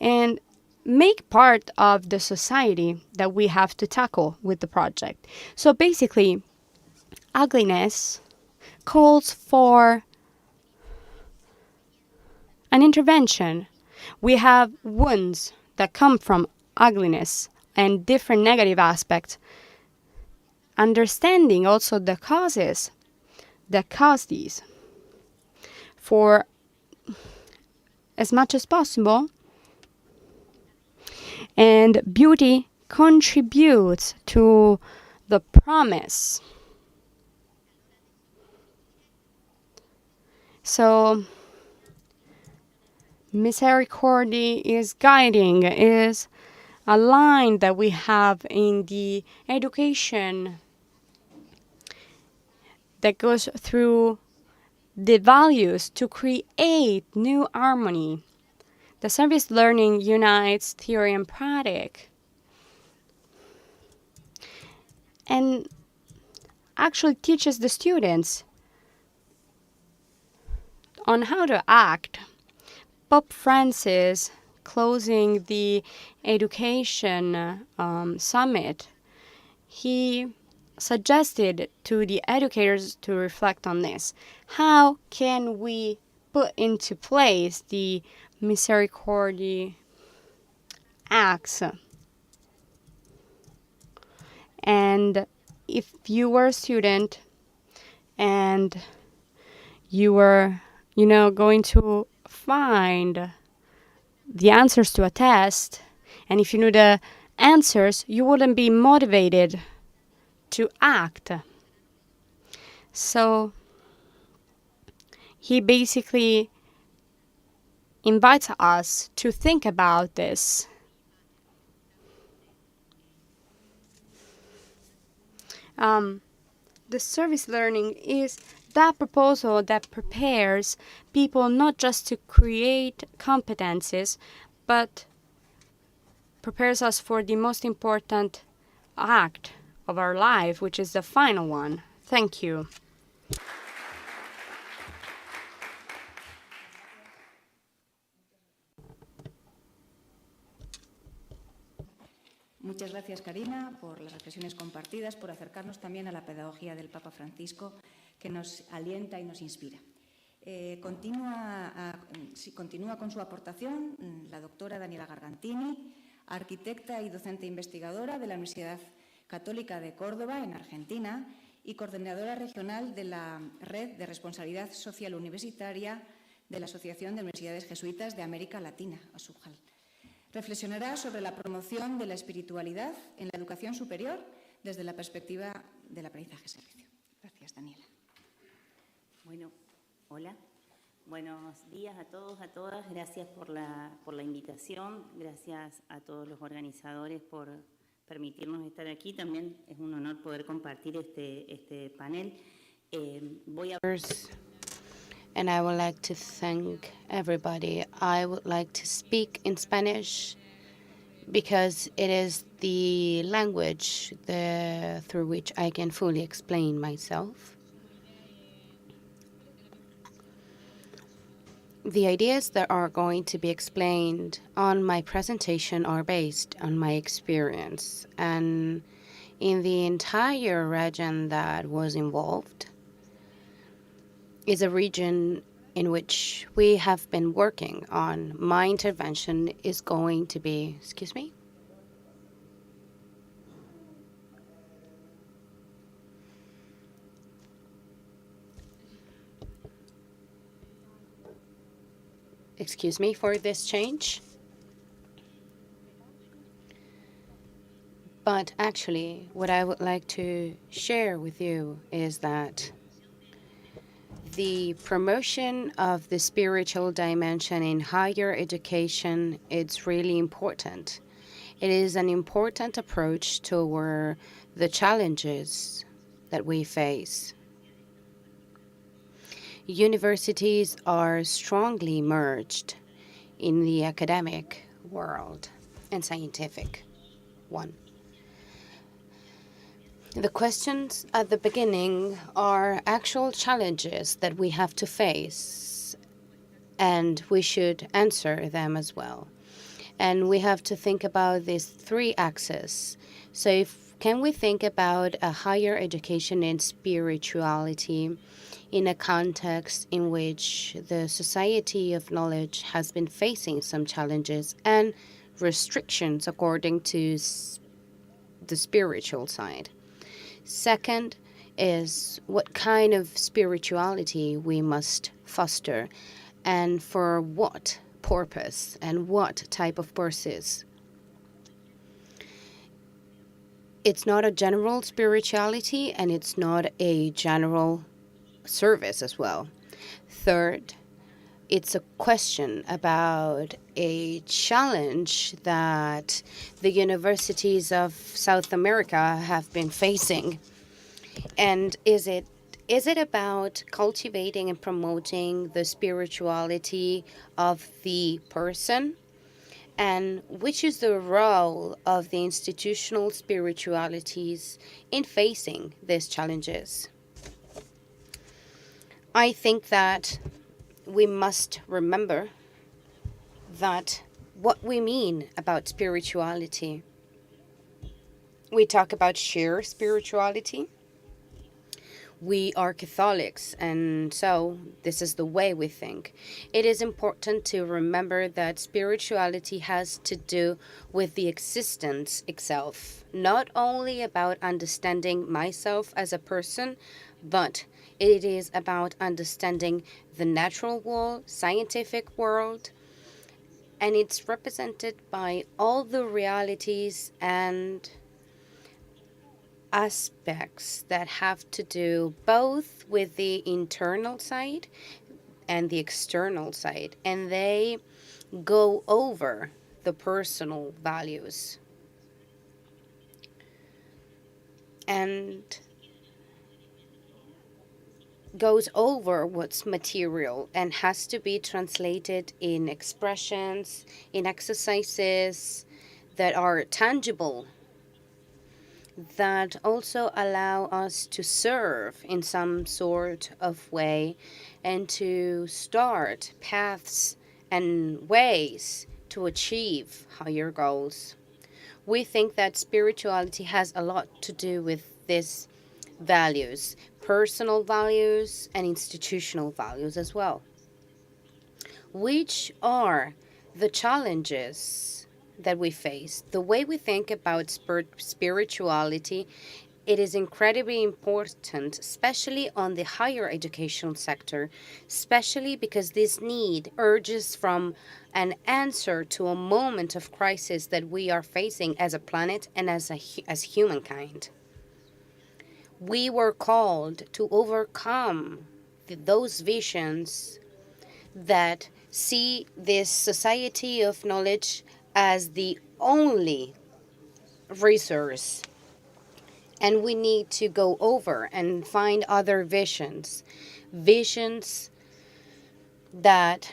and make part of the society that we have to tackle with the project. So basically, ugliness calls for an intervention. We have wounds that come from ugliness and different negative aspects. Understanding also the causes that cause these, for as much as possible. And beauty contributes to the promise. So misericordia is guiding, is a line that we have in the education that goes through the values to create new harmony. The service learning unites theory and practice, and actually teaches the students on how to act. Pope Francis, closing the education summit, he suggested to the educators to reflect on this. How can we put into place the misericordia acts? And if you were a student and you were, going to find the answers to a test, and if you knew the answers, you wouldn't be motivated to act. So he basically invites us to think about this. The service learning is that proposal that prepares people not just to create competencies, but prepares us for the most important act of our life, which is the final one. Thank you. Muchas gracias, Karina, por las reflexiones compartidas, por acercarnos también a la pedagogía del Papa Francisco, que nos alienta y nos inspira. Continúa con su aportación la doctora Daniela Gargantini, arquitecta y docente investigadora de la Universidad Católica de Córdoba, en Argentina, y coordinadora regional de la Red de Responsabilidad Social Universitaria de la Asociación de Universidades Jesuitas de América Latina, ASUJAL. Reflexionará sobre la promoción de la espiritualidad en la educación superior desde la perspectiva del aprendizaje-servicio. Gracias, Daniela. Bueno, hola. Buenos días a todos, a todas. Gracias por la invitación. Gracias a todos los organizadores por permitirnos estar aquí. También es un honor poder compartir este panel. Voy a... And I would like to thank everybody. I would like to speak in Spanish because it is the language through which I can fully explain myself. The ideas that are going to be explained on my presentation are based on my experience, and in the entire region that was involved is a region in which we have been working on. My intervention is going to be, excuse me? Excuse me for this change. But actually, what I would like to share with you is that the promotion of the spiritual dimension in higher education is really important. It is an important approach toward the challenges that we face. Universities are strongly merged in the academic world and scientific one. The questions at the beginning are actual challenges that we have to face, and we should answer them as well. And we have to think about these three axes. So can we think about a higher education in spirituality in a context in which the society of knowledge has been facing some challenges and restrictions according to the spiritual side? Second is what kind of spirituality we must foster and for what purpose and what type of purposes. It's not a general spirituality and it's not a general service as well. Third, it's a question about a challenge that the universities of South America have been facing. And is it about cultivating and promoting the spirituality of the person? And which is the role of the institutional spiritualities in facing these challenges? I think that we must remember that what we mean about spirituality. We talk about sheer spirituality. We are Catholics, and so this is the way we think. It is important to remember that spirituality has to do with the existence itself, not only about understanding myself as a person, but it is about understanding the natural world, scientific world, and it's represented by all the realities and aspects that have to do both with the internal side and the external side, and they go over the personal values. And goes over what's material and has to be translated in expressions, in exercises that are tangible, that also allow us to serve in some sort of way and to start paths and ways to achieve higher goals. We think that spirituality has a lot to do with these values, personal values and institutional values as well. Which are the challenges that we face? The way we think about spirituality it is incredibly important, especially on the higher education sector, especially because this need urges from an answer to a moment of crisis that we are facing as a planet and as humankind. We were called to overcome those visions that see this society of knowledge as the only resource. And we need to go over and find other visions that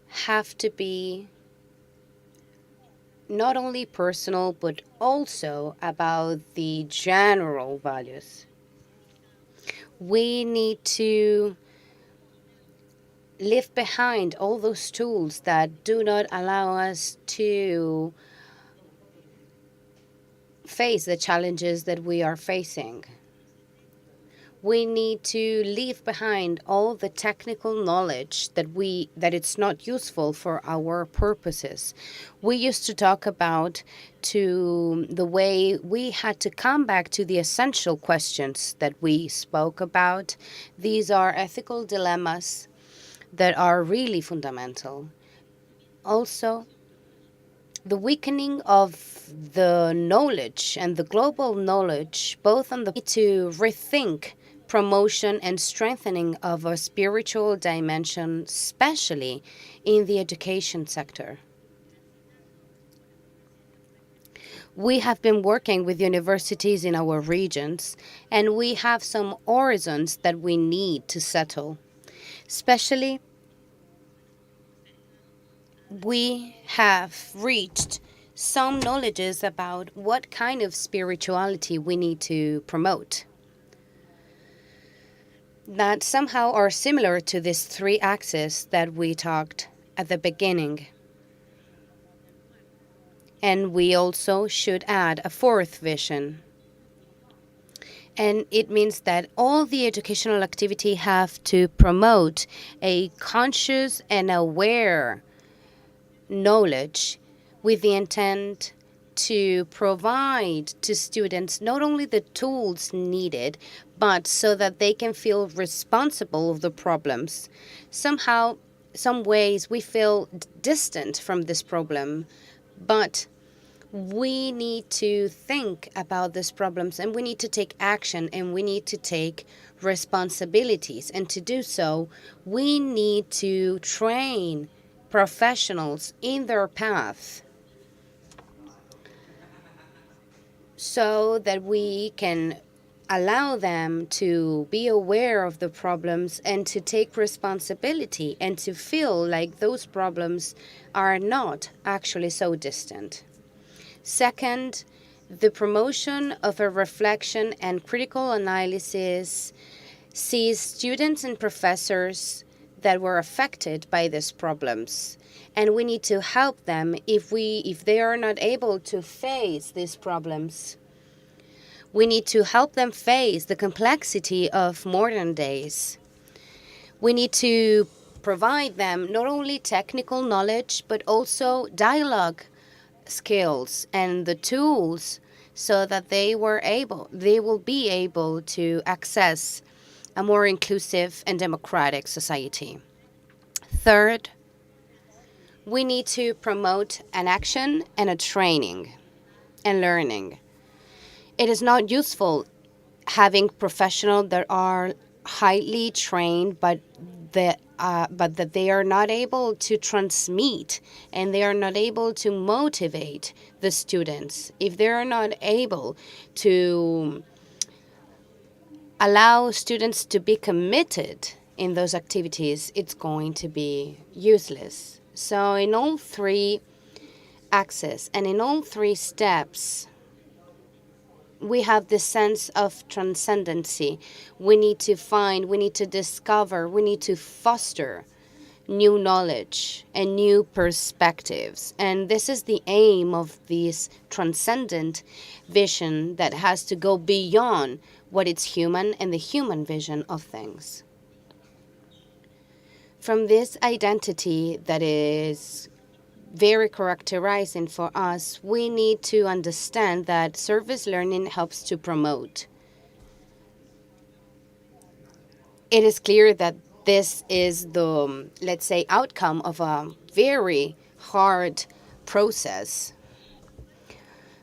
have to be not only personal, but also about the general values. We need to leave behind all those tools that do not allow us to face the challenges that we are facing. We need to leave behind all the technical knowledge that it's not useful for our purposes. We used to talk about the way we had to come back to the essential questions that we spoke about. These are ethical dilemmas that are really fundamental. Also, the weakening of the knowledge and the global knowledge, both on the to rethink promotion and strengthening of a spiritual dimension, especially in the education sector. We have been working with universities in our regions, and we have some horizons that we need to settle. Especially, we have reached some knowledges about what kind of spirituality we need to promote that somehow are similar to these three axes that we talked at the beginning. And we also should add a fourth vision. And it means that all the educational activity have to promote a conscious and aware knowledge with the intent to provide to students not only the tools needed, but so that they can feel responsible of the problems. Somehow, some ways we feel distant from this problem, but we need to think about these problems and we need to take action and we need to take responsibilities. And to do so, we need to train professionals in their path so that we can allow them to be aware of the problems and to take responsibility and to feel like those problems are not actually so distant. Second, the promotion of a reflection and critical analysis sees students and professors that were affected by these problems. And we need to help them if they are not able to face these problems. We need to help them face the complexity of modern days. We need to provide them not only technical knowledge, but also dialogue skills and the tools so that they will be able to access a more inclusive and democratic society. Third, we need to promote an action and a training and learning. It is not useful having professionals that are highly trained, but that they are not able to transmit and they are not able to motivate the students. If they are not able to allow students to be committed in those activities, it's going to be useless. So in all three axes and in all three steps, we have this sense of transcendency. We need to find, we need to discover, we need to foster new knowledge and new perspectives. And this is the aim of this transcendent vision that has to go beyond what is human and the human vision of things. From this identity that is very characterizing for us, we need to understand that service learning helps to promote. It is clear that this is the, let's say, outcome of a very hard process.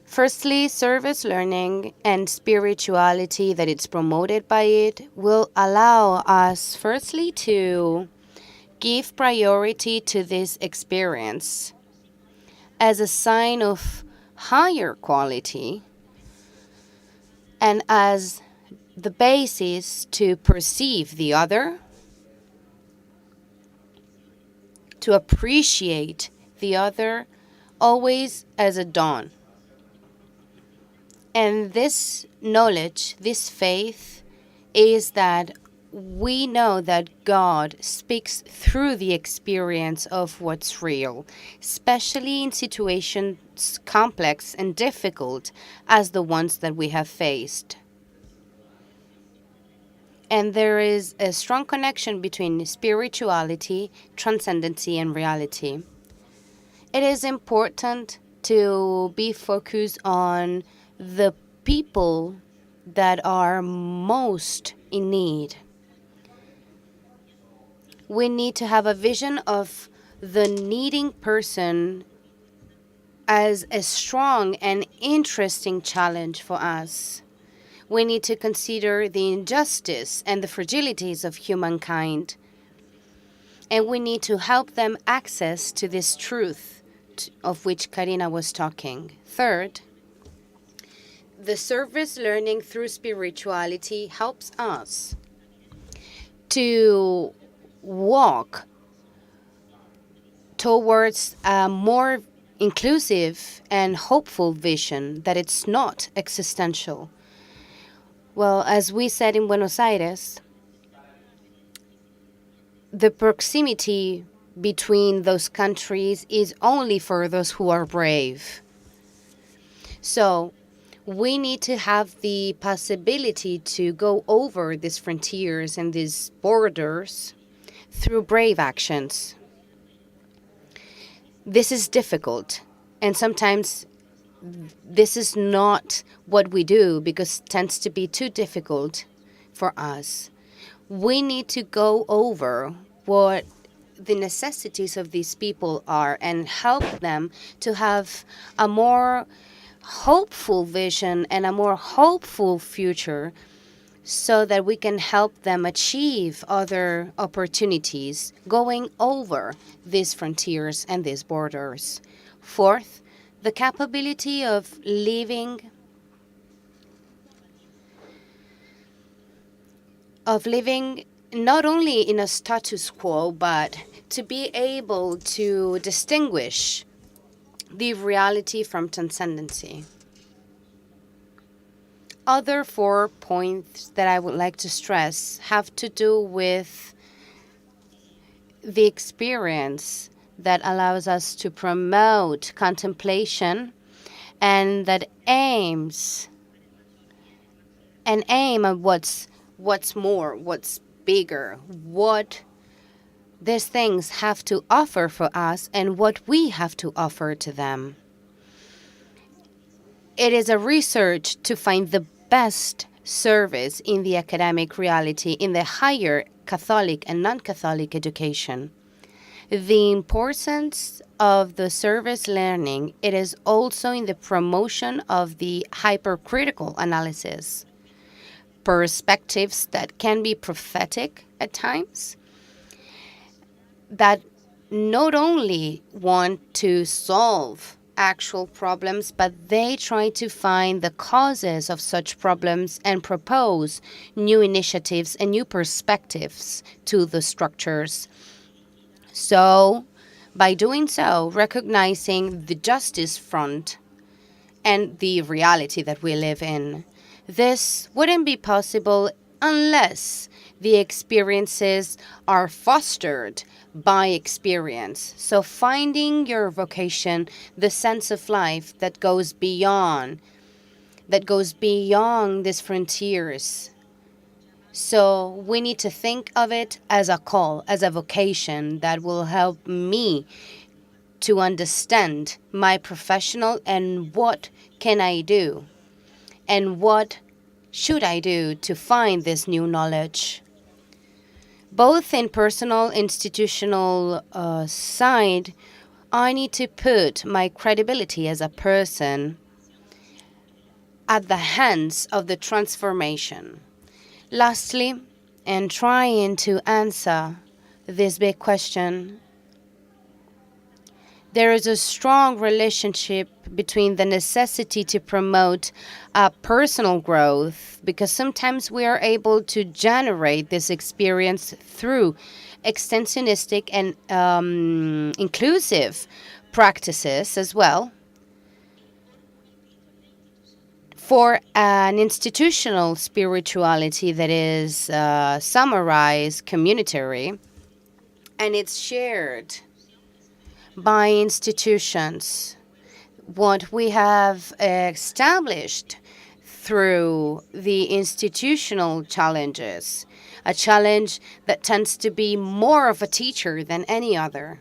Firstly, service learning and spirituality that it's promoted by it will allow us, firstly, to give priority to this experience as a sign of higher quality and as the basis to perceive the other, to appreciate the other always as a dawn. And this knowledge, this faith, is that we know that God speaks through the experience of what's real, especially in situations complex and difficult as the ones that we have faced. And there is a strong connection between spirituality, transcendency, and reality. It is important to be focused on the people that are most in need. We need to have a vision of the needing person as a strong and interesting challenge for us. We need to consider the injustice and the fragilities of humankind. And we need to help them access to this truth of which Karina was talking. Third, the service learning through spirituality helps us to walk towards a more inclusive and hopeful vision that it's not existential. Well, as we said in Buenos Aires, the proximity between those countries is only for those who are brave. So we need to have the possibility to go over these frontiers and these borders through brave actions. This is difficult, and sometimes this is not what we do because it tends to be too difficult for us. We need to go over what the necessities of these people are and help them to have a more hopeful vision and a more hopeful future so that we can help them achieve other opportunities going over these frontiers and these borders. Fourth, the capability of living not only in a status quo, but to be able to distinguish the reality from transcendency. Other 4 points that I would like to stress have to do with the experience that allows us to promote contemplation and that aim at what's more, what's bigger, what these things have to offer for us and what we have to offer to them. It is a research to find the best service in the academic reality in the higher Catholic and non-Catholic education. The importance of the service learning, it is also in the promotion of the hypercritical analysis, perspectives that can be prophetic at times, that not only want to solve actual problems, but they try to find the causes of such problems and propose new initiatives and new perspectives to the structures. So, by doing so, recognizing the justice front and the reality that we live in, this wouldn't be possible unless the experiences are fostered by experience. So finding your vocation, the sense of life that goes beyond these frontiers. So we need to think of it as a call, as a vocation that will help me to understand my professional and what can I do and what should I do to find this new knowledge. Both in personal, institutional side, I need to put my credibility as a person at the hands of the transformation. Lastly, in trying to answer this big question, there is a strong relationship between the necessity to promote personal growth, because sometimes we are able to generate this experience through extensionistic and inclusive practices as well. For an institutional spirituality that is summarized communitary and it's shared by institutions, what we have established through the institutional challenges, a challenge that tends to be more of a teacher than any other.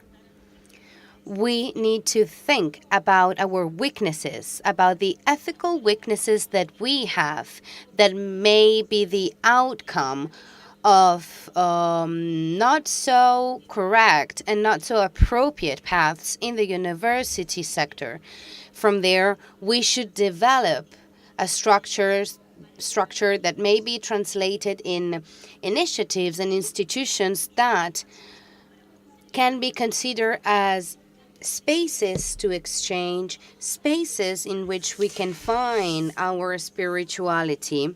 We need to think about our weaknesses, about the ethical weaknesses that we have that may be the outcome of not so correct and not so appropriate paths in the university sector. From there, we should develop a structure that may be translated in initiatives and institutions that can be considered as spaces to exchange, spaces in which we can find our spirituality,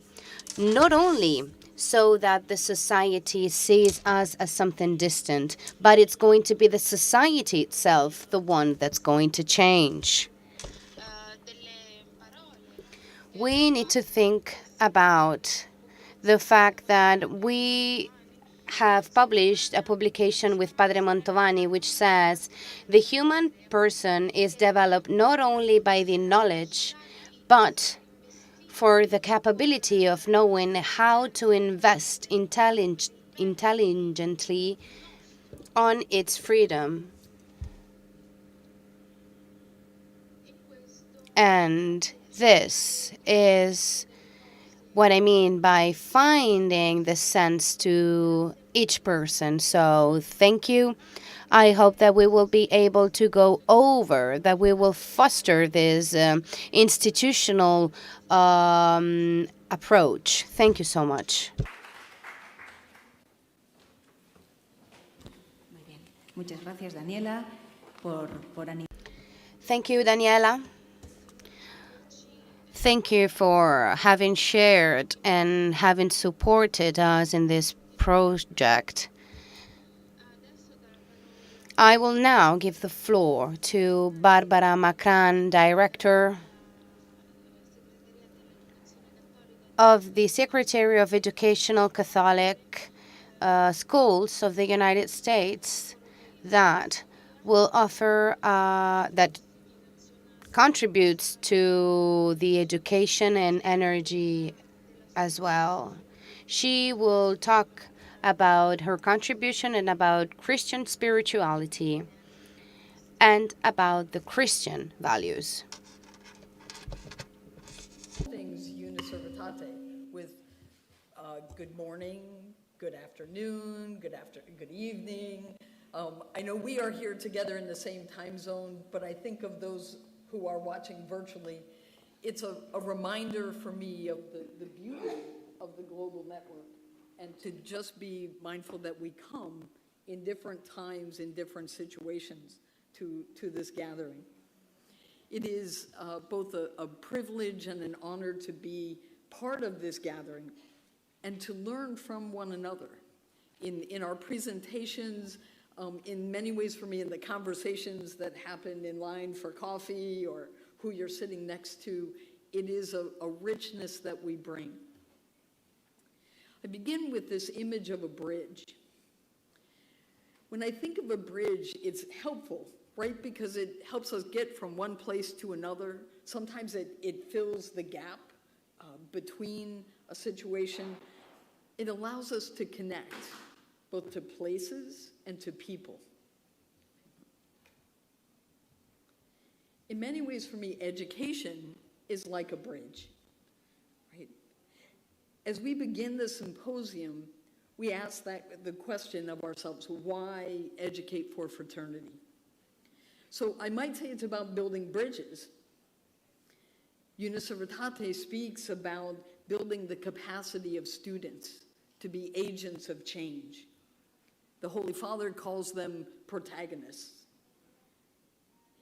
not only so that the society sees us as something distant, but it's going to be the society itself, the one that's going to change. We need to think about the fact that we have published a publication with Padre Mantovani which says the human person is developed not only by the knowledge, but for the capability of knowing how to invest intelligently on its freedom. And this is what I mean by finding the sense to each person. So thank you. I hope that we will be able to go over, that we will foster this institutional approach. Thank you so much. Muy bien. Muchas gracias, Daniela, por Thank you, Daniela. Thank you for having shared and having supported us in this project. I will now give the floor to Barbara Macran, Director of the Secretary of Educational Catholic Schools of the United States, that will offer, that contributes to the education and energy as well. She will talk about her contribution and about Christian spirituality and about the Christian values. Things Uniservitate with good morning, good afternoon, good evening. I know we are here together in the same time zone, but I think of those who are watching virtually. It's a reminder for me of the beauty of the global network, and to just be mindful that we come in different times, in different situations to this gathering. It is both a privilege and an honor to be part of this gathering and to learn from one another in our presentations, in many ways for me, in the conversations that happen in line for coffee or who you're sitting next to. It is a richness that we bring. I begin with this image of a bridge. When I think of a bridge, it's helpful, right? Because it helps us get from one place to another. Sometimes it fills the gap between a situation. It allows us to connect both to places and to people. In many ways, for me, education is like a bridge, right? As we begin the symposium, we ask the question of ourselves, why educate for fraternity? So I might say it's about building bridges. Uniservitate speaks about building the capacity of students to be agents of change. The Holy Father calls them protagonists.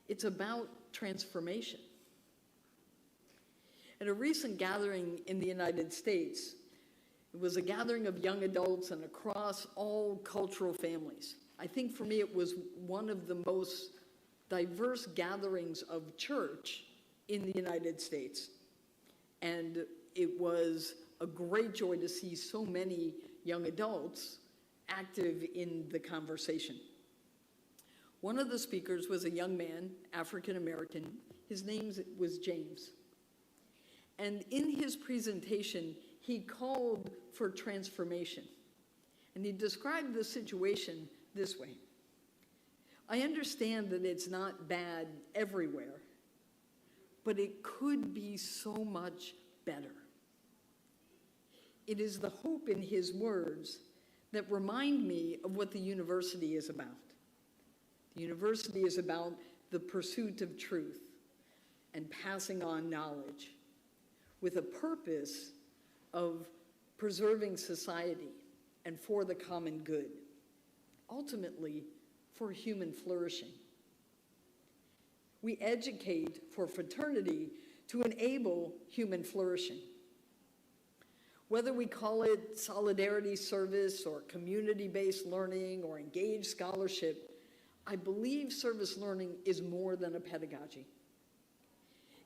It's about transformation. At a recent gathering in the United States, it was a gathering of young adults and across all cultural families. I think for me it was one of the most diverse gatherings of church in the United States. And it was a great joy to see so many young adults active in the conversation. One of the speakers was a young man, African American. His name was James. And in his presentation, he called for transformation. And he described the situation this way. I understand that it's not bad everywhere, but it could be so much better. It is the hope in his words that remind me of what the university is about. The university is about the pursuit of truth and passing on knowledge with a purpose of preserving society and for the common good, ultimately for human flourishing. We educate for fraternity to enable human flourishing. Whether we call it solidarity service or community-based learning or engaged scholarship, I believe service learning is more than a pedagogy.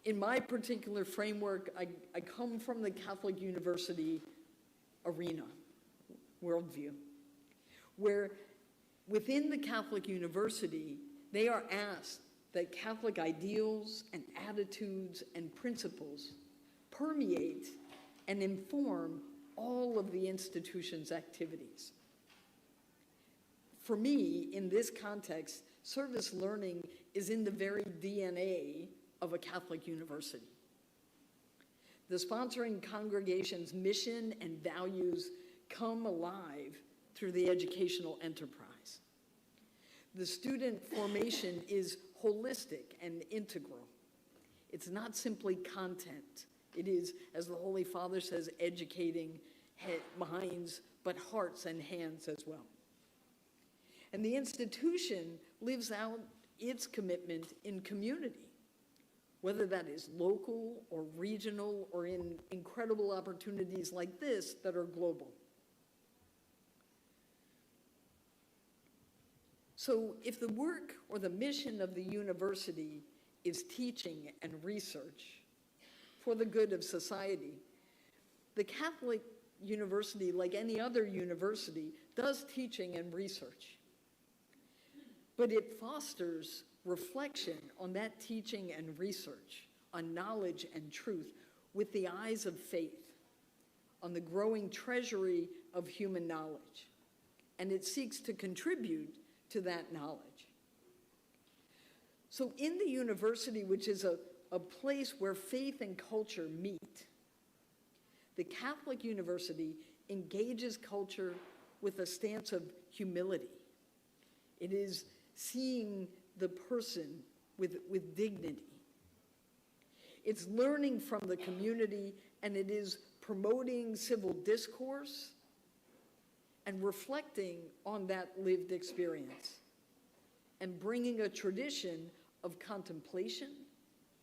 In my particular framework, I come from the Catholic University arena, worldview, where within the Catholic University, they are asked that Catholic ideals and attitudes and principles permeate and inform all of the institution's activities. For me, in this context, service learning is in the very DNA of a Catholic university. The sponsoring congregation's mission and values come alive through the educational enterprise. The student formation is holistic and integral. It's not simply content. It is, as the Holy Father says, educating minds, but hearts and hands as well. And the institution lives out its commitment in community, whether that is local or regional or in incredible opportunities like this that are global. So if the work or the mission of the university is teaching and research for the good of society, the Catholic University, like any other university, does teaching and research. But it fosters reflection on that teaching and research, on knowledge and truth, with the eyes of faith, on the growing treasury of human knowledge. And it seeks to contribute to that knowledge. So in the university, which is a place where faith and culture meet, the Catholic University engages culture with a stance of humility. It is seeing the person with dignity. It's learning from the community, and it is promoting civil discourse and reflecting on that lived experience and bringing a tradition of contemplation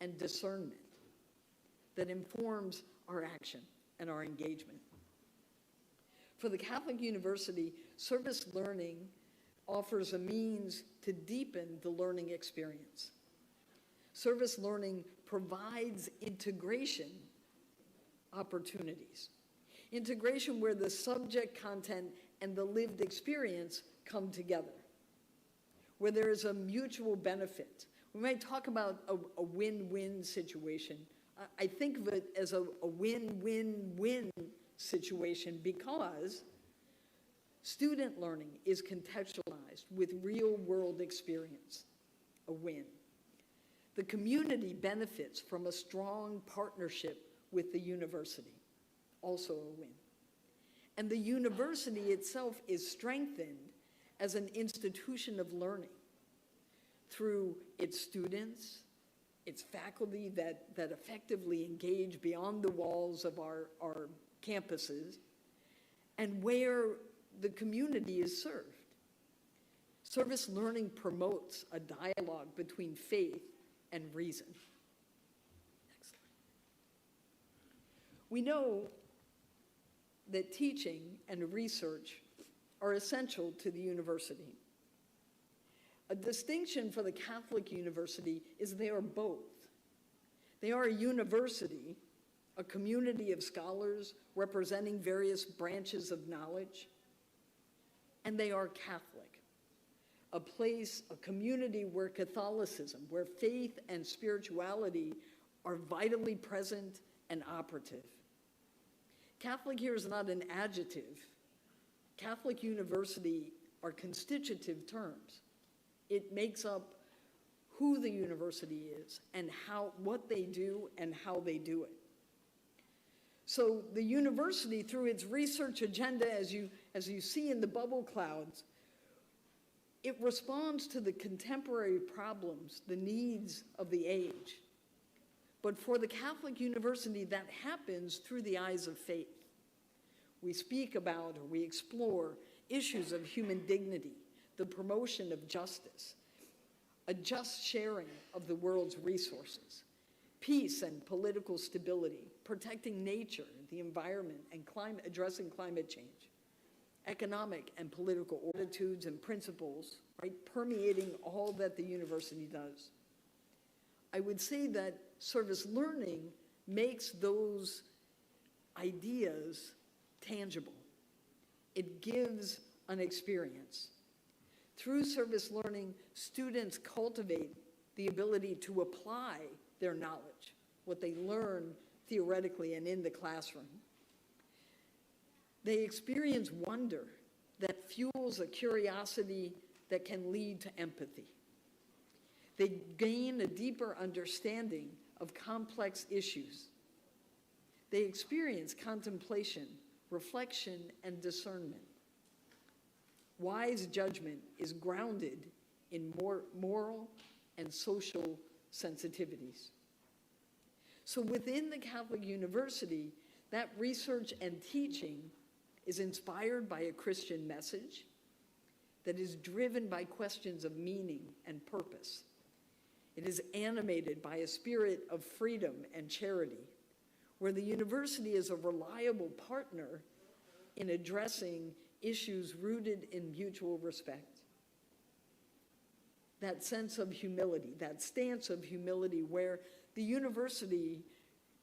and discernment that informs our action and our engagement. For the Catholic University, service learning offers a means to deepen the learning experience. Service learning provides integration opportunities. Integration where the subject content and the lived experience come together, where there is a mutual benefit. We might talk about a win-win situation. I think of it as a win-win-win situation because student learning is contextualized with real-world experience, a win. The community benefits from a strong partnership with the university, also a win. And the university itself is strengthened as an institution of learning through its students, its faculty that effectively engage beyond the walls of our campuses, and where the community is served. Service learning promotes a dialogue between faith and reason. Excellent. We know that teaching and research are essential to the university. A distinction for the Catholic University is they are both. They are a university, a community of scholars representing various branches of knowledge, and they are Catholic, a place, a community where Catholicism, where faith and spirituality are vitally present and operative. Catholic here is not an adjective. Catholic University are constitutive terms. It makes up who the university is and what they do and how they do it. So the university, through its research agenda, as you see in the bubble clouds, it responds to the contemporary problems, the needs of the age. But for the Catholic University, that happens through the eyes of faith. We speak about or we explore issues of human dignity, the promotion of justice, a just sharing of the world's resources, peace and political stability, protecting nature, the environment, and addressing climate change, economic and political attitudes and principles, right, permeating all that the university does. I would say that service learning makes those ideas tangible. It gives an experience. Through service learning, students cultivate the ability to apply their knowledge, what they learn theoretically and in the classroom. They experience wonder that fuels a curiosity that can lead to empathy. They gain a deeper understanding of complex issues. They experience contemplation, reflection, and discernment. Wise judgment is grounded in moral and social sensitivities. So within the Catholic University, that research and teaching is inspired by a Christian message that is driven by questions of meaning and purpose. It is animated by a spirit of freedom and charity, where the university is a reliable partner in addressing issues rooted in mutual respect. That sense of humility, that stance of humility where the university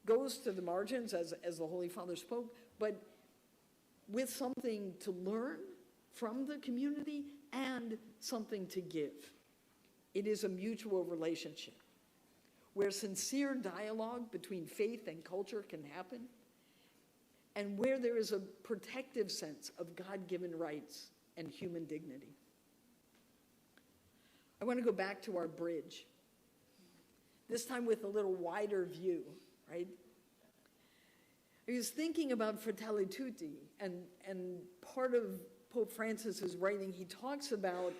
goes to the margins, as the Holy Father spoke, but with something to learn from the community and something to give. It is a mutual relationship where sincere dialogue between faith and culture can happen, and where there is a protective sense of God-given rights and human dignity. I want to go back to our bridge, this time with a little wider view, right? I was thinking about Fratelli Tutti, and part of Pope Francis's writing, he talks about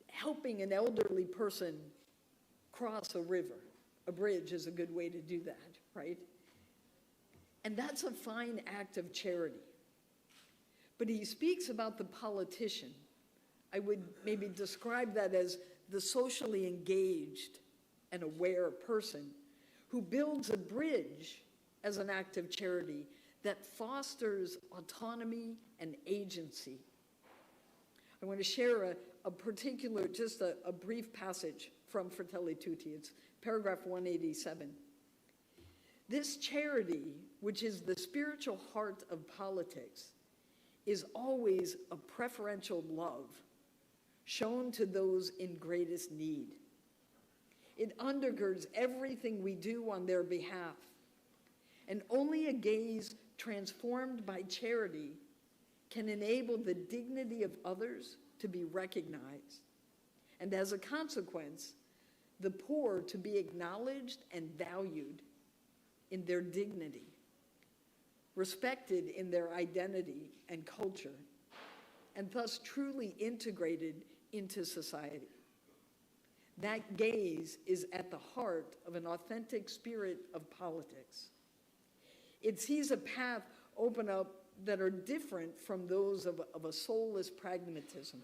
helping an elderly person cross a river. A bridge is a good way to do that, right? And that's a fine act of charity. But he speaks about the politician. I would maybe describe that as the socially engaged and aware person who builds a bridge as an act of charity that fosters autonomy and agency. I want to share a particular, just a brief passage from Fratelli Tutti. It's paragraph 187. This charity, which is the spiritual heart of politics, is always a preferential love shown to those in greatest need. It undergirds everything we do on their behalf, and only a gaze transformed by charity can enable the dignity of others to be recognized, and as a consequence, the poor to be acknowledged and valued in their dignity, respected in their identity and culture, and thus truly integrated into society. That gaze is at the heart of an authentic spirit of politics. It sees a path open up that are different from those of a soulless pragmatism.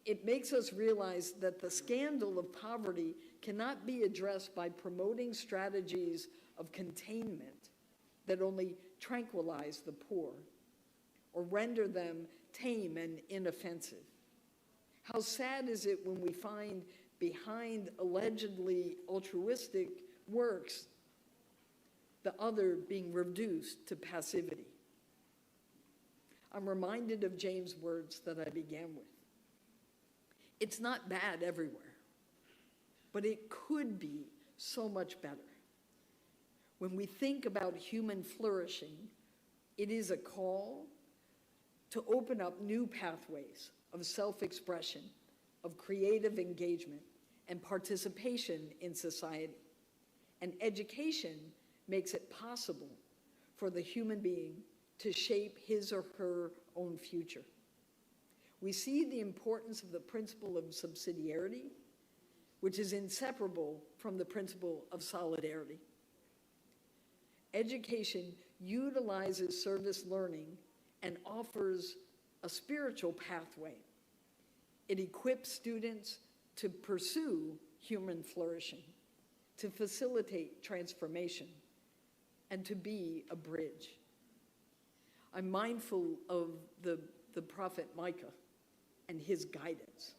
It makes us realize that the scandal of poverty cannot be addressed by promoting strategies of containment that only tranquilize the poor or render them tame and inoffensive. How sad is it when we find behind allegedly altruistic works the other being reduced to passivity? I'm reminded of James' words that I began with. It's not bad everywhere, but it could be so much better. When we think about human flourishing, it is a call to open up new pathways of self-expression, of creative engagement, and participation in society. And education makes it possible for the human being to shape his or her own future. We see the importance of the principle of subsidiarity, which is inseparable from the principle of solidarity. Education utilizes service learning and offers a spiritual pathway. It equips students to pursue human flourishing, to facilitate transformation, and to be a bridge. I'm mindful of the prophet Micah and his guidance.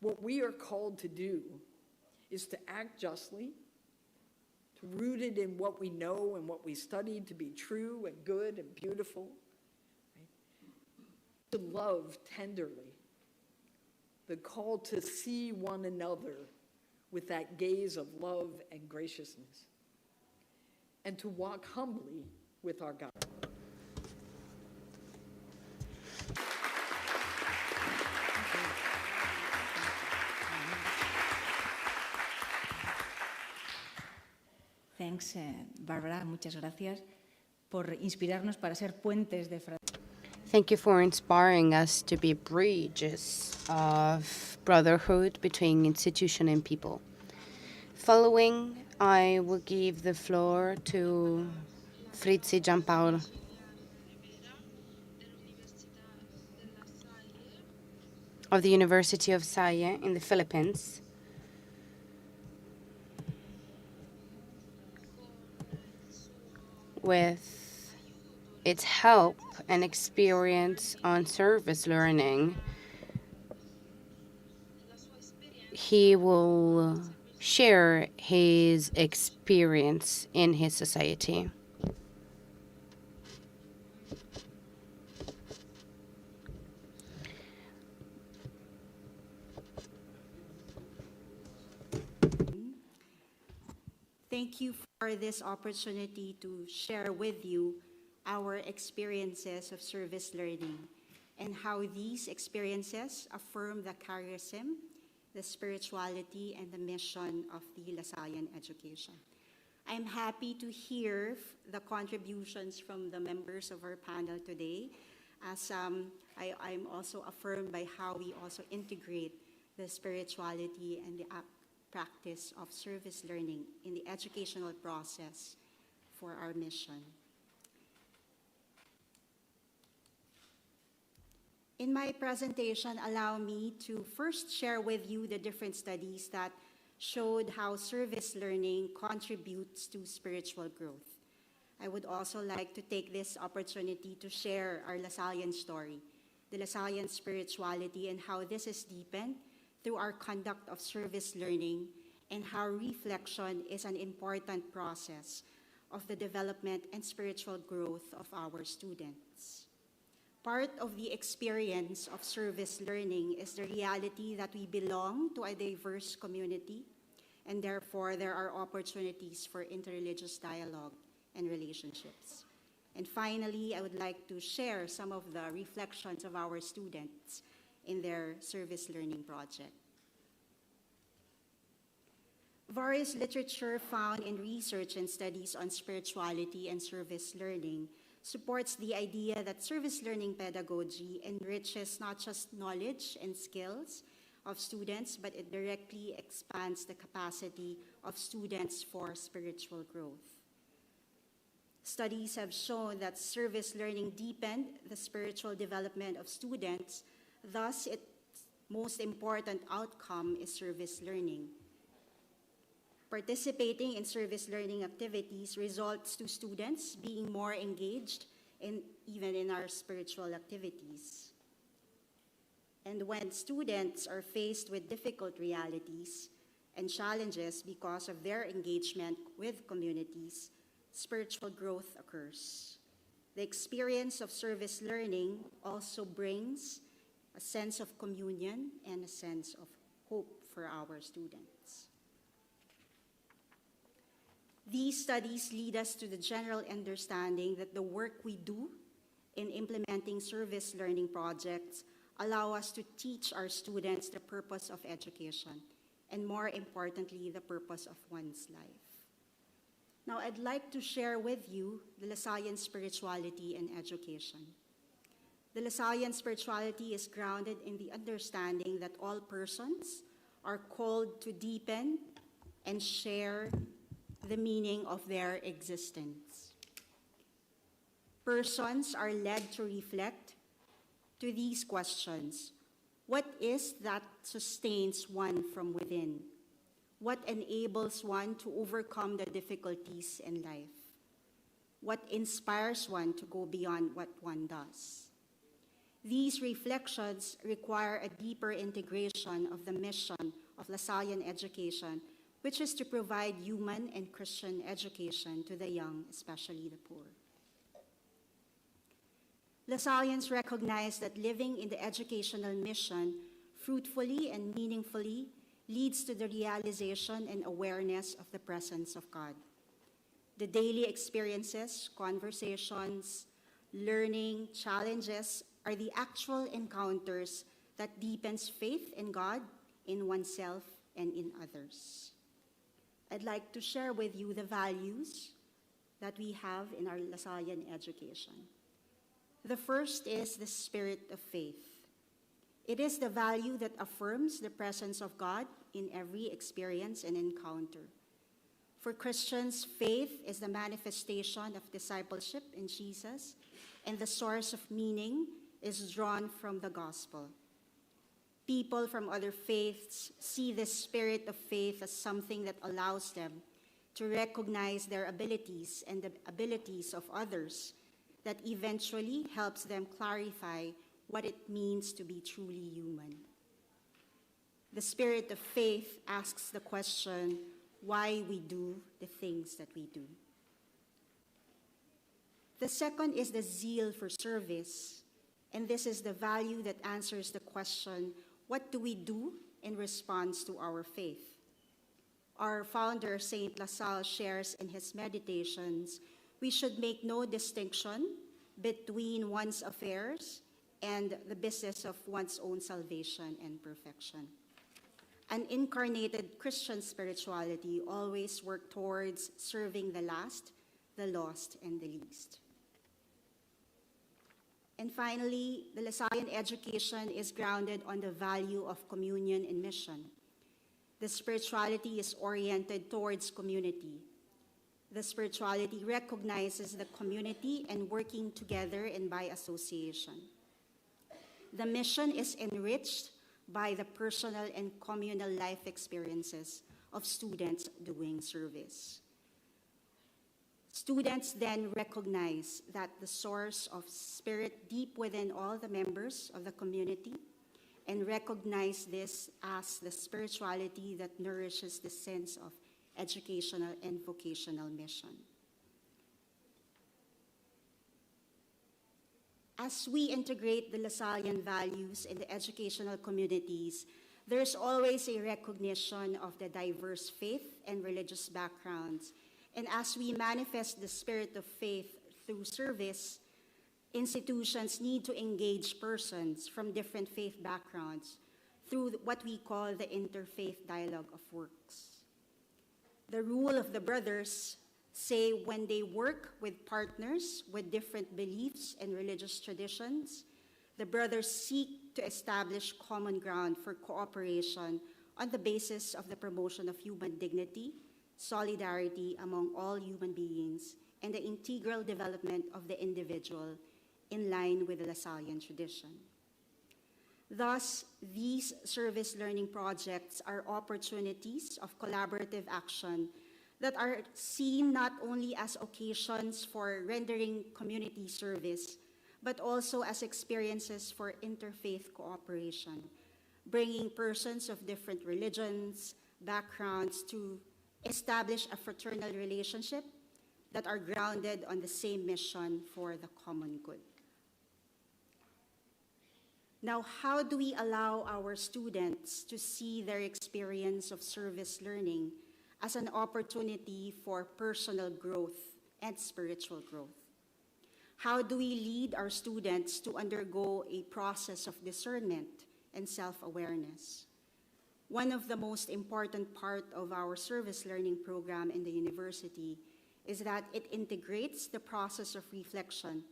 What we are called to do is to act justly, to root it in what we know and what we studied to be true and good and beautiful, right? To love tenderly, the call to see one another with that gaze of love and graciousness, and to walk humbly with our God. Thanks, Barbara. Muchas gracias por inspirarnos para ser puentes de fraternidad. Thank you for inspiring us to be bridges of brotherhood between institution and people. Following, I will give the floor to Fritzi Giampaolo of the University of Salle in the Philippines. With its help and experience on service learning, he will share his experience in his society. Thank you for this opportunity to share with you our experiences of service learning and how these experiences affirm the charism, the spirituality, and the mission of the Lasallian education. I'm happy to hear the contributions from the members of our panel today, as I'm also affirmed by how we also integrate the spirituality and the practice of service learning in the educational process for our mission. In my presentation, allow me to first share with you the different studies that showed how service learning contributes to spiritual growth. I would also like to take this opportunity to share our Lasallian story, the Lasallian spirituality, and how this is deepened through our conduct of service learning, and how reflection is an important process of the development and spiritual growth of our students. Part of the experience of service learning is the reality that we belong to a diverse community, and therefore there are opportunities for interreligious dialogue and relationships. And finally, I would like to share some of the reflections of our students in their service learning project. Various literature found in research and studies on spirituality and service learning supports the idea that service learning pedagogy enriches not just knowledge and skills of students, but it directly expands the capacity of students for spiritual growth. Studies have shown that service learning deepened the spiritual development of students. Thus, its most important outcome is service learning. Participating in service learning activities results to students being more engaged even in our spiritual activities. And when students are faced with difficult realities and challenges because of their engagement with communities, spiritual growth occurs. The experience of service learning also brings a sense of communion and a sense of hope for our students. These studies lead us to the general understanding that the work we do in implementing service learning projects allow us to teach our students the purpose of education, and more importantly, the purpose of one's life. Now, I'd like to share with you the Lasallian spirituality and education. The Lasallian spirituality is grounded in the understanding that all persons are called to deepen and share the meaning of their existence. Persons are led to reflect to these questions. What is that sustains one from within? What enables one to overcome the difficulties in life? What inspires one to go beyond what one does? These reflections require a deeper integration of the mission of Lasallian education, which is to provide human and Christian education to the young, especially the poor. Lasallians recognize that living in the educational mission fruitfully and meaningfully leads to the realization and awareness of the presence of God. The daily experiences, conversations, learning, challenges are the actual encounters that deepens faith in God, in oneself, and in others. I'd like to share with you the values that we have in our Lasallian education. The first is the spirit of faith. It is the value that affirms the presence of God in every experience and encounter. For Christians, faith is the manifestation of discipleship in Jesus, and the source of meaning is drawn from the gospel. People from other faiths see the spirit of faith as something that allows them to recognize their abilities and the abilities of others, that eventually helps them clarify what it means to be truly human. The spirit of faith asks the question, why we do the things that we do. The second is the zeal for service, and this is the value that answers the question, what do we do in response to our faith? Our founder, Saint LaSalle, shares in his meditations, we should make no distinction between one's affairs and the business of one's own salvation and perfection. An incarnated Christian spirituality always works towards serving the last, the lost, and the least. And finally, the Lasallian education is grounded on the value of communion and mission. The spirituality is oriented towards community. The spirituality recognizes the community and working together and by association. The mission is enriched by the personal and communal life experiences of students doing service. Students then recognize that the source of spirit deep within all the members of the community, and recognize this as the spirituality that nourishes the sense of educational and vocational mission. As we integrate the Lasallian values in the educational communities, there's always a recognition of the diverse faith and religious backgrounds. And as we manifest the spirit of faith through service, institutions need to engage persons from different faith backgrounds through what we call the interfaith dialogue of works. The rule of the brothers say when they work with partners with different beliefs and religious traditions, the brothers seek to establish common ground for cooperation on the basis of the promotion of human dignity, solidarity among all human beings, and the integral development of the individual in line with the Lasallian tradition. Thus, these service learning projects are opportunities of collaborative action that are seen not only as occasions for rendering community service, but also as experiences for interfaith cooperation, bringing persons of different religions, backgrounds to establish a fraternal relationship that are grounded on the same mission for the common good. Now, how do we allow our students to see their experience of service learning as an opportunity for personal growth and spiritual growth? How do we lead our students to undergo a process of discernment and self-awareness? One of the most important parts of our service learning program in the university is that it integrates the process of reflection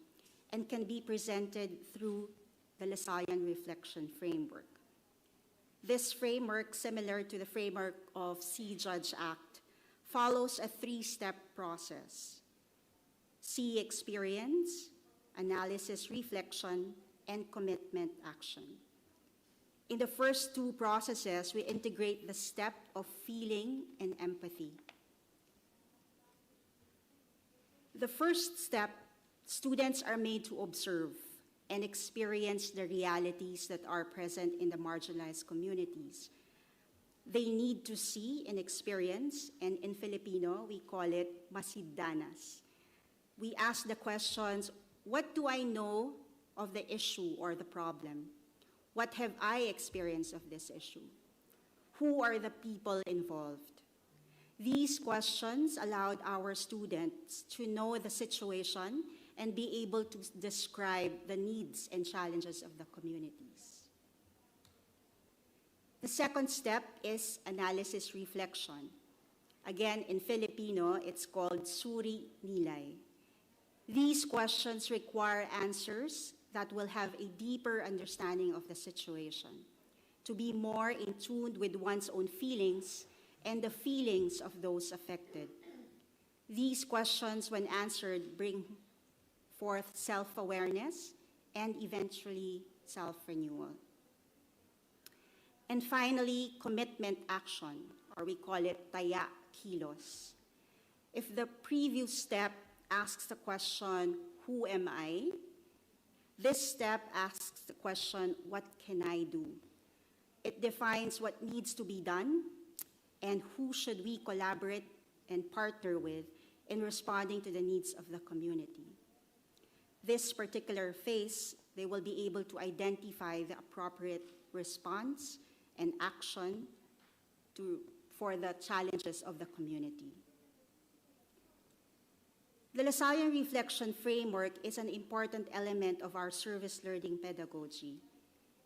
and can be presented through the Lasallian Reflection Framework. This framework, similar to the framework of See, Judge, Act, follows a three-step process: see, experience, analysis, reflection, and commitment, action. In the first two processes, we integrate the step of feeling and empathy. The first step, students are made to observe and experience the realities that are present in the marginalized communities. They need to see and experience, and in Filipino, we call it masiddanas. We ask the questions, what do I know of the issue or the problem? What have I experienced of this issue? Who are the people involved? These questions allowed our students to know the situation and be able to describe the needs and challenges of the communities. The second step is analysis reflection. Again, in Filipino, it's called suri nilay. These questions require answers that will have a deeper understanding of the situation, to be more in tune with one's own feelings and the feelings of those affected. These questions, when answered, bring forth self-awareness and eventually self-renewal. And finally, commitment action, or we call it taya kilos. If the previous step asks the question, who am I? This step asks the question, what can I do? It defines what needs to be done and who should we collaborate and partner with in responding to the needs of the community. This particular phase, they will be able to identify the appropriate response and action for the challenges of the community. The Lasallian Reflection Framework is an important element of our service learning pedagogy.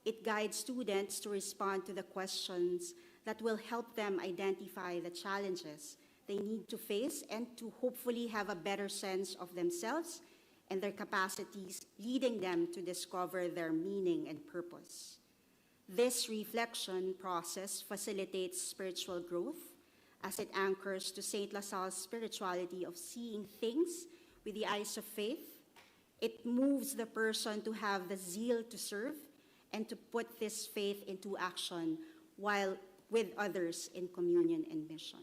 It guides students to respond to the questions that will help them identify the challenges they need to face and to hopefully have a better sense of themselves and their capacities, leading them to discover their meaning and purpose. This reflection process facilitates spiritual growth as it anchors to St. Lasalle's spirituality of seeing things with the eyes of faith. It moves the person to have the zeal to serve and to put this faith into action while with others in communion and mission.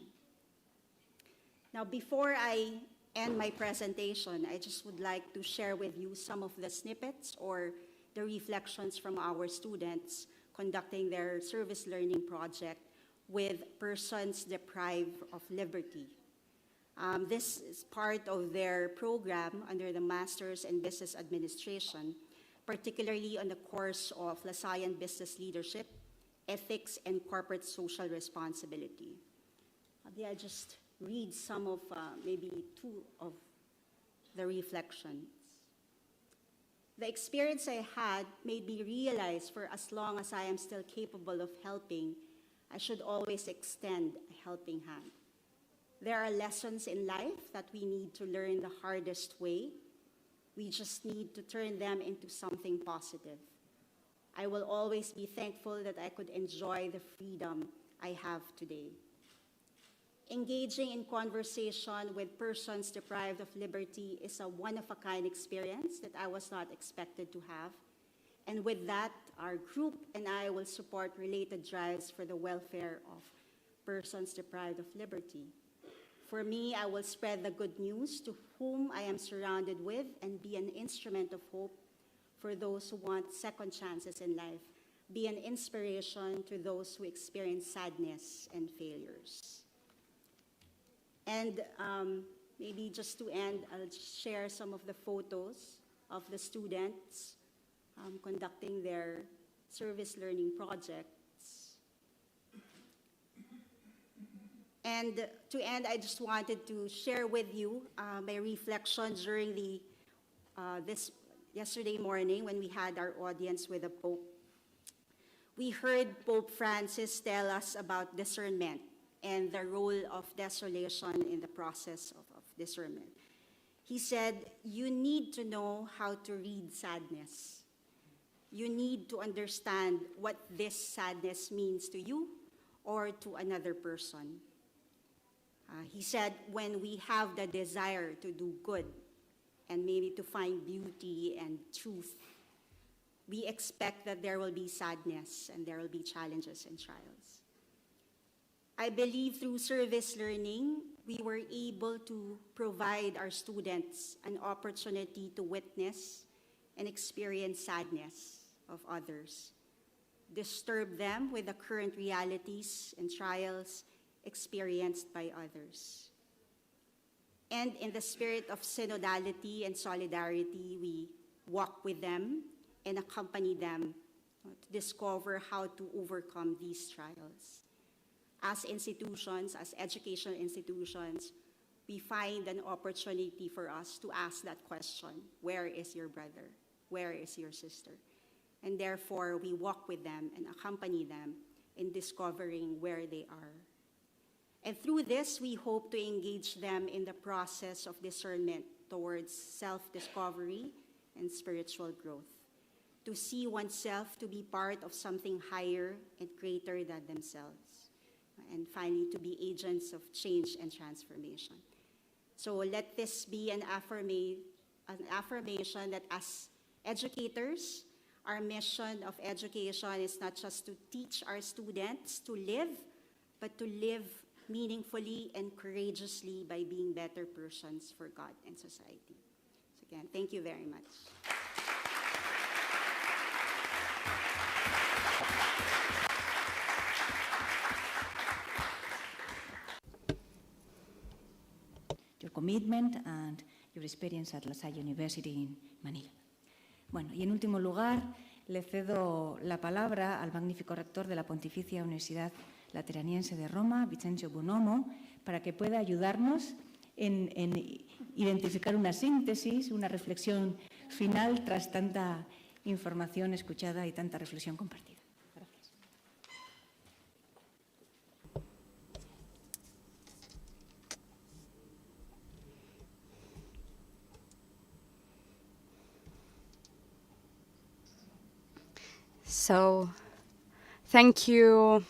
Now, before I end my presentation, I just would like to share with you some of the snippets or the reflections from our students conducting their service learning project with persons deprived of liberty. This is part of their program under the Masters in Business Administration, particularly on the course of Lasallian Business Leadership, Ethics, and Corporate Social Responsibility. I'll just read some of maybe two of the reflections. The experience I had made me realize for as long as I am still capable of helping, I should always extend a helping hand. There are lessons in life that we need to learn the hardest way. We just need to turn them into something positive. I will always be thankful that I could enjoy the freedom I have today. Engaging in conversation with persons deprived of liberty is a one-of-a-kind experience that I was not expected to have. And with that, our group and I will support related drives for the welfare of persons deprived of liberty. For me, I will spread the good news to whom I am surrounded with and be an instrument of hope for those who want second chances in life, be an inspiration to those who experience sadness and failures. And maybe just to end, I'll share some of the photos of the students conducting their service learning projects. And to end, I just wanted to share with you my reflections during this yesterday morning when we had our audience with the Pope. We heard Pope Francis tell us about discernment and the role of desolation in the process of discernment. He said, you need to know how to read sadness. You need to understand what this sadness means to you or to another person. He said, when we have the desire to do good and maybe to find beauty and truth, we expect that there will be sadness and there will be challenges and trials. I believe through service learning, we were able to provide our students an opportunity to witness and experience sadness of others, disturb them with the current realities and trials experienced by others. And in the spirit of synodality and solidarity, we walk with them and accompany them to discover how to overcome these trials. As institutions, as educational institutions, we find an opportunity for us to ask that question, where is your brother? Where is your sister? And therefore, we walk with them and accompany them in discovering where they are. And through this, we hope to engage them in the process of discernment towards self-discovery and spiritual growth, to see oneself to be part of something higher and greater than themselves, and finally, to be agents of change and transformation. So let this be an affirmation that as educators, our mission of education is not just to teach our students to live, but to live meaningfully and courageously by being better persons for God and society. So again, thank you very much. Your commitment and your experience at La Salle University in Manila. Bueno, y en último lugar, le cedo la palabra al magnífico rector de la Pontificia Universidad Lateraniense de Roma, Vincenzo Bonomo, para que pueda ayudarnos en identificar una síntesis, una reflexión final tras tanta información escuchada y tanta reflexión compartida. Gracias. So, thank you.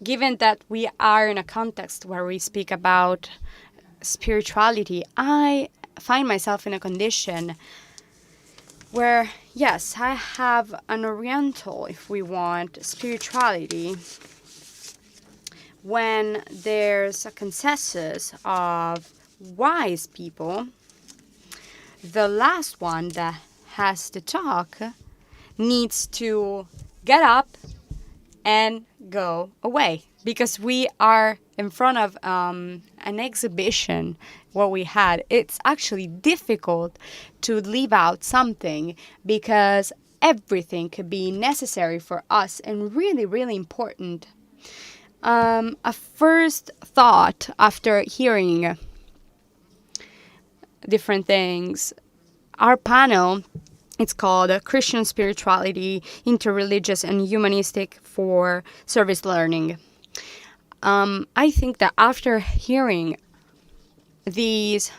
Given that we are in a context where we speak about spirituality, I find myself in a condition where, yes, I have an oriental, if we want, spirituality, when there's a consensus of wise people. The last one that has to talk needs to get up and go away, because we are in front of an exhibition what we had. It's actually difficult to leave out something because everything could be necessary for us and really, really important. A first thought after hearing different things, our panel It's called Christian Spirituality, Interreligious and Humanistic for Service Learning. I think that after hearing these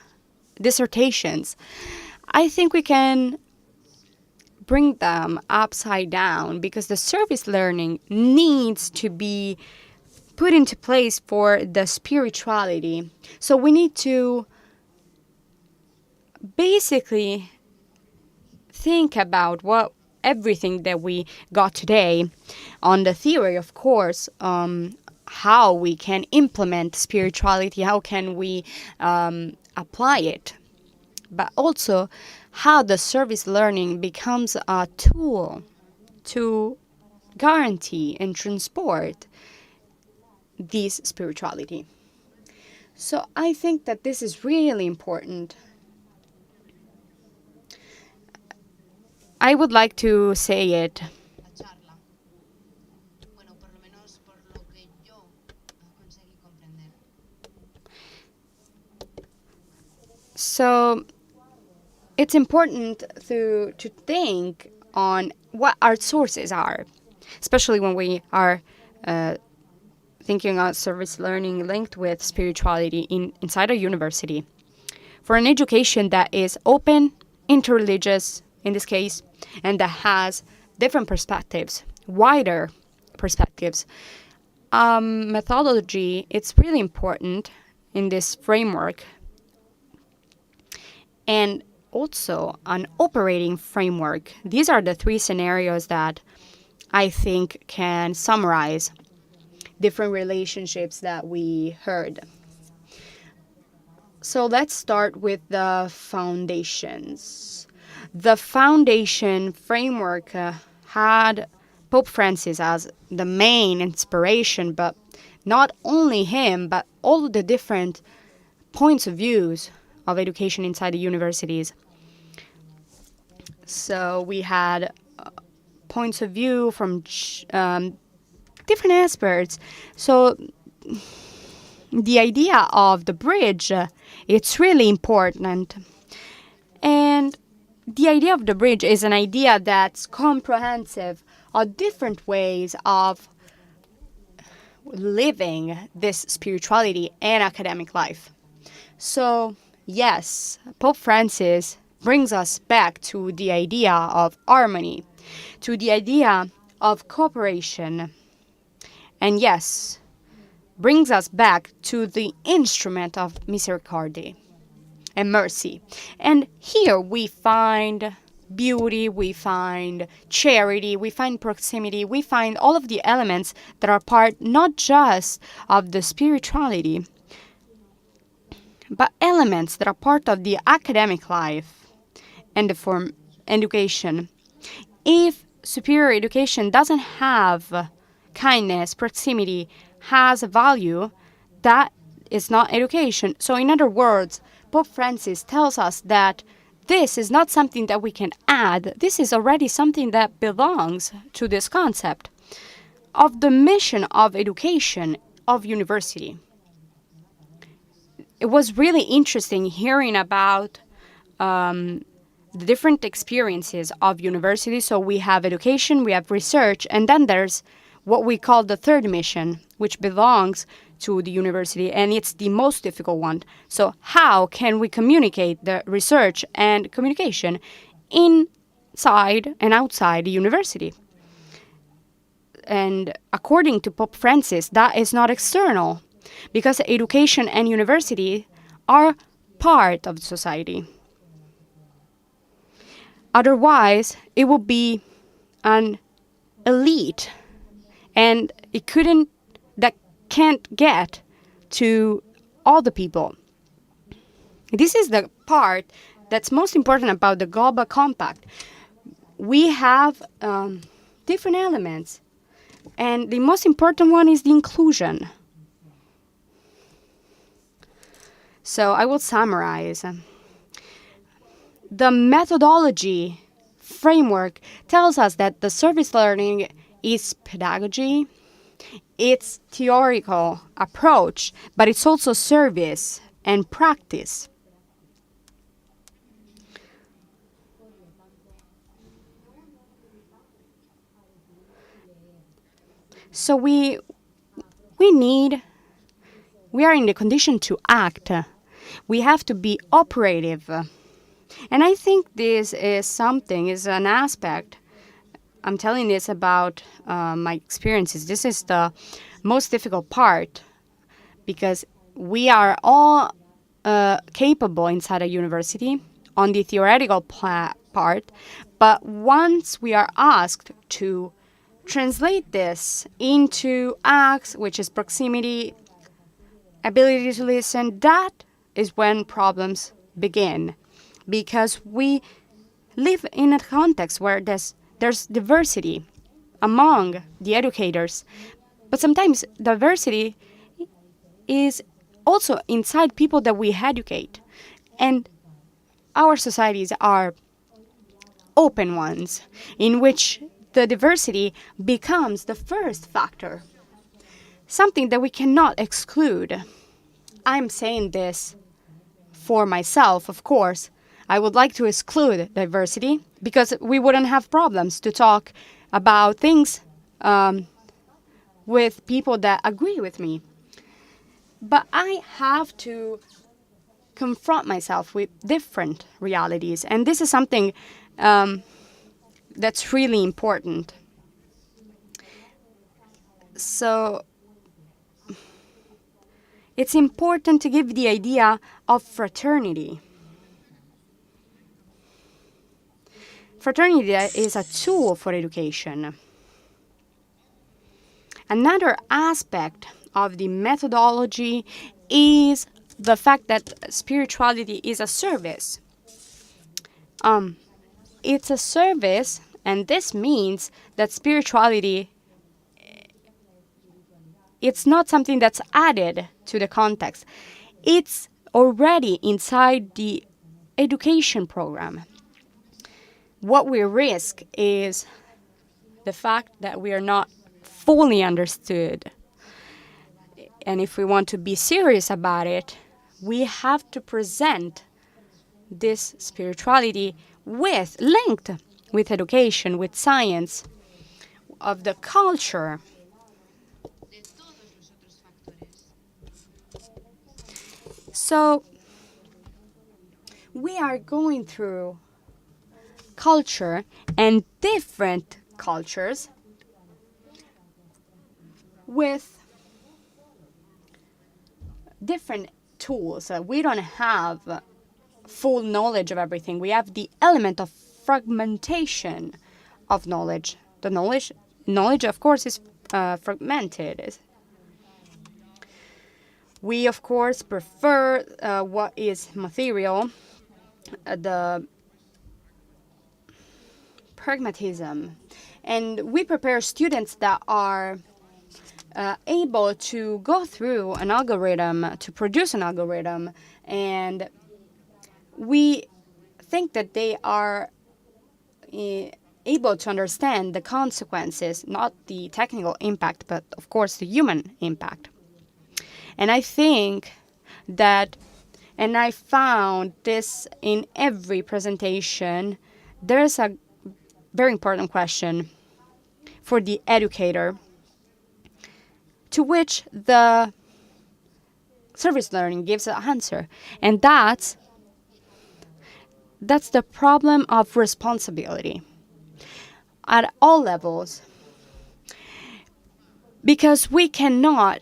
dissertations, I think we can bring them upside down, because the service learning needs to be put into place for the spirituality. So we need to basically think about everything that we got today on the theory, of course, how we can implement spirituality, how can we apply it, but also how the service learning becomes a tool to guarantee and transport this spirituality. So I think that this is really important. I would like to say it. So it's important to think on what our sources are, especially when we are thinking of service learning linked with spirituality inside a university. For an education that is open, interreligious in this case, and that has different perspectives, wider perspectives, methodology, it's really important in this framework. And also an operating framework. These are the three scenarios that I think can summarize different relationships that we heard. So let's start with the foundations. The foundation framework had Pope Francis as the main inspiration, but not only him, but all the different points of views of education inside the universities. So we had points of view from different experts. So the idea of the bridge, it's really important. And the idea of the bridge is an idea that's comprehensive of different ways of living this spirituality and academic life. So yes, Pope Francis brings us back to the idea of harmony, to the idea of cooperation, and yes, brings us back to the instrument of misericordia and mercy. And here we find beauty, we find charity, we find proximity, we find all of the elements that are part not just of the spirituality, but elements that are part of the academic life and the form education. If superior education doesn't have kindness, proximity, has a value, that is not education. So in other words, Pope Francis tells us that this is not something that we can add. This is already something that belongs to this concept of the mission of education of university. It was really interesting hearing about the different experiences of university. So we have education, we have research, and then there's what we call the third mission, which belongs to the university, and it's the most difficult one. So how can we communicate the research and communication inside and outside the university? And according to Pope Francis, that is not external, because education and university are part of society. Otherwise, it would be an elite, and that can't get to all the people. This is the part that's most important about the Global Compact. We have different elements, and the most important one is the inclusion. So I will summarize. The methodology framework tells us that the service learning is pedagogy, it's theoretical approach, but it's also service and practice. So we are in the condition to act. We have to be operative. And I think this is an aspect. I'm telling this about my experiences. This is the most difficult part because we are all capable inside a university on the theoretical part, but once we are asked to translate this into acts, which is proximity, ability to listen, that is when problems begin. Because we live in a context where there's diversity among the educators, but sometimes diversity is also inside people that we educate. And our societies are open ones in which the diversity becomes the first factor, something that we cannot exclude. I'm saying this for myself, of course. I would like to exclude diversity because we wouldn't have problems to talk about things with people that agree with me. But I have to confront myself with different realities, and this is something that's really important. So it's important to give the idea of fraternity. Fraternity is a tool for education. Another aspect of the methodology is the fact that spirituality is a service. It's a service, and this means that spirituality, it's not something that's added to the context. It's already inside the education program. What we risk is the fact that we are not fully understood. And if we want to be serious about it, we have to present this spirituality linked with education, with science, of the culture. So we are going through culture and different cultures with different tools. We don't have full knowledge of everything. We have the element of fragmentation of knowledge. The knowledge, of course, is fragmented. We, of course, prefer what is material, the pragmatism. And we prepare students that are able to go through an algorithm, to produce an algorithm, and we think that they are able to understand the consequences, not the technical impact, but of course the human impact. And I think that, and I found this in every presentation, there's a very important question for the educator, to which the service learning gives an answer. And that's the problem of responsibility at all levels. Because we cannot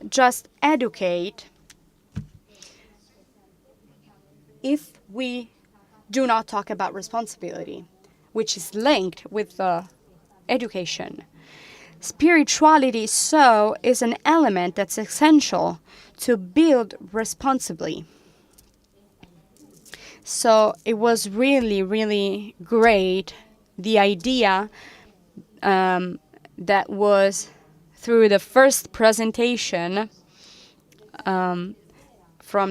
just educate if we do not talk about responsibility, which is linked with the education. Spirituality, so, is an element that's essential to build responsibly. So it was really, really great, the idea that was through the first presentation from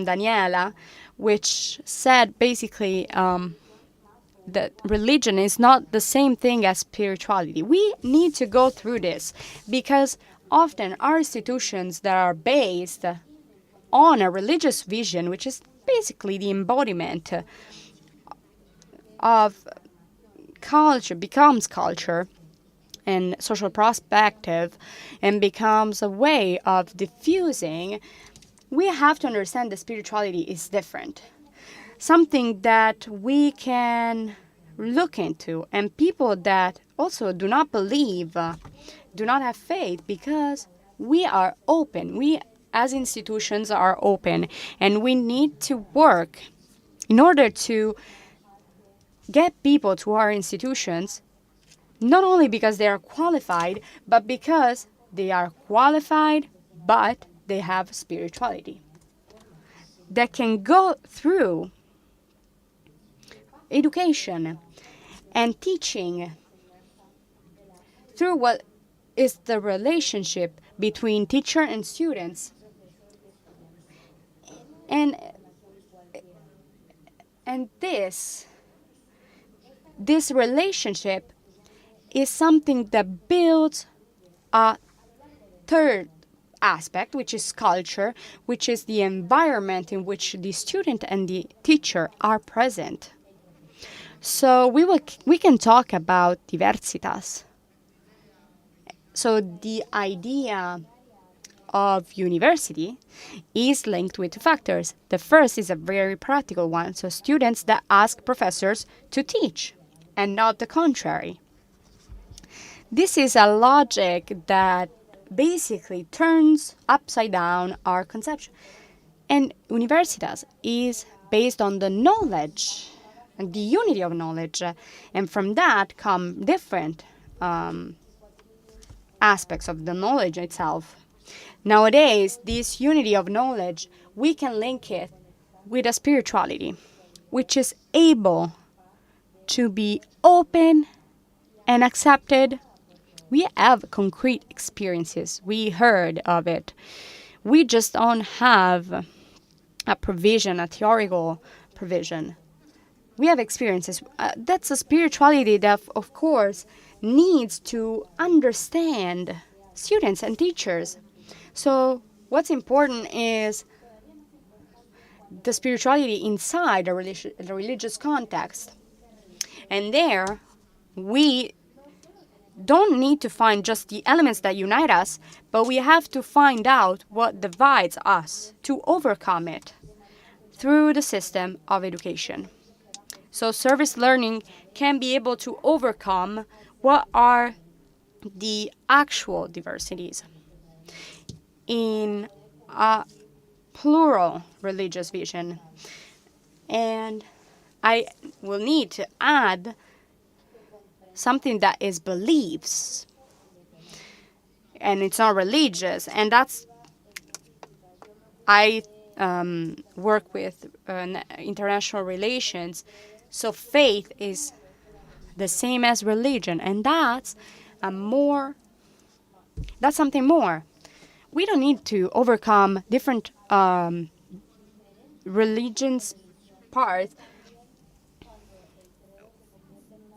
Daniela, which said basically that religion is not the same thing as spirituality. We need to go through this because often our institutions that are based on a religious vision, which is basically the embodiment of culture, becomes culture, and social perspective and becomes a way of diffusing, we have to understand that spirituality is different. Something that we can look into, and people that also do not believe, do not have faith, because we are open. We as institutions are open, and we need to work in order to get people to our institutions, not only because they are qualified, but because they are qualified, but they have spirituality that can go through education and teaching through what is the relationship between teacher and students. And this relationship is something that builds a third aspect, which is culture, which is the environment in which the student and the teacher are present. So we can talk about diversitas. So the idea of university is linked with two factors. The first is a very practical one, so students that ask professors to teach, and not the contrary. This is a logic that basically turns upside down our conception. And universitas is based on the knowledge, and the unity of knowledge, and from that come different aspects of the knowledge itself. Nowadays, this unity of knowledge, we can link it with a spirituality, which is able to be open and accepted. We have concrete experiences. We heard of it. We just don't have a provision, a theoretical provision. We have experiences. That's a spirituality that, of course, needs to understand students and teachers. So what's important is the spirituality inside the religious context. And there, we don't need to find just the elements that unite us, but we have to find out what divides us to overcome it through the system of education. So service learning can be able to overcome what are the actual diversities in a plural religious vision. And I will need to add something that is beliefs, and it's not religious, and that's, I work with international relations, so faith is the same as religion, and that's something more. We don't need to overcome different religions parts.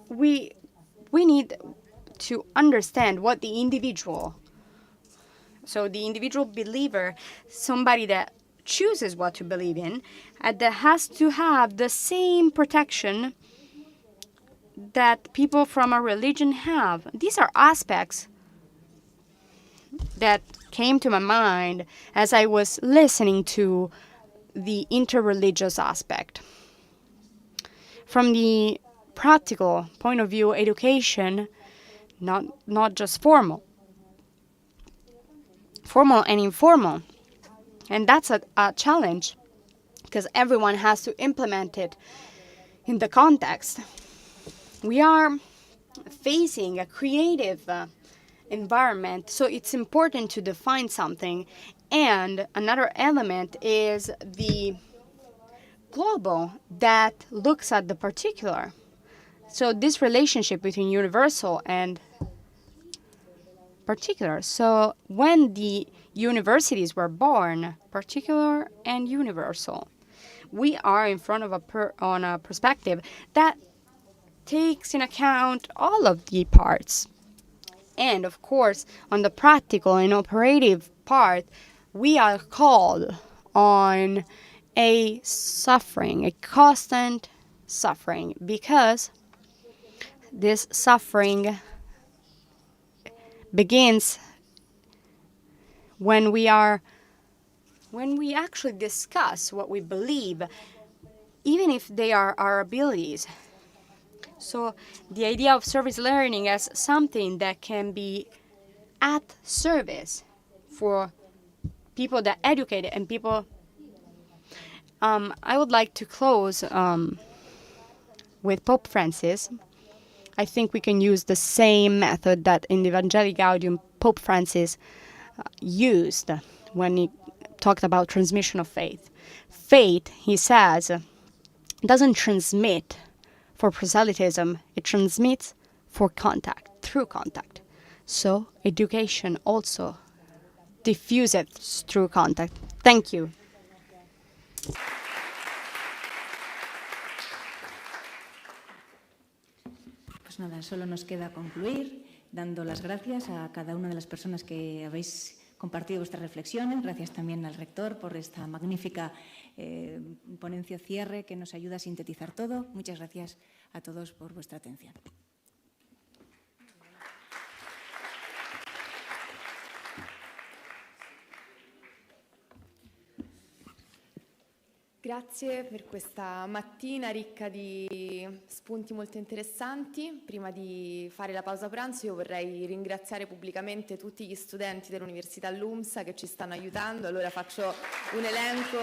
We need to understand what the individual, so the individual believer, somebody that chooses what to believe in, that has to have the same protection that people from a religion have. These are aspects that came to my mind as I was listening to the interreligious aspect. From the practical point of view, education, not just formal and informal. And that's a challenge, because everyone has to implement it in the context. We are facing a creative environment, so it's important to define something. And another element is the global that looks at the particular. So this relationship between universal and particular. So when the universities were born, particular and universal, we are in front of a perspective that takes in account all of the parts. And of course, on the practical and operative part, we are called on a constant suffering, because this suffering begins when we actually discuss what we believe, even if they are our abilities. So the idea of service learning as something that can be at service for people that educate and people. I would like to close with Pope Francis. I think we can use the same method that in the Evangelii Gaudium Pope Francis used when he talked about transmission of faith. Faith, he says, doesn't transmit for proselytism, it transmits for contact, through contact. So education also diffuses through contact. Thank you. Pues nada, solo nos queda concluir dando las gracias a cada una de las personas que habéis compartido vuestras reflexiones. Gracias también al rector por esta magnífica ponencia cierre que nos ayuda a sintetizar todo. Muchas gracias a todos por vuestra atención. Grazie per questa mattina ricca di spunti molto interessanti. Prima di fare la pausa pranzo io vorrei ringraziare pubblicamente tutti gli studenti dell'Università LUMSA che ci stanno aiutando. Allora faccio un elenco: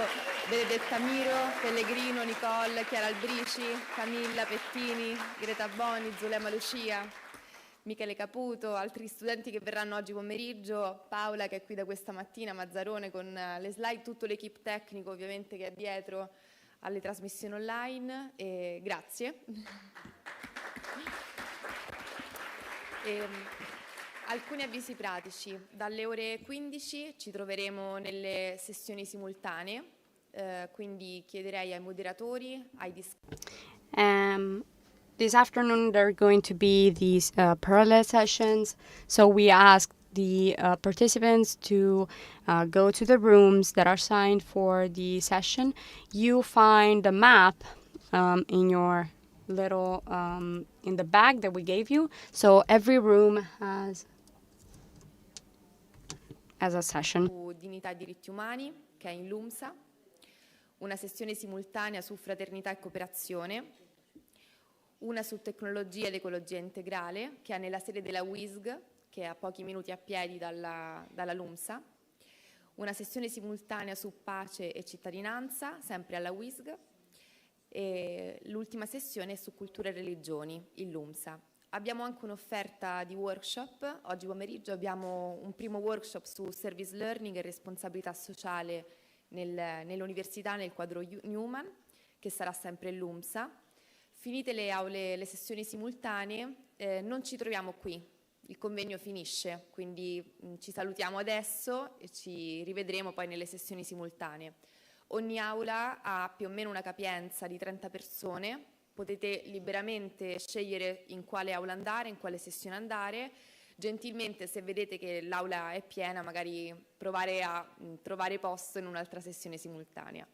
Benedetta Miro, Pellegrino, Nicole, Chiara Albrici, Camilla Pettini, Greta Boni, Zulema Lucia, Michele Caputo, altri studenti che verranno oggi pomeriggio, Paola che è qui da questa mattina, Mazzarone con le slide, tutto l'equipe tecnico ovviamente che è dietro alle trasmissioni online, e grazie. Alcuni avvisi pratici: dalle ore 15 ci troveremo nelle sessioni simultanee, quindi chiederei ai moderatori, This afternoon there are going to be these parallel sessions, so we ask the participants to go to the rooms that are assigned for the session. You find the map in your little, in the bag that we gave you, so every room has a session. Su dignità e diritti umani, che è in LUMSA, una sessione simultanea su fraternità e cooperazione, una su tecnologia ed ecologia integrale, che è nella sede della WISG, che è a pochi minuti a piedi dalla LUMSA, una sessione simultanea su pace e cittadinanza, sempre alla WISG, e l'ultima sessione è su cultura e religioni, in LUMSA. Abbiamo anche un'offerta di workshop. Oggi pomeriggio abbiamo un primo workshop su service learning e responsabilità sociale nell'università, nel quadro Newman, che sarà sempre in LUMSA. Finite le sessioni simultanee, non ci troviamo qui, il convegno finisce, quindi ci salutiamo adesso e ci rivedremo poi nelle sessioni simultanee. Ogni aula ha più o meno una capienza di 30 persone, potete liberamente scegliere in quale aula andare, in quale sessione andare. Gentilmente, se vedete che l'aula è piena, magari provare a trovare posto in un'altra sessione simultanea.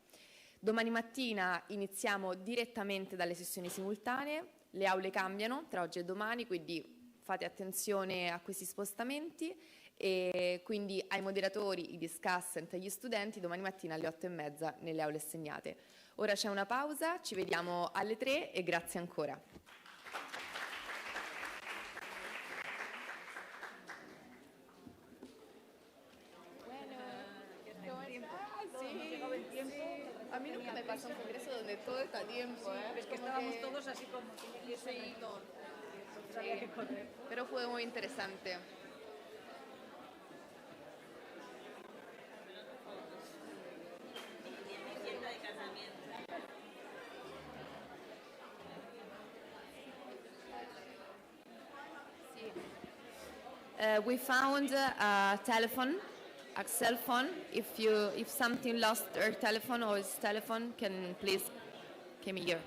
Domani mattina iniziamo direttamente dalle sessioni simultanee, le aule cambiano tra oggi e domani, quindi fate attenzione a questi spostamenti, e quindi ai moderatori, i discussant e agli studenti domani mattina alle 8:30 nelle aule assegnate. Ora c'è una pausa, ci vediamo alle 3 e grazie ancora. A mí nunca me pasa un congreso donde todo está a tiempo, Es que estábamos todos así como sí, había que correr. Pero fue muy interesante. We found a telephone, a cell phone. If something lost her telephone or his telephone, can please come here.